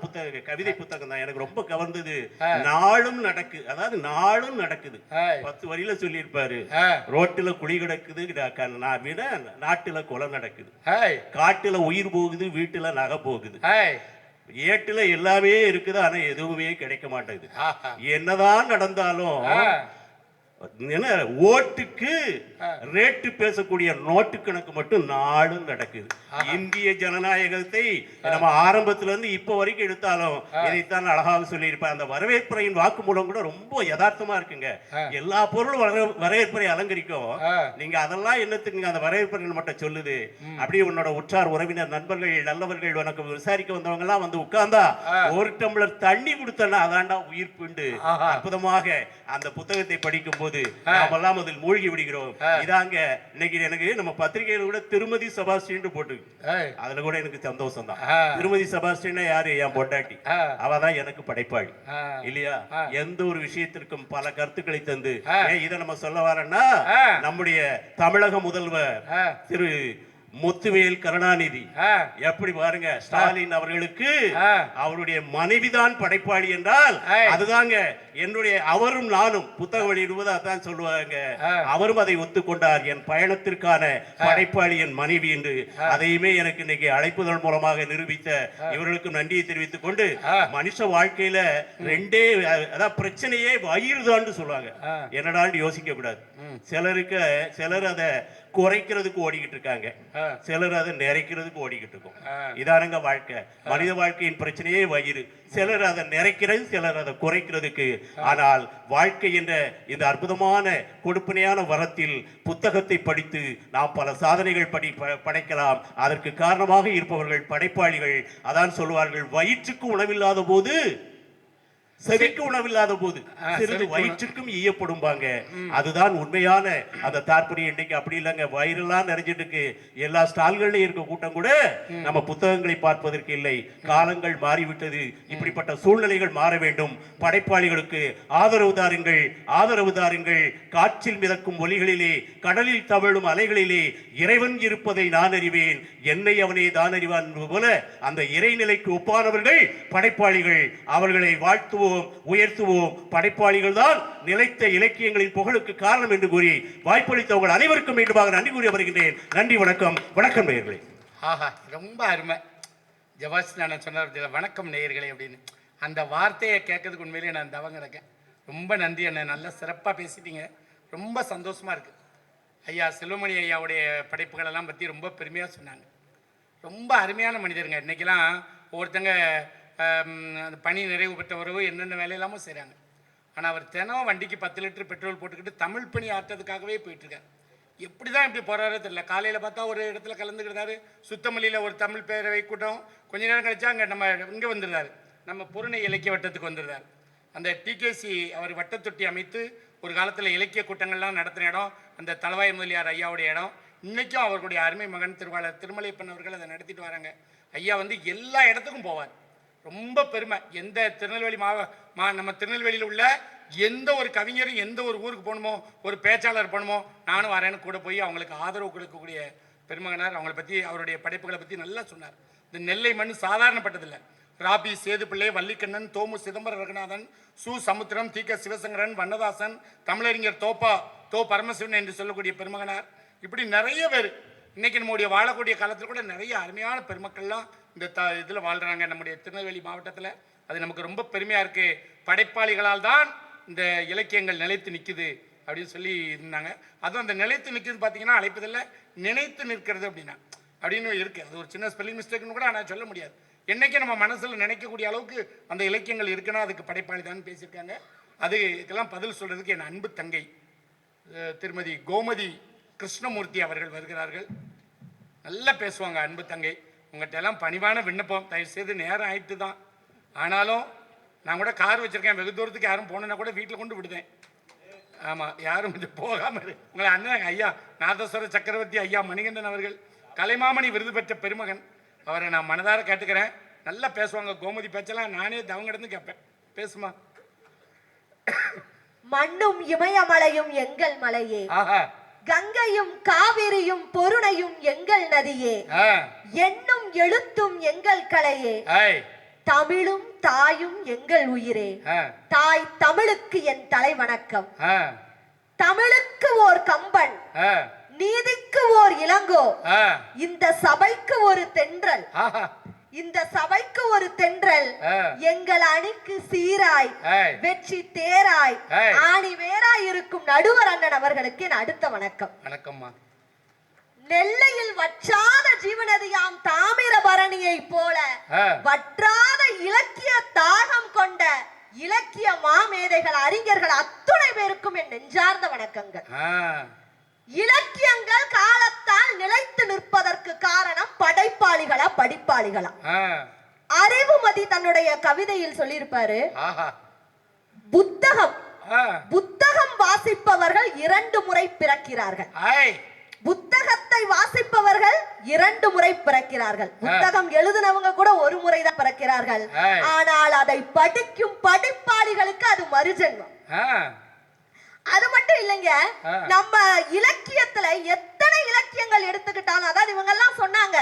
புத்தக கவிதை புத்தகம் தான் எனக்கு ரொம்ப கவர்ந்தது. நாளும் நடக்கு, அதாவது நாளும் நடக்குது. 10 வரியில சொல்லி இருப்பாரு. ரோட்டுல குழி கிடக்குது, நாட்டுல கொலை நடக்குது, காட்டுல உயிர் போகுது, வீட்டுல நகை போகுது, ஏட்டுல எல்லாமே இருக்குது, ஆனா எதுவுமே கிடைக்க மாட்டேங்குது. என்னதான் நடந்தாலும் ஓட்டுக்கு ரேட்டு பேசக்கூடிய நோட்டு கணக்கு மட்டும் நாளும் நடக்குது. இந்திய ஜனநாயகத்தை நம்ம ஆரம்பத்துல இருந்து இப்ப வரைக்கும் எடுத்தாலும் இதைத்தான் அழகாக சொல்லியிருப்பேன். அந்த வரவேற்புறையின் வாக்கு மூலம் கூட ரொம்ப யதார்த்தமா இருக்குங்க. எல்லா பொருளும் வரவேற்புரை அலங்கரிக்கும். நீங்க அதெல்லாம் என்னத்துக்குங்க அந்த வரவேற்புரை மட்டும் சொல்லுது. அப்படியே உன்னோட உற்றார் உறவினர் நண்பர்கள் நல்லவர்கள் உனக்கு விசாரிக்க வந்தவங்க எல்லாம் வந்து உட்கார்ந்தா ஒரு டம்ளர் தண்ணி கொடுத்தனா அதாண்டா உயிர் பிண்டு. அற்புதமாக அந்த புத்தகத்தை படிக்கும் போது போது நாமெல்லாம் அதில் மூழ்கி விடுகிறோம். இதாங்க இன்னைக்கு எனக்கு நம்ம பத்திரிகையில கூட திருமதி செபாஸ்டியன் போட்டு, அதுல கூட எனக்கு சந்தோஷம் தான். திருமதி செபாஸ்டியன் யாரு? என் பொண்டாட்டி. அவதான் எனக்கு படைப்பாளி இல்லையா? எந்த ஒரு விஷயத்திற்கும் பல கருத்துக்களை தந்து, இதை நம்ம சொல்ல வரேன்னா நம்முடைய தமிழக முதல்வர் திரு முத்துவேல் கருணாநிதி எப்படி பாருங்க, ஸ்டாலின் அவர்களுக்கு அவருடைய மனைவிதான் படைப்பாளி என்றால் அதுதாங்க என்னுடைய, அவரும் நானும் புத்தகம் வெளியிடுவது அதான் சொல்லுவாங்க. அவரும் அதை ஒத்துக்கொண்டார், என் பயணத்திற்கான படைப்பாளி என் மனைவி என்று. அதையுமே எனக்கு இன்னைக்கு அழைப்புதல் மூலமாக நிரூபித்த இவர்களுக்கு நன்றியை தெரிவித்துக் கொண்டு, மனுஷ வாழ்க்கையில ரெண்டே அதான் பிரச்சனையே வயிறுதான் சொல்லுவாங்க. என்னடான்னு யோசிக்க கூடாது. சிலர் அதை குறைக்கிறதுக்கு ஓடிக்கிட்டு இருக்காங்க, சிலர் அதை நிறைக்கிறதுக்கு ஓடிக்கிட்டு இருக்கோம். இதானுங்க வாழ்க்கை. மனித வாழ்க்கையின் பிரச்சனையே வயிறு. சிலர் அதை நிறைக்கிறது, சிலர் அதை குறைக்கிறதுக்கு. ஆனால் வாழ்க்கை என்ற இந்த அற்புதமான கொடுப்பனையான வரத்தில் புத்தகத்தை படித்து நாம் பல சாதனைகள் படைக்கலாம். அதற்கு காரணமாக இருப்பவர்கள் படைப்பாளிகள். அதான் சொல்வார்கள், வயிற்றுக்கு உணவில்லாத போது செவிக்கு உணவில்லாத போது சிறிது வயிற்றுக்கும் ஈயப்படும்பாங்க. அதுதான் உண்மையான அந்த தாற்பயம். இன்னைக்கு அப்படி இல்லைங்க, வயிறெல்லாம் நிறைஞ்சிட்டு இருக்கு. எல்லா ஸ்டால்கள்லயும் இருக்க கூட்டம் கூட நம்ம புத்தகங்களை பார்ப்பதற்கு இல்லை. காலங்கள் மாறிவிட்டது. இப்படிப்பட்ட சூழ்நிலைகள் மாற வேண்டும். படைப்பாளிகளுக்கு ஆதரவு தாருங்கள், ஆதரவு தாருங்கள். காற்றில் மிதக்கும் ஒலிகளிலே, கடலில் தவழும் அலைகளிலே இறைவன் இருப்பதை நான் அறிவேன், என்னை அவனே தான் அறிவான் போல அந்த இறைநிலைக்கு ஒப்பானவர்கள் படைப்பாளிகள். அவர்களை வாழ்த்துவோம், உயர்த்துவோம். படைப்பாளிகள் தான் நிலைத்த இலக்கியங்களின் புகழுக்கு காரணம் என்று கூறி வாய்ப்பளித்தவர்கள் அனைவருக்கும் மீண்டுமாக நன்றி கூறி வருகின்றேன். நன்றி, வணக்கம். வணக்கம் நேயர்களே. ஆஹா, ரொம்ப அருமை. ஜவாஸ் நான் சொன்னார் வணக்கம் நேயர்களே அப்படின்னு. அந்த வார்த்தையை கேட்கறதுக்கு உண்மையிலேயே நான் தவங்க இருக்கேன். ரொம்ப நன்றி அண்ணன், நல்லா சிறப்பாக பேசிட்டீங்க. ரொம்ப சந்தோஷமா இருக்கு. ஐயா செல்வமணி ஐயாவுடைய படைப்புகள் எல்லாம் பற்றி ரொம்ப பெருமையாக சொன்னாங்க. ரொம்ப அருமையான மனிதருங்க. இன்னைக்கெல்லாம் ஒவ்வொருத்தங்க அந்த பணி நிறைவு பெற்ற உறவு என்னென்ன வேலையெல்லாமோ செய்கிறாங்க. ஆனால் அவர் தினம் வண்டிக்கு 10 லிட்டர் பெட்ரோல் போட்டுக்கிட்டு தமிழ் பணி ஆற்றுறதுக்காகவே போயிட்டுருக்காரு. எப்படி தான் இப்படி போகிறாரோ தெரியல. காலையில் பார்த்தா ஒரு இடத்துல கலந்துக்கிட்டாரு, சுத்தமல்லியில் ஒரு தமிழ் பேரவை கூட்டம். கொஞ்ச நேரம் கழிச்சா அங்கே நம்ம இங்கே வந்துடுறாரு, நம்ம பொருணை இலக்கிய வட்டத்துக்கு வந்துடுறாரு. அந்த டிகேசி அவர் வட்டத்தொட்டி அமைத்து ஒரு காலத்தில் இலக்கிய கூட்டங்கள்லாம் நடத்தின இடம் அந்த தளவாய் முதலியார் ஐயாவுடைய இடம். இன்றைக்கும் அவர்களுடைய அருமை மகன் திருவாளர் திருமலைப்பன் அவர்கள் அதை நடத்திட்டு வராங்க. ஐயா வந்து எல்லா இடத்துக்கும் போவார். ரொம்ப பெருமை. எந்த திருநெல்வேலி நம்ம திருநெல்வேலியில் உள்ள எந்த ஒரு கவிஞரும் எந்த ஒரு ஊருக்கு போகணுமோ, ஒரு பேச்சாளர் போகணுமோ, நானும் வரேன்னு கூட போய் அவங்களுக்கு ஆதரவு கொடுக்கக்கூடிய பெருமகனார். அவங்களை பற்றி, அவருடைய படைப்புகளை பற்றி நல்லா சொன்னார். இந்த நெல்லை மண் சாதாரணப்பட்டதில்லை. ராபி சேதுப்பிள்ளை, வள்ளிக்கண்ணன், தோமு சிதம்பர ரகுநாதன், சு சமுத்திரம், தி.க. சிவசங்கரன், வண்ணதாசன், தமிழறிஞர் தோ பரமசிவன் என்று சொல்லக்கூடிய பெருமகனார். இப்படி நிறைய பேர் இன்னைக்கு நம்முடைய வாழக்கூடிய காலத்தில் கூட நிறைய அருமையான பெருமக்கள்லாம் இந்த இதில் வாழ்கிறாங்க நம்முடைய திருநெல்வேலி மாவட்டத்தில். அது நமக்கு ரொம்ப பெருமையாக இருக்குது. படைப்பாளிகளால் தான் இந்த இலக்கியங்கள் நிலைத்து நிற்குது அப்படின்னு சொல்லி இருந்தாங்க. அதுவும் அந்த நிலைத்து நிற்குது பார்த்தீங்கன்னா அழைப்பதில் நினைத்து நிற்கிறது அப்படின்னு இருக்குது. அது ஒரு சின்ன ஸ்பெல்லிங் மிஸ்டேக்னு கூட ஆனால் சொல்ல முடியாது. என்றைக்கும் நம்ம மனசில் நினைக்கக்கூடிய அளவுக்கு அந்த இலக்கியங்கள் இருக்குன்னா அதுக்கு படைப்பாளி தான் பேசியிருக்காங்க. அதுக்கெல்லாம் பதில் சொல்கிறதுக்கு என் அன்பு தங்கை திருமதி கோமதி கிருஷ்ணமூர்த்தி அவர்கள் வருகிறார்கள். நல்லா பேசுவாங்க அன்பு தங்கை. உங்கள்கிட்ட எல்லாம் பணிவான விண்ணப்பம், தயவுசெய்து நேரம் ஆயிட்டு தான். ஆனாலும் நான் கூட கார் வச்சுருக்கேன், வெகு தூரத்துக்கு யாரும் போனேன்னா கூட வீட்டில் கொண்டு விடுதேன். ஆமாம், யாரும் இது போகாமல் உங்களை அண்ணன் ஐயா நாதஸ்வர சக்கரவர்த்தி ஐயா மணிகண்டன் அவர்கள் கலைமாமணி விருது பெற்ற பெருமகன். அவரை நான் மனதார கேட்டுக்கிறேன். நல்லா பேசுவாங்க. கோமதி பேச்செல்லாம் நானே தவங்கிடந்து கேட்பேன். பேசுமா. மண்ணும் இமயமலையும் எங்கள் மலையே, கங்கையும் காவிரியும் பொருணையும் எங்கள் நதியே, எண்ணும் எழுத்தும் எங்கள் கலையே, தமிழும் தாயும் எங்கள் உயிரே, தாய் தமிழுக்கு என் தலை வணக்கம். தமிழுக்கு ஓர் கம்பன், நீதிக்கு ஓர் இளங்கோ, இந்த சபைக்கு ஒரு தென்றல், இந்த சபைக்கு ஒரு தென்றல், எங்கள் அணிக்கு சீராய் வெற்றி தேராய் ஆணி வேராய் இருக்கும் நடுவர் அண்ணன் அவர்களுக்கு என் அடுத்த வணக்கம். வணக்கம்மா. நெல்லையில் வற்றாத ஜீவநதியாம் தாமிரபரணியை போல வற்றாத இலக்கிய தாகம் கொண்ட இலக்கிய மாமேதைகள் அறிஞர்கள் அத்துணை பேருக்கும் என் நெஞ்சார்ந்த வணக்கங்கள். இலக்கியங்கள் காலத்தால் நிலைத்து நிற்பதற்கு காரணம் படைப்பாளிகளா படிப்பாளிகளா? அறிவுமதி தன்னுடைய கவிதையில் சொல்லியிருப்பாரு, புத்தகம் புத்தகம் வாசிப்பவர்கள் 2 முறை பிறக்கிறார்கள். புத்தகத்தை வாசிப்பவர்கள் 2 முறை பிறக்கிறார்கள். புத்தகம் எழுதினவங்க கூட 1 முறை தான் பிறக்கிறார்கள். ஆனால் அதை படிக்கும் படிப்பாளிகளுக்கு அது மறுஜென்மம். அது மட்டும் இல்லைங்க, நம்ம இலக்கியத்துல எத்தனை இலக்கியங்கள் எடுத்துக்கிட்டாலும், அதாவது இவங்க எல்லாம் சொன்னாங்க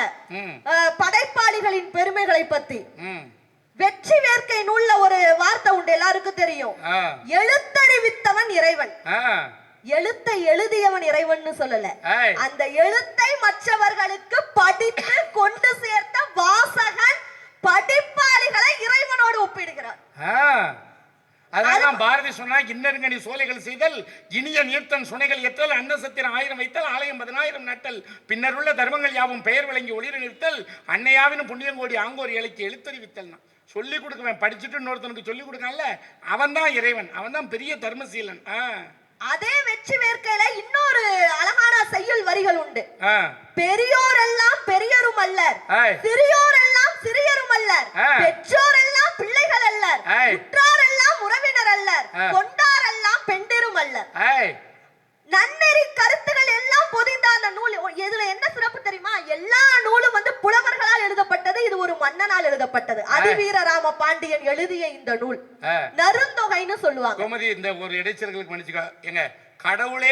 படைப்பாளிகளின் பெருமைகளை பத்தி. வெற்றி வேர்க்கை நூல்ல ஒரு வார்த்தை உண்டு, எல்லாருக்கும் தெரியும். எழுத்தறிவித்தவன் இறைவன். எழுத்தை எழுதியவன் இறைவன் சொல்லல, அந்த எழுத்தை மற்றவர்களுக்கு படித்து கொண்டு சேர்த்த வாசகன் படிப்பாளிகளை இறைவனோடு ஒப்பிடுகிறார். அதான் பாரதி சொன்னா, இன்னருங்கனி சோலைகள் செய்தல், இனிய நீர்த்தன் சுனைகள் எத்தல், அன்னசத்திரம் 1000 வைத்தல், ஆலயம் 10000 நட்டல், பின்னர் உள்ள தர்மங்கள் யாவும் பெயர் விளங்கி ஒளிர நிறுத்தல், அன்னையாவினும் புண்ணியங்கோடி ஆங்கோர் இலக்கிய எழுத்தறிவித்தல். சொல்லி கொடுக்குவேன், படிச்சுட்டு இன்னொருத்தனுக்கு சொல்லி கொடுக்கல, அவன் தான் இறைவன், அவன் தான் பெரிய தர்மசீலன். அதே வெற்றி வேர்க்கையில இன்னொரு அழகான செய்யுள் வரிகள் உண்டு. பெரியோர் எல்லாம் பெரியரும் அல்லர், சிறியோர் எல்லாம் சிறியரும் அல்லர், பெற்றோர் எல்லாம் பிள்ளைகள் அல்லர், உற்றார் எல்லாம் உறவினர் அல்லர், கொண்டார் எல்லாம் பெண்டிரும் அல்லர். நன்னெறி கருத்துகள் எல்லாம் பொதிந்த அந்த நூல். இதுல என்ன சிறப்பு தெரியுமா? எல்லா நூலும் புலவர்களால் எழுதப்பட்டது. இது ஒரு மன்னனால் எழுதப்பட்டது. அதிவீர ராம பாண்டியன் எழுதிய இந்த நூல் நருந்தொகைன்னு சொல்லுவாங்க. கோமதி, இந்த ஒரு இடைச்சல்களுக்கு மன்னிச்சுக்கோ. எங்க கடவுளே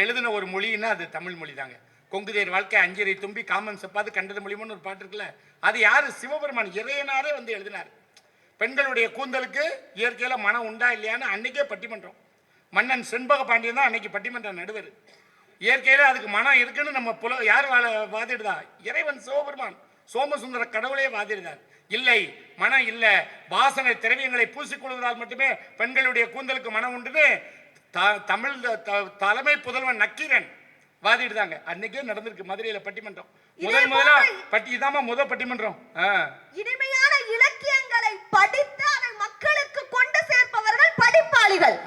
எழுதின ஒரு மொழின்னா அது தமிழ் மொழி தாங்க. கொங்குதேர் வாழ்க்கை அஞ்சிரை தும்பி காமன் செப்பாது கண்டது மொழிமன்னு ஒரு பாட்டு இருக்குல்ல, அது யாரு? சிவபெருமான் இறையனாரே எழுதினார். பெண்களுடைய கூந்தலுக்கு இயற்கையில மனம் உண்டா இல்லையான்னு அன்னைக்கே பட்டிமன்றம். மன்னன் செண்பக பாண்டியன் தான் அன்னைக்கு பட்டிமன்ற நடுவர். இயற்கையில அதுக்கு மனம் இருக்குன்னு நம்ம யார் வாதிடுதா? இறைவன் சிவபெருமான் சோமசுந்தர கடவுளே வாதிடுதார். இல்லை, மனம் இல்ல, வாசனை திரவியங்களை பூசிக்கொள்வதால் மட்டுமே பெண்களுடைய கூந்தலுக்கு மனம் உண்டுன்னு தமிழ் தலைமை புதல்வன் நக்கீரன் வாதிடுதாங்க. அன்னைக்கே நடந்திருக்கு மதுரையில பட்டிமன்றம். முதல் பட்டிமன்றம். இனிமையான இலக்கியங்களை படித்து அதை மக்களுக்கு கொண்டு சேர்ப்பவர்கள் படிப்பாளிகள்.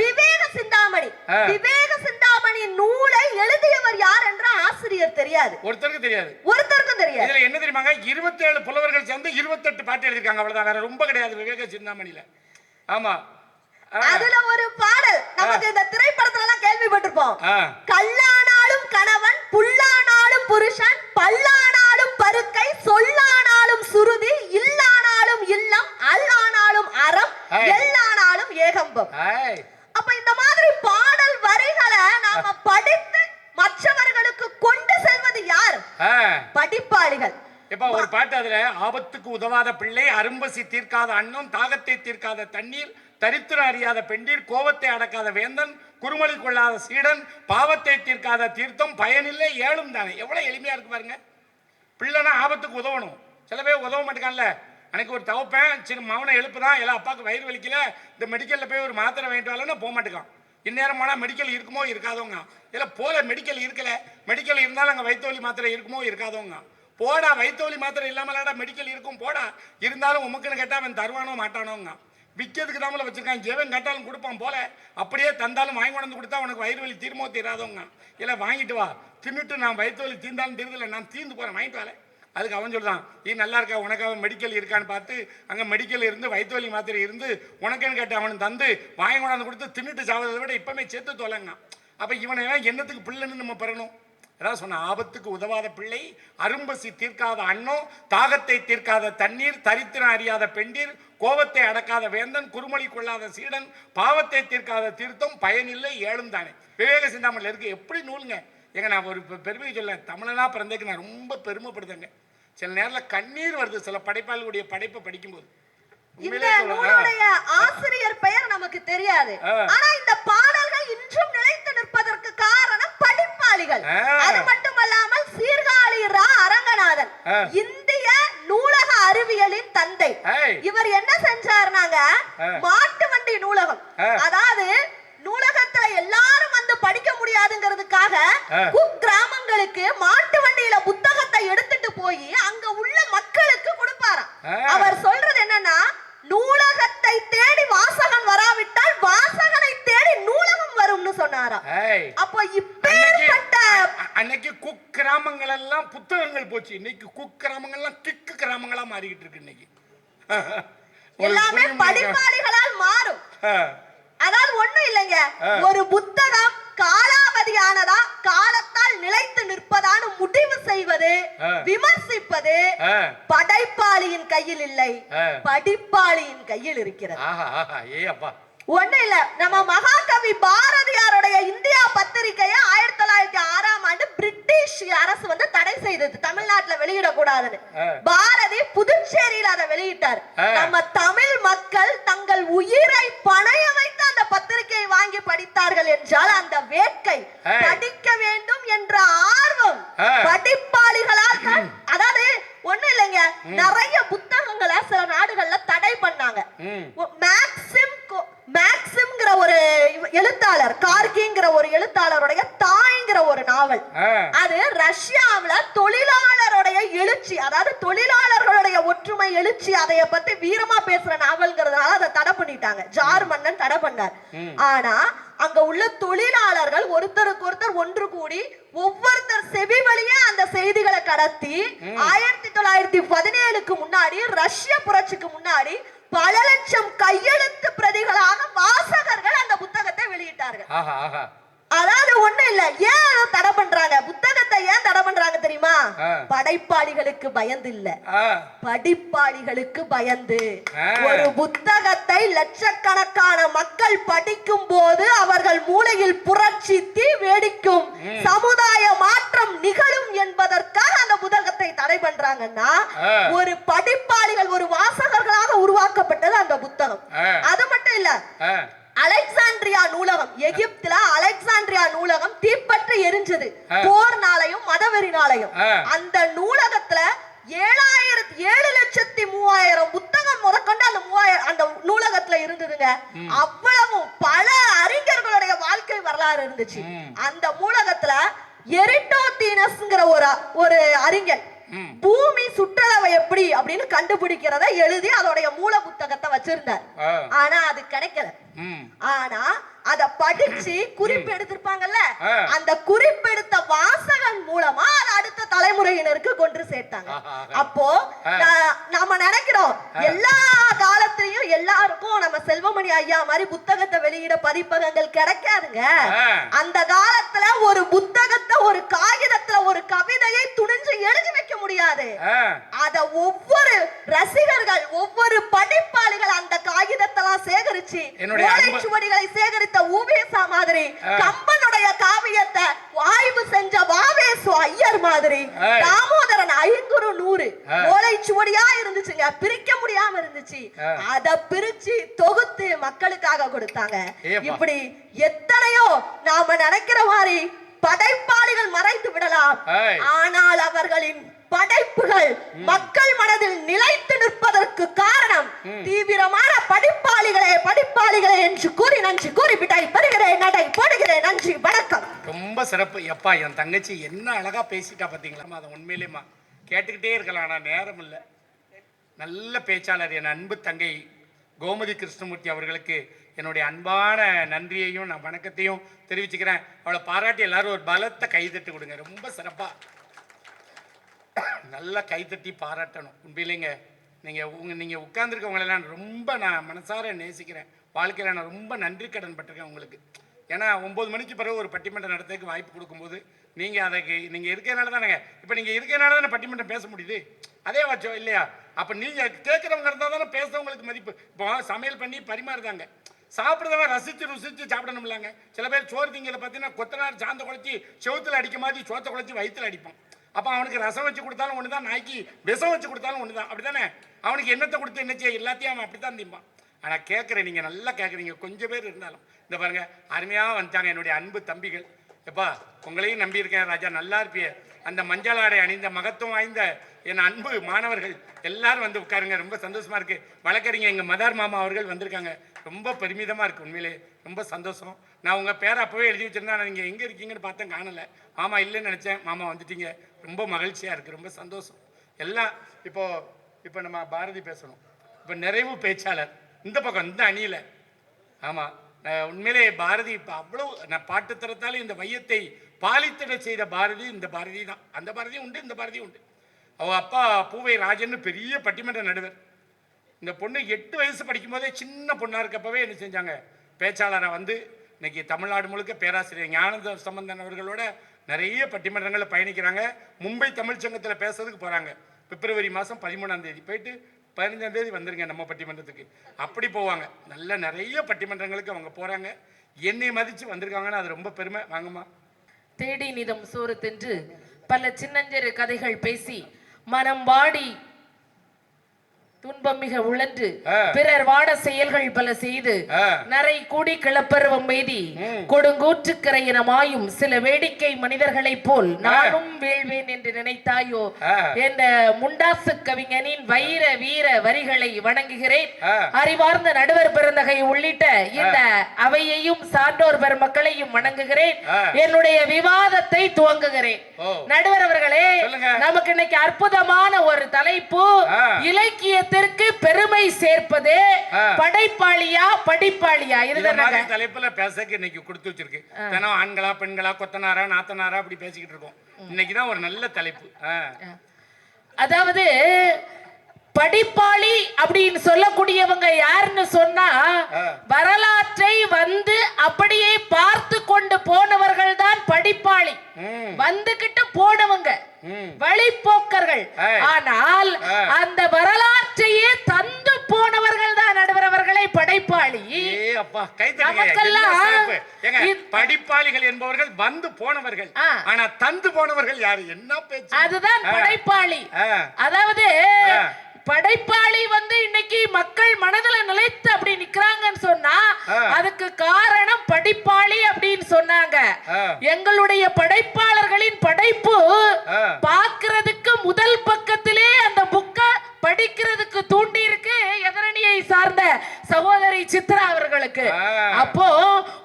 விவேக சிந்தாமணி, விவேக சிந்தாமணி நூலை எழுதியவர் யார் என்ற ஆசிரியர் தெரியாது, ஒருத்தருக்கும் தெரியாது. இதுல என்ன தெரியுமாங்க? 27 புலவர்கள் சேர்ந்து 28 பாட்டு எழுதிருக்காங்க, அவ்வளவுதான், வேற ரொம்ப கிடையாது விவேக சிந்தாமணியில. ஆமா, அதுல ஒரு பாடல் நமக்கு இந்த திரைப்படத்துல எல்லாம் கேள்விப்பட்டிருப்போம். கல்லானாலும் கணவன், புல்லானாலும் புருஷன், பல்லானாலும் பருக்கை, சொல்லானாலும் சுருதி, இல்லானாலும் இல்லம், அல்லானாலும் அறம், எல்லானாலும் ஏகம்பம். அப்ப இந்த மாதிரி பாடல் வரிகளை நாம படித்து மற்றவர்களுக்கு கொண்டு செல்வது யார்? படிப்பாளிகள். இப்ப ஒரு பாட்டு, அதுல ஆபத்துக்கு உதவாத பிள்ளை, அரும்பசி தீர்க்காத அன்னம், தாகத்தை தீர்க்காத தண்ணீர், தரித்திரம் அறியாத பெண்டீர், கோபத்தை அடக்காத வேந்தன், குறுமொழி கொள்ளாத சீடன், பாவத்தை தீர்க்காத தீர்த்தம், பயனில்லை ஏழும் தானே. எவ்வளவு எளிமையா இருக்கு பாருங்க. பிள்ளைனா ஆபத்துக்கு உதவணும், சில பேர் உதவ மாட்டேங்கல்ல. அன்னைக்கு ஒரு தவப்பேன் சின்ன மவனை எழுப்புதான், எல்லா அப்பாவுக்கு வயிறு வலிக்கல, இந்த மெடிக்கல்ல போய் ஒரு மாத்திரை வாங்கிட்டு வரலன்னா போக மாட்டேங்கான். இந்நேரம் போனால் மெடிக்கல் இருக்குமோ இருக்காதவங்க, இல்லை போல மெடிக்கல் இருக்கல, மெடிக்கல் இருந்தாலும் அங்கே வயிற்றுவலி மாத்திரை இருக்குமோ இருக்காதவங்க. போடா, வயிற்றுவலி மாத்திரை இல்லாமலாடா மெடிக்கல் இருக்கும் போடா, இருந்தாலும் உமக்குன்னு கேட்டால் அவன் தருவானோ மாட்டானோங்க. விற்கிறதுக்கு தாமல வச்சிருக்கான், எவன் கேட்டாலும் கொடுப்பான் போல, அப்படியே தந்தாலும் வாங்கி கொண்டு கொடுத்தா உனக்கு வயிறு வலி தீர்மோ தீராதவங்க. இல்லை வாங்கிட்டு வா, தின்னுட்டு நான் வயிற்று வலி தீர்ந்தாலும் தீர்தில்லை, நான் தீர்ந்து போகிறேன், வாங்கிட்டு வரேன். அதுக்கு அவன் சொல்கிறான், நீ நல்லா இருக்கா, உனக்கு அவன் மெடிக்கல் இருக்கான்னு பார்த்து அங்கே மெடிக்கல் இருந்து வயிற்று வலி மாத்திரை இருந்து உனக்குன்னு கேட்டு அவனுக்கு தந்து வாங்கி கொண்டாந்து கொடுத்து தின்னுட்டு சாவதை விட இப்போமே செத்து தொலைங்க. அப்போ இவனை என்னத்துக்கு பிள்ளைன்னு நம்ம பெறணும்? அதான் சொன்ன, ஆபத்துக்கு உதவாத பிள்ளை, அரும்பசி தீர்க்காத அன்னம், தாகத்தை தீர்க்காத தண்ணீர், தரித்திரம் அறியாத பெண்டீர், கோபத்தை அடக்காத வேந்தன், குறுமொழி கொள்ளாத சீடன், பாவத்தை தீர்க்காத தீர்த்தம், பயனில்லை ஏழும் தானே. விவேக சிந்தாமணியில் இருக்கு. எப்படி நூலுங்க எங்க, நான் ஒரு பெருமையை சொல்ல, தமிழனா பிறந்ததுக்கு நான் ரொம்ப பெருமைப்படுதேங்க. சில நேரத்தில் கண்ணீர் வருது சில படைப்பாளிகளுடைய படைப்பை படிக்கும்போது. இந்த நூலுடைய ஆசிரியர் பெயர் நமக்கு தெரியாது, ஆனா இந்த பாடல்கள் இன்றும் நிலைத்து நிற்பதற்கு காரணம் படிப்பாளிகள். அது மட்டுமல்லாமல் சீர்காழி ரா அரங்கநாதன் இந்திய நூலக அறிவியலின் தந்தை. இவர் என்ன செஞ்சாருனாங்க, மாட்டு வண்டி நூலகம், அதாவது நூலகத்துல எல்லாரும் வந்து படிக்க முடியாதுங்கிறதுக்காக குக்கிராமங்களுக்கு மாட்டு வண்டியில புத்தகத்தை எடுத்துட்டு போய் அங்க உள்ள மக்களுக்கு கொடுப்பாராம். அவர் சொல்றது என்னன்னா, நூலகத்தை தேடி வாசகன் வராவிட்டால் வாசகனை தேடி நூலகம் வரும்னு சொன்னாராம். அப்போ இப்பேற்பட்ட அன்னைக்கு குக்கிராமங்கள் எல்லாம் புத்தகங்கள் போச்சு, இன்னைக்கு குக்கிராமங்கள் எல்லாம் கிக்கு கிராமங்களா மாறிக்கிட்டு இருக்கு. இன்னைக்கு எல்லாமே படிப்பாளிகளால் மாறும். அதாவது ஒண்ணும் இல்லைங்க, ஒரு புத்தகம் காலாவதியானதா காலத்தால் நிலைத்து நிற்பதான்னு முடிவு செய்வது, விமர்சிப்பது படைப்பாளியின் கையில் இல்லை, படிப்பாளியின் கையில் இருக்கிறது. ஒண்ணு இல்ல, நம்ம மகாகவி பாரதியாருடைய இந்தியா பத்திரிகையை 1906ஆம் ஆண்டு பிரிட்டிஷ் அரசு வந்து தடை செய்தது, தமிழ்நாட்டுல வெளியிடக்கூடாதுன்னு. பாரதி புதுச்சேரியில அதை வெளியிட்டார். நம்ம தமிழ் மக்கள் தங்கள் உயிரை பணைய வைத்து அந்த பத்திரிகையை வாங்கி படித்தார்கள் என்றால் அந்த வேட்கை, படிக்க வேண்டும் என்ற ஆர்வம் படிப்பாளிகளால் தான். அதாவது ஒண்ணு இல்லைங்க, நிறைய புத்தகங்களை சில நாடுகள்ல தடை பண்ணாங்க. மேக்சிம்ங்கிற ஒரு எழுத்தாளர், கார்கிங்கிற ஒரு எழுத்தாளருடைய தாய்ங்கிற ஒரு நாவல், அது ரஷ்யாவுல தொழிலாளருடைய எழுச்சி, அதாவது தொழிலாளர்களுடைய ஒற்றுமை எழுச்சி, அதைய பத்தி வீரமா பேசுற நாவல்ங்கிறதுனால அதை தடை பண்ணிட்டாங்க. ஜார் மன்னன் தடை பண்ணார். ஆனா அங்க உள்ள தொழிலாளர்கள் ஒருத்தருக்கு ஒருத்தர் ஒன்று கூடி ஒவ்வொருத்தர் செவி வழியே அந்த செய்திகளை கடத்தி 1917க்கு முன்னாடி, ரஷ்ய புரட்சிக்கு முன்னாடி பல லட்சம் கையெழுத்து பிரதிகளாக வாசகர்கள் அந்த புத்தகத்தை வெளியிட்டார்கள். அதாவது ஒண்ணு இல்ல, ஏன் தடை பண்றாங்க புத்தகத்தை? ஏன் தடை பண்றாங்க தெரியுமா? படைப்பாளிகளுக்கு பயந்து இல்ல, படிப்பாளிகளுக்கு பயந்து. ஒரு புத்தகத்தை லட்சக்கணக்கான மக்கள் படிக்கும் போது அவர்கள் மூளையில் புரட்சி தீ வெடிக்கும், சமுதாய மாற்றம் நிகழும் என்பதற்காக அந்த புத்தகத்தை தடை பண்றாங்கன்னா, ஒரு படிப்பாளிகள், ஒரு வாசகர்களாக உருவாக்கப்பட்டது அந்த புத்தகம். அது மட்டும் இல்ல, அலெக்சாண்ட்ரியா நூலகம், எகிப்துல அலெக்சாண்ட்ரியா நூலகம் தீப்பற்றி எரிஞ்சது, போர்னாலையும் மதவெறினாலையும். அந்த நூலகத்துல 7,03,000 புத்தகம் முதற்கொண்டு அந்த நூலகத்துல இருந்ததுங்க. அவ்வளவும் பல அறிஞர்களுடைய வாழ்க்கை வரலாறு இருந்துச்சு. அந்த நூலகத்துல எரிட்டோதீனஸ்ங்கிற ஒரு அறிஞர் பூமி சுற்றளவு எப்படி அப்படின்னு கண்டுபிடிக்கிறத எழுதி அதோடைய மூல புத்தகத்தை வச்சிருந்தார். ஆனா அது கிடைக்கல. ஆனா அத படிச்சு குறிப்பு எடுத்திருப்பாங்கல்ல, அந்த குறிப்பெடுத்த வாசகன் மூலமா அதை அடுத்த தலைமுறையினருக்கு கொண்டு சேர்த்தாங்க. அப்போ நாம நினைக்கிறோம் எல்லா காலத்திலையும் எல்லாருக்கும் நம்ம செல்வமணி ஐயா மாதிரி புத்தகத்தை வெளியிட பதிப்பகங்கள் கிடைக்காதுங்க. அந்த காலத்துல ஒரு புத்தகத்தை, ஒரு காகிதத்துல ஒரு கவிதையை துணிஞ்சு எழுதி வைக்க முடியாது. அத ஒவ்வொரு ரசிகர்கள், ஒவ்வொரு படிப்பாளிகள் அந்த காகிதத்தெல்லாம் சேகரிச்சு ஓலைச்சுவடிகளை சேகரித்த ஊவேசா மாதிரி, கம்பனுடைய காவியத்தை ஆய்வு செஞ்ச வாவேசு ஐயர் மாதிரி, தாமோதரன் 500 ஓலைச்சுவடியா இருந்துச்சுங்க, பிரிக்க முடியாம இருந்துச்சு. அத பிரிச்சு தொகுத்து மக்களுக்காக கொடுத்தாங்க. இப்படி எத்தனையோ நாம நினைக்கிற மாதிரி படைப்பாளிகள் மறைத்து விடலாம், ஆனால் அவர்களின் படைப்புகள் மக்கள் மனதில் நிலைத்து நிற்பதற்கு காரணம் தீவிரமான படிப்பாளிகளே என்று கூறி நன்றி கூறி விட்டாய் பெறுகிறேன், நடை போடுகிறேன். நன்றி, வணக்கம். ரொம்ப சிறப்பு. எப்பா, என் தங்கச்சி என்ன அழகா பேசிட்டா பாத்தீங்களா? அதை உண்மையிலேமா கேட்டுக்கிட்டே இருக்கலாம், ஆனா நேரம் இல்லை. நல்ல பேச்சாளர் என் அன்பு தங்கை கோமதி கிருஷ்ணமூர்த்தி அவர்களுக்கு என்னுடைய அன்பான நன்றியையும் நான் வணக்கத்தையும் தெரிவிச்சுக்கிறேன். அவளை பாராட்டி எல்லாரும் ஒரு பலத்த கைதட்டு கொடுங்க. ரொம்ப சிறப்பா நல்லா கைத்தட்டி பாராட்டணும். உண்மையிலேங்க நீங்கள் உட்கார்ந்துருக்கவங்களெல்லாம் ரொம்ப நான் மனசார நேசிக்கிறேன். வாழ்க்கையில் நான் ரொம்ப நன்றி கடன் பட்டிருக்கேன் உங்களுக்கு. ஏன்னா 9 மணிக்கு பிறகு ஒரு பட்டிமன்றம் நடத்துறதுக்கு வாய்ப்பு கொடுக்கும்போது நீங்கள் இருக்கிறனால தானேங்க, இப்போ நீங்கள் இருக்கிறனால தானே பட்டிமன்றம் பேச முடியுது. அதே வச்சோம் இல்லையா? அப்போ நீங்கள் கேட்குறவங்க இருந்தால் தானே பேசுறவங்களுக்கு மதிப்பு. இப்போ சமையல் பண்ணி பரிமாறுதாங்க, சாப்பிட்றதவங்க ருசிச்சு சாப்பிடணும்லாங்க. சில பேர் சோறு திங்கிறத பார்த்தீங்கன்னா கொத்தனார் சாந்த குழச்சி செவுத்தில் அடிக்க மாதிரி சோத்தை குழச்சி வயிற்றுல அடிப்பான். அப்போ அவனுக்கு ரசம் வச்சு கொடுத்தாலும் ஒன்று தான், நாய்க்கு விஷம் வச்சு கொடுத்தாலும் ஒன்று தான். அப்படி தானே? அவனுக்கு என்னத்தை கொடுத்து என்ன செய்ய, எல்லாத்தையும் அவன் அப்படி தான் திம்பான். ஆனால் கேட்குறேன், நீங்கள் நல்லா கேட்குறீங்க. கொஞ்சம் பேர் இருந்தாலும் இந்த பாருங்க, அருமையாக வந்துட்டாங்க என்னுடைய அன்பு தம்பிகள். எப்பா, உங்களையும் நம்பியிருக்கேன் ராஜா, நல்லா இருப்பிய. அந்த மஞ்சள் ஆடை அணிந்த மகத்துவம் வாய்ந்த என் அன்பு மாணவர்கள் எல்லாரும் வந்து உட்காருங்க. ரொம்ப சந்தோஷமா இருக்கு. வழக்கறிஞர் எங்கள் மதார் மாமா அவர்கள் வந்திருக்காங்க. ரொம்ப பெருமிதமாக இருக்குது. உண்மையிலே ரொம்ப சந்தோஷம். நான் உங்கள் பேரை அப்போவே எழுதி வச்சுருந்தேன். ஆனால் நீங்கள் எங்கே இருக்கீங்கன்னு பார்த்தேன், காணலை. மாமா இல்லைன்னு நினச்சேன், மாமா வந்துட்டீங்க. ரொம்ப மகிழ்ச்சியாக இருக்குது, ரொம்ப சந்தோஷம். எல்லாம் இப்போ நம்ம பாரதி பேசணும். இப்போ நிறைவு பேச்சாளர் இந்த பக்கம், இந்த அணியில். ஆமாம், உண்மையிலே பாரதி இப்போ அவ்வளோ நான் பாட்டு தரத்தாலே இந்த வையத்தை பாலித்திட செய்த பாரதி இந்த பாரதி தான். அந்த பாரதியும் உண்டு, இந்த பாரதியும் உண்டு. அவள் அப்பா பூவை ராஜன்னு பெரிய பட்டிமன்ற நடுவர். இந்த பொண்ணு 8 வயசு படிக்கும் போதே சின்ன பொண்ணா இருக்கப்பவே என்ன செஞ்சாங்க, பேச்சாளரை வந்து இன்னைக்கு தமிழ்நாடு முழுக்க பேராசிரியர் ஞானந்த சம்பந்தன் அவர்களோட நிறைய பட்டிமன்றங்களில் பயணிக்கிறாங்க. மும்பை தமிழ்ச்சங்கத்தில் பேசுறதுக்கு போறாங்க. பிப்ரவரி மாதம் 13ஆம் தேதி போயிட்டு 15ஆம் தேதி வந்துருங்க நம்ம பட்டிமன்றத்துக்கு. அப்படி போவாங்க. நல்ல நிறைய பட்டிமன்றங்களுக்கு அவங்க போறாங்க. என்னை மதிச்சு வந்திருக்காங்கன்னா அது ரொம்ப பெருமை. வாங்கம்மா. தேடி நிதம் சோறு தின்று பல சின்னஞ்சிறு கதைகள் பேசி மனம் வாடி துன்பம் மிக உழன்று பிறர் வாட செயல்கள் பல செய்து நரை கூடி கிளப்பருவம் எய்தி கொடுங்கூற்றுக்கரையினமாயும் சில வேடிக்கை மனிதர்களைப் போல் நானும் வீழ்வேன் என்று நினைத்தாயோ என்ற முண்டாசு கவிஞனின் வைர வீர வரிகளை வணங்குகிறேன். அறிவார்ந்த நடுவர் பெருந்தகை உள்ளிட்ட இந்த அவையையும் சான்றோர் பெருமக்களையும் வணங்குகிறேன். என்னுடைய விவாதத்தை துவங்குகிறேன். நடுவர் அவர்களே, நமக்கு இன்னைக்கு அற்புதமான ஒரு தலைப்பு, இலக்கியத்திற்கு பெருமை சேர்ப்பது படைப்பாளியா படிப்பாளியா? இதுதான் தலைப்புல பேசக்கு இன்னைக்கு கொடுத்து வச்சிருக்கு. தினம் ஆண்களா பெண்களா கொத்தனாரா நாத்தனாரா அப்படி பேசிக்கிட்டு இருக்கோம். இன்னைக்குதான் ஒரு நல்ல தலைப்பு. அதாவது படிப்பாளி அப்படின்னு சொல்லக்கூடியவங்க யாருன்னு சொன்னா, வரலாற்றை வந்து அப்படியே பார்த்து கொண்டு போனவர்கள் தான் படிப்பாளி. வந்துகிட்டு போனவங்க வழிபோக்கர்கள். ஆனால் அந்த வரலாற்றையே தந்து போனவர்கள் தான் நடுவர் அவர்களை படைப்பாளி. படிப்பாளிகள் என்பவர்கள் வந்து போனவர்கள், ஆனா தந்து போனவர்கள் யாரு? என்ன பேச்சு? அதுதான் படைப்பாளி. அதாவது படைப்பாளி வந்து இன்னைக்கு மக்கள் மனதுல நிலைத்து அப்படி நிக்கிறாங்கன்னு சொன்னா அதுக்கு காரணம் படிப்பாளி அப்படின்னு சொன்னாங்க. எங்களுடைய படைப்பாளர்களின் படைப்பு பார்க்கிறதுக்கு முதல் பக்கத்திலே அந்த புக்க படிக்கிறதுக்கு தூண்டி இருக்கு எதிரணியை சார்ந்த சகோதரி சித்ரா அவர்களுக்கு. அப்போ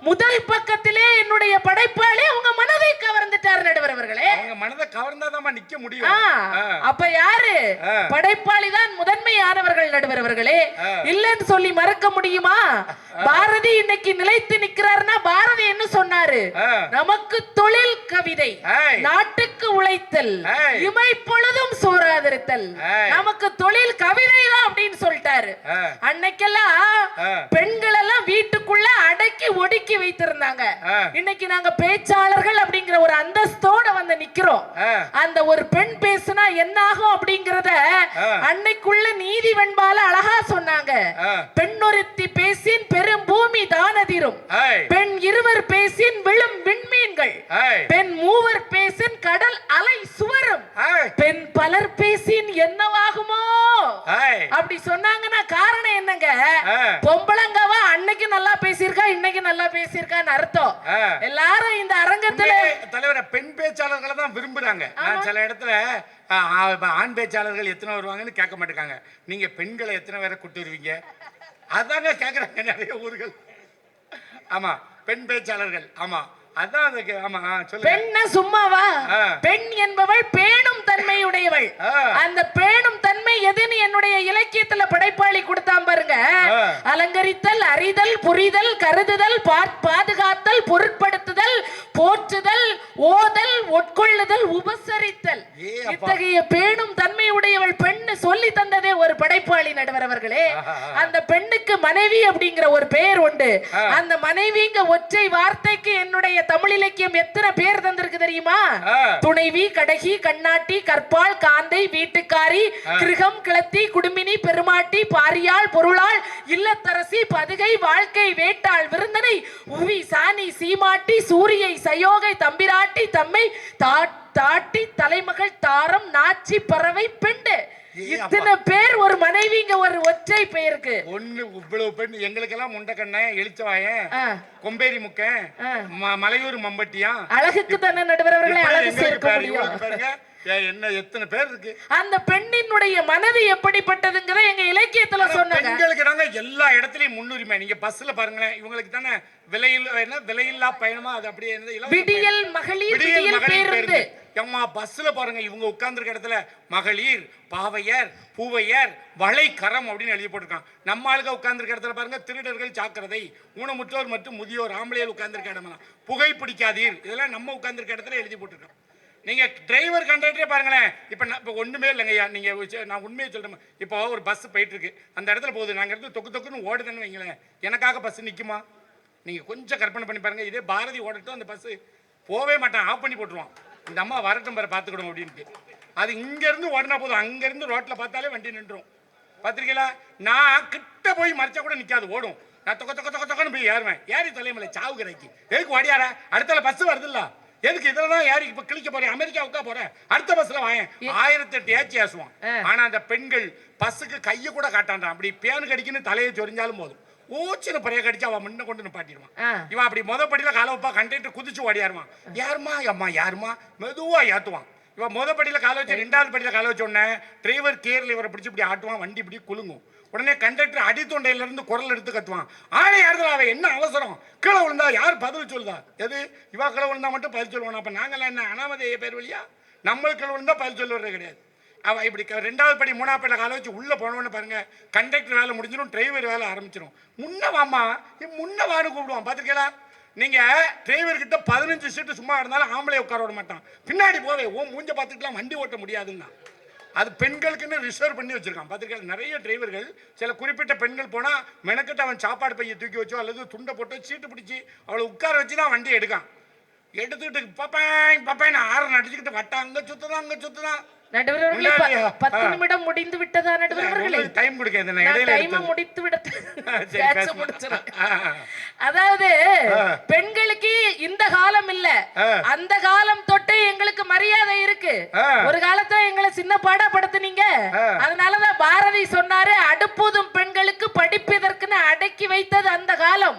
முதல் பக்கத்திலே என்னுடைய படைப்பாளி அவங்க மனதை கவர்ந்துட்டார் நடுவர் அவர்களே. அவங்க மனதை கவர்ந்தாதான் நிக்க முடியும். அப்ப யாரு? படைப்பாளி தான் முதன்மையானவர்கள் நடுவர் அவர்களே. இல்லன்னு சொல்லி மறக்க முடியுமா? பாரதி இன்னைக்கு நிலைத்து நிக்கிறாருன்னா பாரதி என்ன சொன்னாரு? நமக்கு தொழில் கவிதை, நாட்டுக்கு உழைத்தல், இமை பொழுதும் சோறாதிருத்தல், நமக்கு தொழில் கவிதை தான் அப்படின்னு சொல்லிட்டாரு. அன்னைக்கெல்லாம் பெண்கள் எல்லாம் வீட்டுக்குள்ள அடக்கி ஒடுக்கி வைத்திருந்தாங்க. இன்னைக்கு நாங்க பேச்சாளர்கள் அப்படிங்கிற ஒரு அந்தஸ்தோட வந்து நிக்கிறோம். அந்த ஒரு பெண் பேசுனா என்ன ஆகும் அப்படிங்கறத அன்னைக்குள்ள நீதி வெண்பால அழகா சொன்னாங்க. பெண்ணொருத்தி பேசின் பெரும் பூமி தானதிரும், பெண் இருவர் பேசின் விழும் விண்மீன்கள், பெண் மூவர் பேசின் கடல் அலை சுவரும், பெண் பலர் பேசின் என்னவாகுமோ அப்படி சொன்னாங்கன்னா காரணம் என்னங்க? பொம்பளங்கவா அன்னைக்கு நல்லா பேசியிருக்கா, இன்னைக்கு நல்லா பேசியிருக்கான்னு அர்த்தம். எல்லாரும் இந்த அரங்கத்துல தலைவரை பெண் பேச்சாளர்களை தான் விரும்புறாங்க. சில இடத்துல ஆண் பேச்சாளர்கள் எத்தனை வருவாங்கன்னு கேட்க மாட்டேங்காங்க. நீங்க பெண்களை எத்தனை பேரை கூட்டு வருவீங்க அதாங்க கேக்குறாங்க நிறைய ஊர்கள். ஆமா, பெண் பேச்சாளர்கள். ஆமா, அதான் அதுக்கு. ஆமா, சொல்லு. பெண்ண சும்மாவா? பெண் என்பவள் பேணும் தன்மையுடையவள். அந்த பேணும் தன்மை எதுன்னு என்னுடைய இலக்கியத்துல படைப்பாளி கொடுத்தான் பாருங்க. அலங்கரித்தல், அறிதல், புரிதல், கருதுதல், பாதுகாத்தல், பொருட்படுத்துதல், போற்றுதல், ஓதல், உட்கொள்ளுதல், உபசரித்தல். இத்தகைய பேணும் தன்மையுடையவள் பெண் சொல்லி தந்ததே ஒரு படைப்பாளி நடுவர் அவர்களே. அந்த பெண்ணுக்கு மனைவி அப்படிங்கிற ஒரு பெயர் உண்டு. அந்த மனைவிங்க ஒற்றை வார்த்தைக்கு என்னுடைய தமிழ் இலக்கியம் எத்தனை பேர் தந்திருக்கு தெரியுமா? துணைவி, கடகி, கண்ணாட்டி, கற்பாள், காந்தை, வீட்டுக்காரி, கிருகம், கிளத்தி, குடுமினி, பெருமாட்டி, பாரியாள், பொருளாள், இல்லத்தரசி, பதுகை, வாழ்க்கை, வேட்டாள், விருந்தனை, உவி, சாணி, சீமாட்டி, சூரியை, சயோகை, தம்பிராட்டி, தம்மை, தாட்டி, தலைமகள், தாரம், நாச்சி, பறவை, பெண்டு. இத்தனை பேர் ஒரு மனைவிங்க ஒரு ஒற்றை பெயருக்கு. ஒண்ணு இவ்வளவு பெண். எங்களுக்கெல்லாம் முண்டக்கண்ண, எழுச்சவாயன், கொம்பேரி முக்கன், மலையூர் மம்பட்டியா, அழகுக்கு தானே நடுவர் அவர்களே அழகு சேர்க்க முடியும். என்ன எத்தனை பேர் இருக்கு. அந்த பெண்ணினுடைய மனது எப்படிப்பட்டதுங்கிற எங்க இலக்கியத்துல சொன்னாங்க. பெண்களுக்கு தாங்க எல்லா இடத்துலயும் முன்னுரிமை. நீங்க பஸ்ல பாருங்களேன், இவங்களுக்கு தானே விலையில்லா பயணமா அது அப்படியே விடியல் மகளிர் விடியல் பேருந்து. அம்மா பஸ்ல பாருங்க, இவங்க உட்கார்ந்துருக்க இடத்துல மகளிர், பாவையர், பூவையர், வளைக்கரம் அப்படின்னு எழுதி போட்டிருக்கான். நம்ம ஆளுங்க உட்கார்ந்துருக்க இடத்துல பாருங்க, திருடர்கள் ஜாக்கிரதை, ஊனமுற்றோர் மற்றும் முதியோர், ஆம்பளையர் உட்கார்ந்துருக்க இடமெல்லாம் புகை பிடிக்காதீர், இதெல்லாம் நம்ம உட்கார்ந்துருக்க இடத்துல எழுதி போட்டிருக்கோம். நீங்க டிரைவர் கண்டக்டரே பாருங்களேன். இப்போ ஒண்ணுமே இல்லைங்கய்யா. நீங்க நான் உண்மையை சொல்றேன். இப்போ ஒரு பஸ் போயிட்டு இருக்கு, அந்த இடத்துல போகுது, நாங்க இருந்து தொக்கு தொக்குன்னு ஓடுதுன்னு வைங்களேன், எனக்காக பஸ் நிக்குமா? நீங்க கொஞ்சம் கற்பனை பண்ணி பாருங்க. இதே பாரதி ஓடட்டும், அந்த பஸ் போவே மாட்டான், ஆஃப் பண்ணி போட்டுருவான். இந்த அம்மா வரட்டும் பாரு பார்த்துக்கணும் அப்படின்ட்டு. அது இங்க இருந்து ஓடினா போதும், அங்க இருந்து ரோட்ல பார்த்தாலே வண்டி நின்றும். பார்த்திருக்கீங்களா? நான் கிட்ட போய் மறைச்சா கூட நிக்காது, ஓடும். நான் தொக்க தொக்க தொக்க தொக்கன்னு போய் ஏறுவேன். ஏறி தொலைமலை சாவு கரைக்கு எதுக்கு ஓடியார? அடுத்த பஸ் வருதுல்ல, எதுக்கு இதுல தான் ஏறி இப்ப கிளிக்க போறேன், அமெரிக்காவுக்கா போறேன், அடுத்த பஸ்ல வாயேன். 1008 ஏச்சி ஏசுவான். ஆனா அந்த பெண்கள் பஸ்ஸுக்கு கையை கூட காட்டான்றான். அப்படி பேனு கடிக்குன்னு தலையை சொரிஞ்சாலும் போதும், ஊச்சுன்னு பறைய கடிச்சு அவன் முன்ன கொண்டு நிப்பாட்டிடுவான். இவன் அப்படி படியில கால வைப்பா, கண்டக்டர் குதிச்சு ஓடியாருவான். யாருமா அம்மா யாருமா மெதுவா ஏத்துவான். இவன் படியில கால வச்சு 2வது படியில கால வச்ச உடனே டிரைவர் கேர்ல இவரை பிடிச்சி இப்படி ஆட்டுவான், வண்டி இப்படி குலுங்கும். உடனே கண்டக்டர் அடித்தொண்டையில இருந்து குரல் எடுத்து கத்துவான். ஆளை யாருதா அவன், என்ன அவசரம், கீழே விழுந்தா யார் பதில் சொல்லுதா? எது இவா கீழே விழுந்தா மட்டும் பதில் சொல்லுவான். அப்ப நாங்களாம் என்ன அனாமதைய பேர் வழியா? நம்ம கீழே விழுந்தா பதில் சொல்லுறது கிடையாது. அவன் இப்படி 2வது படி 3வது படியில கால வச்சு உள்ள போனோன்னு பாருங்க, கண்டக்டர் வேலை முடிஞ்சிடும், டிரைவர் வேலை ஆரம்பிச்சிடும். முன்ன வாமா முன்ன வான்னு கூப்பிடுவான். பாத்துருக்கீங்களா? நீங்க டிரைவர் கிட்ட 15 சீட்டு சும்மா இருந்தாலும் ஆம்பளை உட்கார விட மாட்டான். பின்னாடி போவே ஓ மூஞ்ச பார்த்துக்கலாம் வண்டி ஓட்ட முடியாதுன்னா. அது பெண்களுக்குன்னு ரிசர்வ் பண்ணி வச்சிருக்கான். பார்த்துருக்கேன் நிறைய டிரைவர்கள். சில குறிப்பிட்ட பெண்கள் போனா மெனக்கிட்ட அவன் சாப்பாடு பையை தூக்கி வச்சோ அல்லது துண்டை போட்டோ சீட்டு பிடிச்சி அவளை உட்கார வச்சு தான் வண்டி எடுக்கான். எடுத்துக்கிட்டு பப்பாய் பப்பாய் ஆறு அடிச்சுக்கிட்டு வட்டா அங்க சுத்துதான் அங்க சுத்துதான். நடுவர்களே 10 நிமிடம் முடிந்து விட்டதா நடுவர்களே? டைம் கொடுக்காது, டைம் முடித்து விட. அதாவது பெண்களுக்கு இந்த காலம் இல்ல, அந்த காலம் தொட்டே எங்களுக்கு மரியாதை இருக்கு. ஒரு காலத்துல எங்களை சின்ன பாடா படுத்துனீங்க. அதனாலதான் பாரதி சொன்னாரு, அடுப்பூதும் பெண்களுக்கு படிப்பதற்குன்னு அடக்கி வைத்தது அந்த காலம்.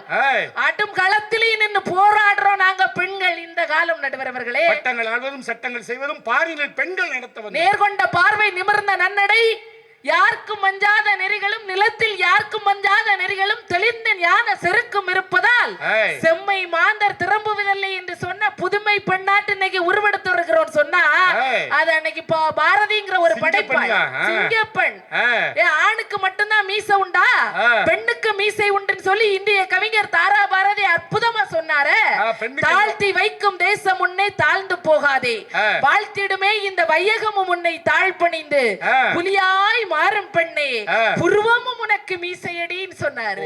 ஆட்டும் களத்திலேயே நின்று போராடுறோம் நாங்க பெண்கள் இந்த காலம். நடுவர்களே சட்டங்கள் ஆள்வதும் சட்டங்கள் செய்வதும் பாரினில் பெண்கள் நடத்த நேர்கொண்ட பார்வை நிமிர்ந்த நன்னடை, யாருக்கும் மஞ்சாத நெறிகளும் நிலத்தில் யாருக்கும் மஞ்சாத நெறிகளும் தெளிந்த ஞான செருக்கும் இருப்பதால் செம்மை மாந்தர் திரும்புவதில்லை என்று சொன்ன புதுமை பெண்ணாட்டு இன்னைக்கு உருவெடுத்து இருக்கிறோம் சொன்னா அது அன்னைக்கு பாரதிங்கிற ஒரு படைப்பாளி சிங்கப்பெண். ஆணுக்கு மட்டும்தான் மீசை உண்டா, பெண்ணுக்கு மீசை உண்டுன்னு சொல்லி இந்திய கவிஞர் தாரா பாரதி அற்புதமா சொன்னாரு. தாழ்த்தி வைக்கும் தேசம் உன்னை தாழ்ந்து போகாதே, வாழ்த்திடுமே இந்த வையகமும் உன்னை தாழ்பணிந்து புலியாய் மாறும் பெண்ணே புருவமும் உனக்கு மீசையடின்னு சொன்னாரு.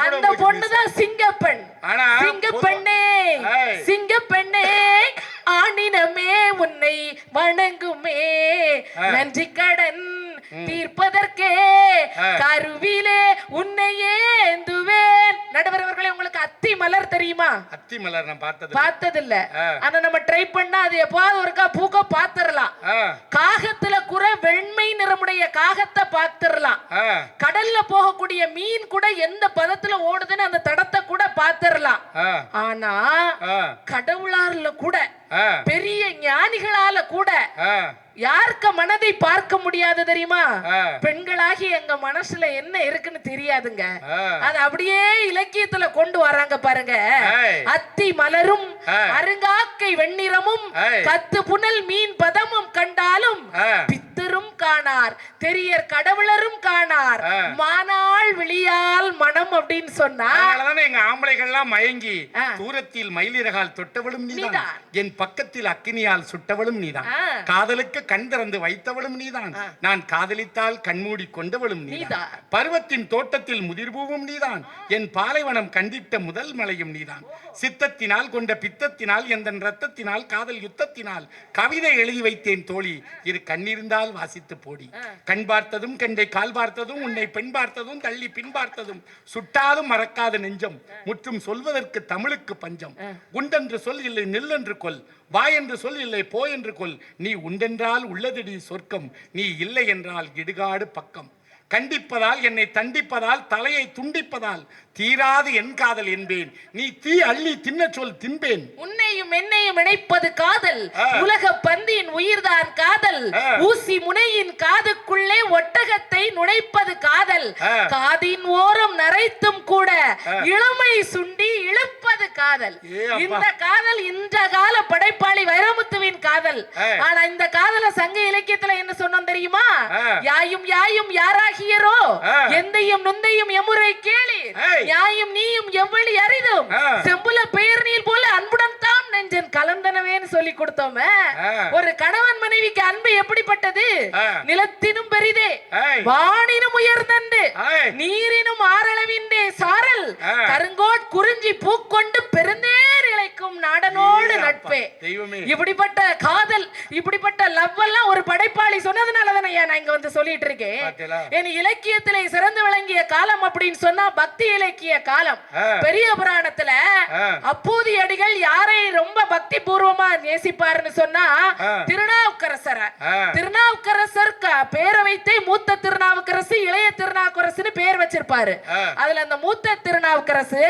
அந்த பொண்ணுதான் சிங்கப்பெண். சிங்கப்பெண்ணே சிங்கப்பெண்ணே ஆணினமே உன்னை வணங்குமே, நன்றி கடன் தீர்ப்பதற்கே கருவிலே உன்னையே ஏந்துவேன். நடுவர்களே உங்களுக்கு அத்தி மலர் தெரியுமா? அத்தி மலர் நான் பார்த்தது இல்ல. ஆனா நம்ம ட்ரை பண்ணா அது எப்பாவது ஒருக்கா பூக்க பாத்துறலாம். காகத்துல கூட வெண்மை நிறமுடைய காகத்தை பாத்துறலாம். கடல்ல போகக்கூடிய மீன் கூட எந்த பதத்துல ஓடுதுன்னு அந்த தடத்தை கூட பாத்துறலாம். ஆனா கடவுளார்ல கூட பெரிய ஞானிகளால கூட யாருக்க மனதை பார்க்க முடியாது தெரியுமா? பெண்களாகி எங்க மனசுல என்ன இருக்குன்னு தெரியாதுங்க. அது அப்படியே இலக்கியத்துல கொண்டு வராங்க பாருங்க. அத்தி மலரும் அருங்காக்கை வெண்ணிறமும் கத்து புனல் மீன் பதமும் கண்டாலும் பித்தரும் காணார் தெரியர் கடவுளரும் காணார் மானாள் விழியால் மனம் அப்படின்னு சொன்னா எங்க ஆம்பளைகள்லாம் மயங்கி தூரத்தில் மயிலிறகால் தொட்டவளும் நீதான், என் பக்கத்தில் அக்கினியால் சுட்டவளும் நீதான், காதலுக்கு கண் திறந்து வைத்தவளும் நீதான், நான் காதலித்தால் கண்மூடி கொண்டவளும் நீதான், பருவத்தின் தோட்டத்தில் முதிர்பூவும் நீதான், என் பாலைவனம் கண்டிட்ட முதல் மலையும் நீதான், சித்தத்தினால் கொண்ட பித்தத்தினால் எந்த ரத்தத்தினால் காதல் யுத்தத்தினால் கவிதை எழுதி வைத்தேன் தோழி, இரு கண்ணிருந்தால் வாசித்து போடி, கண் பார்த்ததும் கண்டை கால் பார்த்ததும் உன்னை பெண் பார்த்ததும் தள்ளி பின் பார்த்ததும் சுட்டாலும் மறக்காத நெஞ்சம் முற்றும் சொல்வதற்கு தமிழுக்கு பஞ்சம், உண்டென்று சொல் இல்லை நில்லென்று கொல், வா என்று சொல் இல்லை போ என்று கொல், நீ உண்டென்றால் உள்ளதடி சொர்க்கம், நீ இல்லை என்றால் இடுகாடு பக்கம், கண்டிப்பதால் என்னை தண்டிப்பதால் தலையை துண்டிப்பதால் தீராது என் காதல் என்பேன், நீ தீ அள்ளி தின்ன சொல் தின்பேன், உன்னையும் என்னையும் இணைப்பது காதல், உலக பந்தியின் உயிர்தான் காதல், ஊசி முனையின் காதுக்குள்ளே ஒட்டகத்தை நுழைப்பது காதல், காதின் ஓரம் நரைத்தும் கூட இளமை சுண்டி இழுப்பது காதல். இந்த காதல் இந்த கால படைப்பாளி வைரமுத்துவின் காதல். ஆனா இந்த காதல சங்க இலக்கியத்துல என்ன சொன்னோம் தெரியுமா? யாயும் யாயும் யாராகியரோ எந்தையும் நுந்தையும் எமுறை கேளீர், யாயும் நீயும் எவ்வளி அரிதும் செம்புல பெயர் நீர் போல அன்புடன் தாம் நெஞ்சன் கலந்த வந்தனவேன்னு சொல்லி கொடுத்தோமே. ஒரு கணவன் மனைவிக்கு அன்பு எப்படிப்பட்டது? நிலத்தினும் பெரிதே, வானினும் உயர்ந்தண்டு, நீரினும் ஆறளவின்றே சாரல், கருங்கோட் குறிஞ்சி பூக்கொண்டு பெருந்தேர் இழைக்கும் நாடனோடு நட்பே. இப்படிப்பட்ட காதல், இப்படிப்பட்ட லவ் எல்லாம் ஒரு படைப்பாளி சொன்னதுனாலதானே நான் இங்க வந்து சொல்லிட்டு இருக்கேன். என் இலக்கியத்திலே சிறந்து விளங்கிய காலம் அப்படின்னு சொன்னா பக்தி இலக்கிய காலம். பெரிய புராணத்துல அப்பூதி அடிகள் யாரை ரொம்ப பக்தி பூர்வமா நேசிப்பாருன்னு சொன்னா திருநாவுக்கரசர். திருநாவுக்கரசர் பேரை வைத்தே மூத்த திருநாவுக்கரசு, இளைய திருநாவுக்கரசுன்னு பேர் வச்சிருப்பாரு. அதுல அந்த மூத்த திருநாவுக்கரசு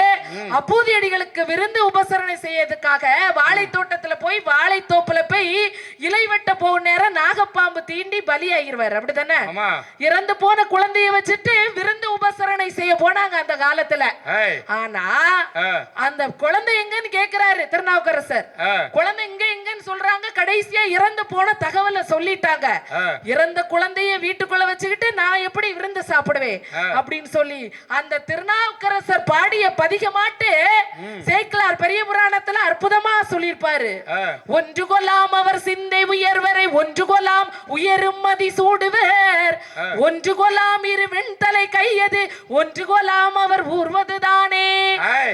அப்பூதி அடிகளுக்கு விருந்து உபசரணை செய்யறதுக்காக வாழை தோட்டத்துல போய் வாழைத்தோப்புல போய் இலை வெட்ட போகும் நேரம் நாகப்பாம்பு தீண்டி பலியாகிருவாரு. அப்படித்தானே? இறந்து போன குழந்தைய வச்சுட்டு விருந்து உபசரணை செய்ய போனாங்க அந்த காலத்துல. ஆனா அந்த குழந்தை எங்கன்னு கேக்குறாரு திருநாவுக்கரசர். குழந்தை எங்கன்னு சொல்றாங்க. கடைசியா இறந்து போன தகவலை சொல்லிட்டாங்க. இறந்த குழந்தைய வீட்டுக்குள்ள வச்சுக்கிட்டு நான் எப்படி விருந்து சாப்பிடுவேன் அப்படின்னு சொல்லி அந்த திருநாவுக்கரசர் பாடிய பதிகமாட்டு சேக்கிழார் பெரிய புராணத்துல அற்புதமா சொல்லியிருப்பாரு. ஒன்று கொல்லாம் அவர் சிந்தை உயர்வரை, ஒன்று கொல்லாம் உயரும் மதி சூடுவர், ஒன்று கொல்லாம் இரு வெண்தலை கையது, ஒன்று கொல்லாம் அவர் ஊர்வதுதானே,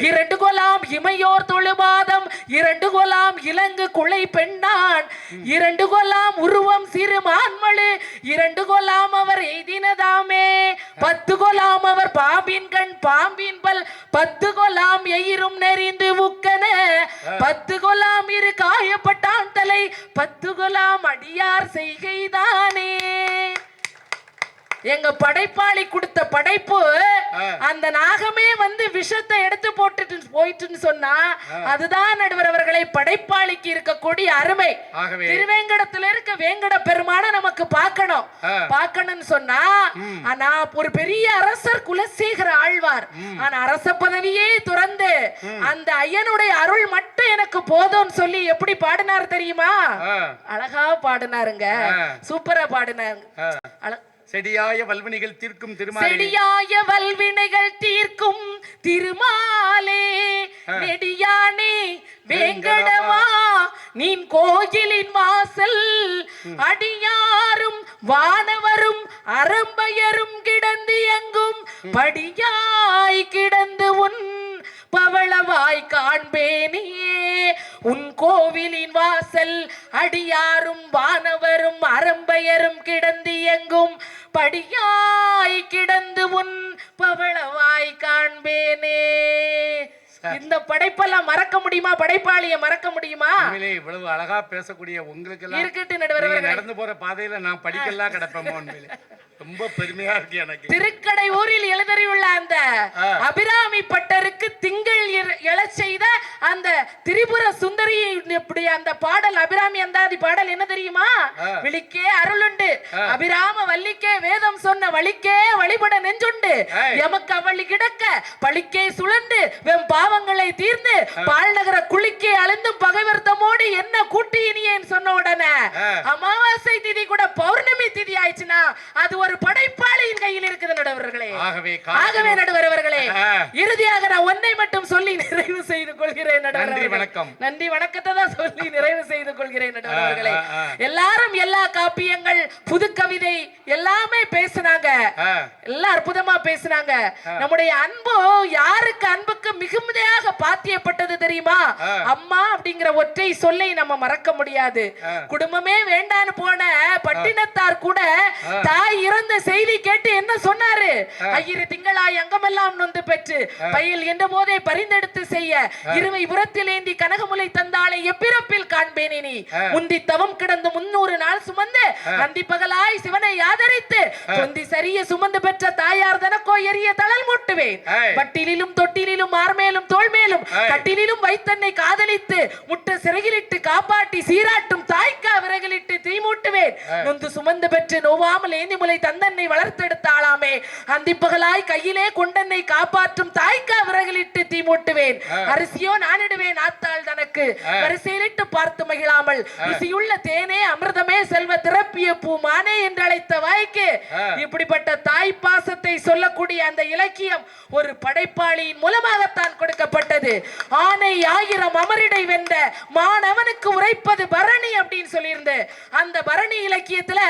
இரண்டு கொலாம் இமையோர் தொழுபாதம், இரண்டு கொலாம் இலங்கு குலை பெண்ணான், இரண்டு கொலாம் உருவம் சிறு மான்மழு, இரண்டு கொலாம் அவர் எய்தினதாமே, பத்து கொலாம் அவர் பாம்பின் கண் பாம்பின் பல், பத்து கொலாம் எயிரும் நெறிந்து உக்கன, பத்து கொலாம் இரு காயப்பட்டான் தலை, பத்து கொலாம் அடியார் செய்கைதானே. எங்க படைப்பாளி கொடுத்த படைப்பு அந்த நாகமே வந்து விஷத்தை எடுத்து போட்டுட்டு போயிட்டுன்னு சொன்னா அதுதான் நடுவர் அவர்களை படைப்பாளிக்கு இருக்கக்கூடிய அருமை. திருவேங்கடத்துல இருக்க வேங்கட பெருமான நமக்கு பார்க்கணும்னு சொன்னா, ஆனா ஒரு பெரிய அரசர் குலசேகர ஆழ்வார், ஆனா அரச பதவியே துறந்து அந்த ஐயனுடைய அருள் மட்டும் எனக்கு போதும்னு சொல்லி எப்படி பாடினார் தெரியுமா? அழகா பாடினாருங்க, சூப்பரா பாடினாருங்க. செடியாய வல்வினைகள் தீர்க்கும் திருமாலே, செடியாய வல்வினைகள் தீர்க்கும் திருமாலே, நெடியானே வேங்கடவா நீன் கோயிலின் வாசல், அடியாரும் வானவரும் அரம்பையரும் கிடந்து எங்கும் படியாய் கிடந்து உன் பவளவாய் காண்பேனே, உன் கோவிலின் வாசல் அடியாரும் வானவரும் அரம்பையரும் கிடந்து எங்கும் படியாய் கிடந்து உன் பவளவாய் காண்பேனே. இந்த படைப்பெல்லாம் மறக்க முடியுமா? படைப்பாளிய மறக்க முடியுமா? இவ்வளவு அழகா பேசக்கூடிய உங்களுக்கு இருக்கட்டு நடுவர், நடந்து போற பாதையில நான் படிக்கலாம் கிடப்பேன். உண்மையிலே ரொம்ப பெருமையா இருக்கு எனக்கு. திருக்கடை ஊரில் எழுதறியுள்ள அந்த அபிராமி பட்டருக்கு திங்கள் எழச் செய்த அந்த திரிபுர சுந்தரி அந்த பாடல், அபிராமி அந்தாதி பாடல் என்ன தெரியுமா? விழிக்கே அருளுண்டு, அபிராம வள்ளிக்கே வேதம் சொன்ன வழிக்கே வழிபட நெஞ்சுண்டு, எமக்கு அவளி கிடக்க பழிக்கே சுழண்டு வெம் பாவங்களை தீர்ந்து பால் நகர குளிக்கே அழுந்தும் பகைவர்த்தமோடு என்ன கூட்டியினியேன்னு சொன்ன உடனே அமாவாசை திதி கூட பௌர்ணமி திதி ஆயிடுச்சுன்னா அது ஒரு படைப்பாளியின் கையில் இருக்குது நடுவர்களே. ஆகவே நடுவர்களே, இறுதியாக நான் ஒன்றை மட்டும் சொல்லி நிறைவு செய்து கொள்கிறேன் நடுவர்களே. வணக்கம். நன்றி வணக்கத்தை தான் சொல்லி நிறைவு செய்து கொள்கிறேன் நடுவர்களே. எல்லாரும் எல்லா காப்பியங்கள் புது கவிதை எல்லாமே பேசினாங்க, எல்லாம் அற்புதமா பேசினாங்க. நம்முடைய அன்பு யாருக்கு அன்புக்கு மிகுதியாக பாத்தியப்பட்டது தெரியுமா? அம்மா அப்படிங்கிற ஒற்றை சொல்லை நம்ம மறக்க முடியாது. குடும்பமே வேண்டான்னு போன பட்டினத்தார் கூட தாய் இறந்த செய்தி கேட்டு என்ன சொன்னாரு? ஐயிரு திங்களாய் அங்கமெல்லாம் நொந்து பெற்று பையில் என்ற போதே பரிந்தெடுத்து செய்ய இருவை புறத்தில் ஏந்தி கனகமுலை தந்தாளை எப்பிறப்பில் காண்பேனே, நீ முந்தி தவம் கிடந்து 300 நாள் சுமந்து அந்தி பகலாய் சிவனை ஆதரித்து தொந்தி சரிய சுமந்து பெற்ற தாயார் தனக்கோ எரிய தளல் மூட்டுவேன், பட்டிலும் தொட்டிலும் மார்மேலும் தோள்மேலும் கட்டிலும் வைத்தன்னை காதலித்து முட்ட சிறகிலிட்டு காப்பாட்டி சீராட்டும் தாய்க்கா விறகிலிட்டு தீ மூட்டுவேன், சொல்லுவேன். நொந்து சுமந்து பெற்று நோவாமல் ஏந்தி முலை தந்தன்னை வளர்த்தெடுத்தாளாமே, அந்திப்பகலாய் கையிலே கொண்டன்னை காப்பாற்றும் தாய்க்கா விறகிலிட்டு தீ மூட்டுவேன். அரிசியோ நானிடுவேன் ஆத்தாள் தனக்கு, வரிசையிலிட்டு பார்த்து மகிழாமல் ருசியுள்ள தேனே அமிர்தமே செல்வ திறப்பிய பூமானே என்று அழைத்த வாய்க்கு இப்படிப்பட்ட தாய் பாசத்தை சொல்லக்கூடிய அந்த இலக்கியம் ஒரு படைப்பாளியின் மூலமாகத்தான் கொடுக்கப்பட்டது. ஆனை ஆயிரம் அமரிடை வென்ற மாணவனுக்கு உரைப்பது பரணி அப்படின்னு சொல்லியிருந்து அந்த பரணி இலக்கியத்துல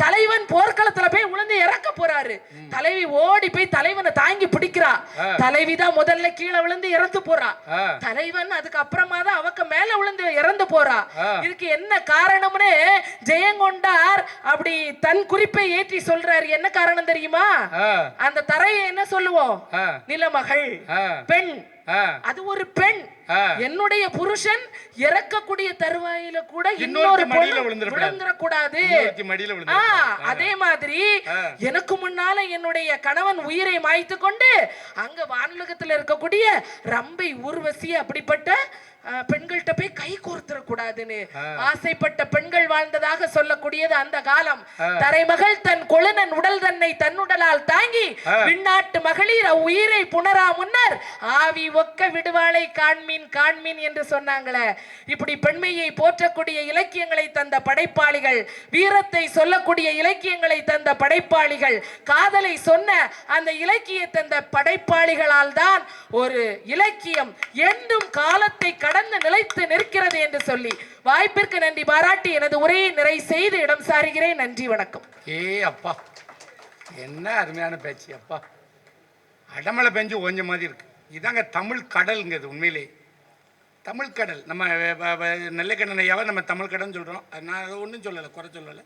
தலைவன் போர்க்களத்துல போய் உளுந்து இறக்க போறாரு. தலைவி ஓடி போய் தலைவனை தாங்கி பிடிக்கிறா. தலைவிதான் முதல்ல கீழே விழுந்து இறந்து போறா. தலைவன் அதுக்கு அப்புறமா தான் அவக்கு மேல விழுந்து இறந்து போறா. இதுக்கு என்ன காரணம்னு ஜெயங்கொண்டார் அப்படி தன் குறிப்பை ஏற்றி சொல்றாரு. என்ன காரணம் தெரியுமா? அந்த தரையை என்ன சொல்லுவோம்? நிலமகள், பெண். அது ஒரு பெண். என்னுடைய புருஷன் இறக்கக்கூடிய தருவாயில கூட இன்னொரு விழுந்துடக்கூடாது. அதே மாதிரி எனக்கு முன்னால என்னுடைய கணவன் உயிரை மாய்த்து கொண்டு அங்க வானுலகத்தில் இருக்கக்கூடிய ரம்பை, ஊர்வசி அப்படிப்பட்ட பெண்கள்கிட்ட போய் கை கோர்த்திடக்கூடாதுன்னு ஆசைப்பட்ட பெண்கள் வாழ்ந்ததாக சொல்லக்கூடியது அந்த காலம். தரைமகள் தன் கொழுனன் உடல் தன்னை தன்னுடலால் தாங்கி விண்ணாட்டு மகளிர் உயிரை புணரா முன்னர் ஆவி ஒக்க விடுவாளை காண்மீன் காண்மீன் என்று சொன்னாங்களே. இப்படி பெண்மையை போற்றக்கூடிய இலக்கியங்களை தந்த படைப்பாளிகள், வீரத்தை சொல்லக்கூடிய இலக்கியங்களை தந்த படைப்பாளிகள், காதலை சொன்ன அந்த இலக்கிய தந்த படைப்பாளிகளால் தான் ஒரு இலக்கியம் என்றும் காலத்தை கடந்து நிலைத்து நிற்கிறது என்று சொல்லி வாய்ப்பிற்கு நன்றி பாராட்டி எனது உரையை நிறை செய்து இடம் சாருகிறேன். நன்றி, வணக்கம். அப்பா என்ன அருமையான பேச்சு அப்பா. அடமலை பெஞ்சு ஓஞ்ச மாதிரி இருக்கு. இதாங்க தமிழ் கடல்ங்கிறது. உண்மையிலே தமிழ் கடல். நம்ம நெல்லைக்கண்ணனையாவை நம்ம தமிழ் கடல்னு சொல்கிறோம். நான் அதை ஒன்றும் சொல்லலை, குறை சொல்லலை.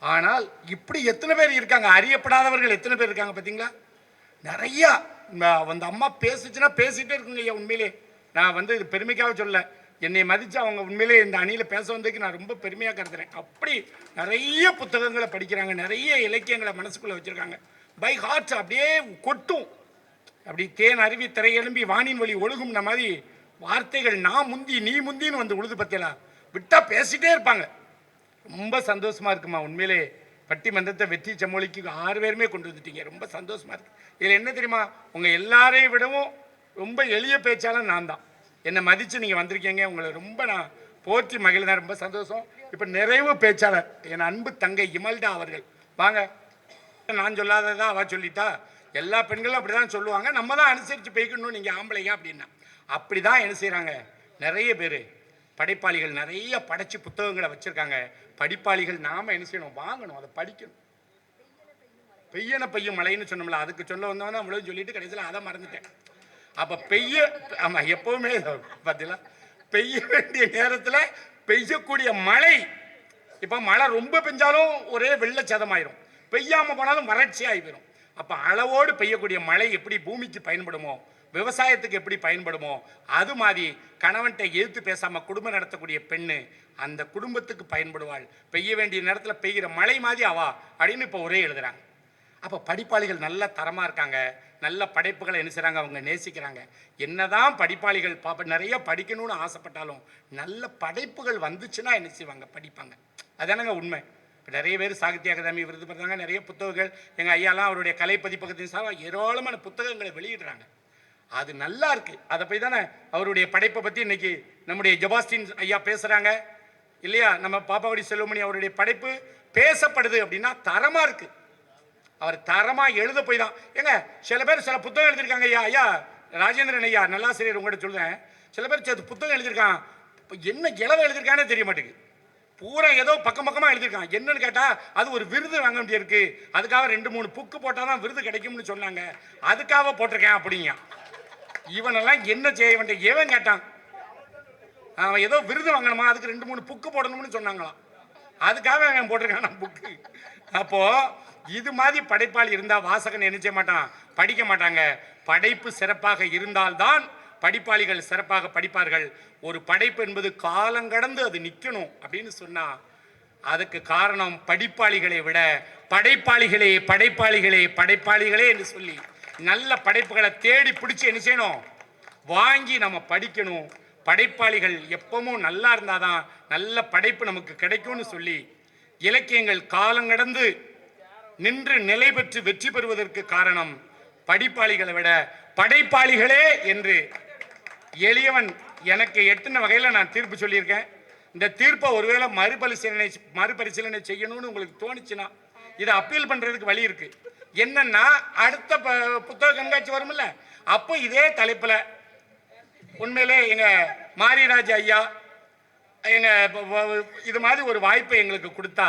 ஆனால் இப்படி எத்தனை பேர் இருக்காங்க, அறியப்படாதவர்கள் எத்தனை பேர் இருக்காங்க பார்த்தீங்களா? நிறையா. அந்த அம்மா பேசுச்சுன்னா பேசிகிட்டே இருக்குங்க ஐயா. உண்மையிலே நான் இது பெருமைக்காக சொல்ல, என்னை மதித்து அவங்க உண்மையிலே இந்த அணியில் பேச வந்ததுக்கு நான் ரொம்ப பெருமையாக கருதுறேன். அப்படி நிறைய புத்தகங்களை படிக்கிறாங்க, நிறைய இலக்கியங்களை மனசுக்குள்ளே வச்சுருக்காங்க. பை ஹார்ட்ஸ் அப்படியே கொட்டும். அப்படி தேன் அருவி திரை எழும்பி வானின் வழி ஒழுகும் மாதிரி வார்த்தைகள் நான் முந்தி நீ முந்தின்னு உழுது பற்றியலாம் விட்டால் பேசிகிட்டே இருப்பாங்க. ரொம்ப சந்தோஷமாக இருக்குமா. உண்மையிலே பட்டிமன்றத்தை வெற்றி செம்மொழிக்கு 6 பேருமே கொண்டு வந்துட்டீங்க. ரொம்ப சந்தோஷமாக இருக்குது. இதில் என்ன தெரியுமா, உங்கள் எல்லாரையும் விடவும் ரொம்ப எளிய பேச்சாளர் நான் தான். என்னை மதித்து நீங்கள் வந்திருக்கீங்க. உங்களை ரொம்ப நான் போற்றி மகிழ்ந்தேன். ரொம்ப சந்தோஷம். இப்போ நிறைவு பேச்சாளர் என் அன்பு தங்கை இமல்டா அவர்கள். வாங்க. நான் சொல்லாததான் அவள் சொல்லிட்டா. எல்லா பெண்களும் அப்படி தான் சொல்லுவாங்க. நம்ம தான் அனுசரித்து போய்க்கணும் நீங்கள் ஆம்பளைங்க அப்படின்னா. அப்படி தான் என்ன செய்கிறாங்க நிறைய பேர் படைப்பாளிகள். நிறைய படைச்சி புத்தகங்களை வச்சுருக்காங்க. படிப்பாளிகள் நாம் என்ன செய்யணும், வாங்கணும், அதை படிக்கணும். பெய்யன பெய்யும் மழைன்னு சொன்னோம்ல, அதுக்கு சொல்ல வந்தவன அவ்வளோ சொல்லிட்டு கடைசியில் அதை மறந்துட்டேன். அப்போ ஆமாம் எப்போவுமே பார்த்தீங்களா, பெய்ய வேண்டிய நேரத்தில் பெய்யக்கூடிய மழை. இப்போ மழை ரொம்ப பெஞ்சாலும் ஒரே வெள்ளச்சதமாயிரும், பெய்யாமல் போனாலும் வறட்சி ஆகிடும். அப்போ அளவோடு பெய்யக்கூடிய மழை எப்படி பூமிக்கு பயன்படுமோ, விவசாயத்துக்கு எப்படி பயன்படுமோ, அது மாதிரி கணவன்கிட்ட எதிர்த்து பேசாமல் குடும்பம் நடத்தக்கூடிய பெண்ணு அந்த குடும்பத்துக்கு பயன்படுவாள். பெய்ய வேண்டிய நேரத்தில் பெய்கிற மழை மாதிரி அவா அப்படின்னு இப்போ ஒரே எழுதுறாங்க. அப்போ படிப்பாளிகள் நல்ல தரமாக இருக்காங்க. நல்ல படைப்புகளை என்ன செய்கிறாங்க, அவங்க நேசிக்கிறாங்க. என்னதான் படிப்பாளிகள் நிறைய படிக்கணும்னு ஆசைப்பட்டாலும் நல்ல படைப்புகள் வந்துச்சுன்னா என்ன செய்வாங்க, படிப்பாங்க. அதானங்க உண்மை. இப்போ நிறைய பேர் சாகித்ய அகாதமி விருது பெறாங்க. நிறைய புத்தகங்கள் எங்கள் ஐயாலாம் அவருடைய கலை பதிப்பகத்தின் சார்பாக ஏராளமான புத்தகங்களை வெளியிடுறாங்க. அது நல்லா இருக்குது. அதை போய் தானே அவருடைய படைப்பை பற்றி இன்னைக்கு நம்முடைய ஜபாஸ்டின் ஐயா பேசுகிறாங்க இல்லையா. நம்ம பாப்பாவடி செல்வமணி அவருடைய படைப்பு பேசப்படுது அப்படின்னா தரமாக இருக்குது. அவர் தரமாக எழுத போய் தான். ஏங்க சில பேர் சில புத்தகம் எழுதியிருக்காங்க ஐயா. ஐயா ராஜேந்திரன் ஐயா நல்லாசிரியர் உங்கள்கிட்ட சொல்லுவேன். சில பேர் புத்தகம் எழுதியிருக்கான், இப்போ என்ன இளவை எழுதியிருக்கானே தெரிய மாட்டேங்குது. பூரா ஏதோ பக்கம் பக்கமாக எழுதியிருக்கான். என்னன்னு கேட்டால் அது ஒரு விருது வாங்க வேண்டியிருக்கு, அதுக்காக 2-3 புக்கு போட்டால் தான் விருது கிடைக்கும்னு சொன்னாங்க, அதுக்காக போட்டிருக்கேன் அப்படிங்க. இவனெல்லாம் என்ன செய்ய வேண்டிய எவன் கேட்டான், அவன் ஏதோ விருது வாங்கணுமா, அதுக்கு 2-3 புக்கு போடணும்னு சொன்னாங்களாம், அதுக்காக அவன் போட்டிருக்கான் புக்கு. அப்போது இது மாதிரி படைப்பாளி இருந்தால் வாசகன் என்ன செய்ய மாட்டான், படிக்க மாட்டாங்க. படைப்பு சிறப்பாக இருந்தால்தான் படிப்பாளிகள் சிறப்பாக படிப்பார்கள். ஒரு படைப்பு என்பது காலங்கடந்து அது நிற்கணும் அப்படின்னு சொன்னா அதுக்கு காரணம் படிப்பாளிகளை விட படைப்பாளிகளே படைப்பாளிகளே படைப்பாளிகளே என்று சொல்லி நல்ல படைப்புகளை தேடி பிடிச்சி என்ன செய்யணும், வாங்கி நம்ம படிக்கணும். படைப்பாளிகள் எப்பவும் நல்லா இருந்தாதான் நல்ல படைப்பு நமக்கு கிடைக்கும்னு சொல்லி இலக்கியங்கள் காலங்கடந்து நின்று நிலை பெற்று வெற்றி பெறுவதற்கு காரணம் படிப்பாளிகளை விட படைப்பாளிகளே என்று எளியவன் எனக்கு எட்டுன வகையில் நான் தீர்ப்பு சொல்லியிருக்கேன். இந்த தீர்ப்பை ஒருவேளை மறுபரிசீலனை செய்யணும்னு உங்களுக்கு தோணுச்சுன்னா இதை அப்பீல் பண்றதுக்கு வழி இருக்கு. என்னன்னா அடுத்த புத்தக கண்காட்சி வரும்ல, அப்போ இதே தலைப்புல உண்மையிலே எங்க மாரிராஜ் ஐயா எங்க இது மாதிரி ஒரு வாய்ப்பை எங்களுக்கு கொடுத்தா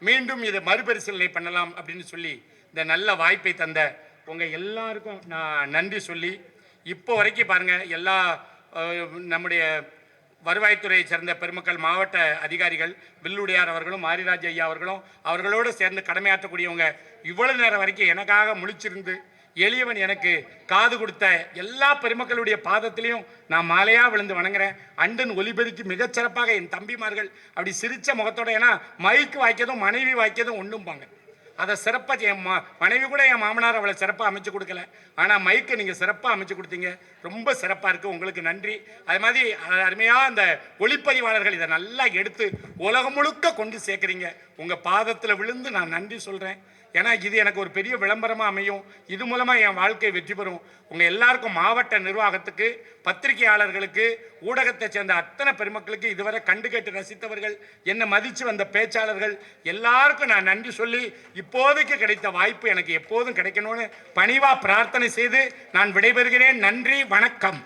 மீண்டும் இதை மறுபரிசீலனை பண்ணலாம் அப்படின்னு சொல்லி இந்த நல்ல வாய்ப்பை தந்த உங்க எல்லாருக்கும் நான் நன்றி சொல்லி, இப்போ வரைக்கும் பாருங்க எல்லா நம்முடைய வருவாய்த்துறையை சேர்ந்த பெருமக்கள், மாவட்ட அதிகாரிகள், வில்லுடையார் அவர்களும் மாரிராஜ் ஐயா அவர்களும் அவர்களோடு சேர்ந்து கடமையாற்றக்கூடியவங்க இவ்வளவு நேரம் வரைக்கும் எனக்காக முழிச்சிருந்து எளியவன் எனக்கு காது கொடுத்த எல்லா பெருமக்களுடைய பாதத்திலையும் நான் மாலையா விழுந்து வணங்குறேன். அண்டன் ஒலிபெருக்கி மிகச்சிறப்பாக என் தம்பிமார்கள் அப்படி சிரிச்ச முகத்தோட, ஏன்னா மைக்கு வாய்க்கதும் மனைவி வாய்க்கதும் ஒன்றும்பாங்க, அதை சிறப்பாக என் மனைவி கூட என் மாமனார் அவளை சிறப்பாக அமைச்சு கொடுக்கல, ஆனால் மைக்கை நீங்கள் சிறப்பாக அமைச்சு கொடுத்தீங்க, ரொம்ப சிறப்பாக இருக்குது, உங்களுக்கு நன்றி. அது மாதிரி அருமையாக அந்த ஒளிப்பதிவாளர்கள் இதை நல்லா எடுத்து உலகம் முழுக்க கொண்டு சேர்க்குறீங்க, உங்கள் பாதத்தில் விழுந்து நான் நன்றி சொல்கிறேன். ஏன்னா இது எனக்கு ஒரு பெரிய விளம்பரமாக அமையும், இது மூலமாக என் வாழ்க்கை வெற்றி பெறும். உங்கள் எல்லாருக்கும், மாவட்ட நிர்வாகத்துக்கு, பத்திரிகையாளர்களுக்கு, ஊடகத்தை சேர்ந்த அத்தனை பெருமக்களுக்கு, இதுவரை கண்டு கேட்டு ரசித்தவர்கள், என்னை மதித்து வந்த பேச்சாளர்கள் எல்லாருக்கும் நான் நன்றி சொல்லி, இப்போதைக்கு கிடைத்த வாய்ப்பு எனக்கு எப்போதும் கிடைக்கணும்னு பணிவாக பிரார்த்தனை செய்து நான் விடைபெறுகிறேன். நன்றி, வணக்கம்.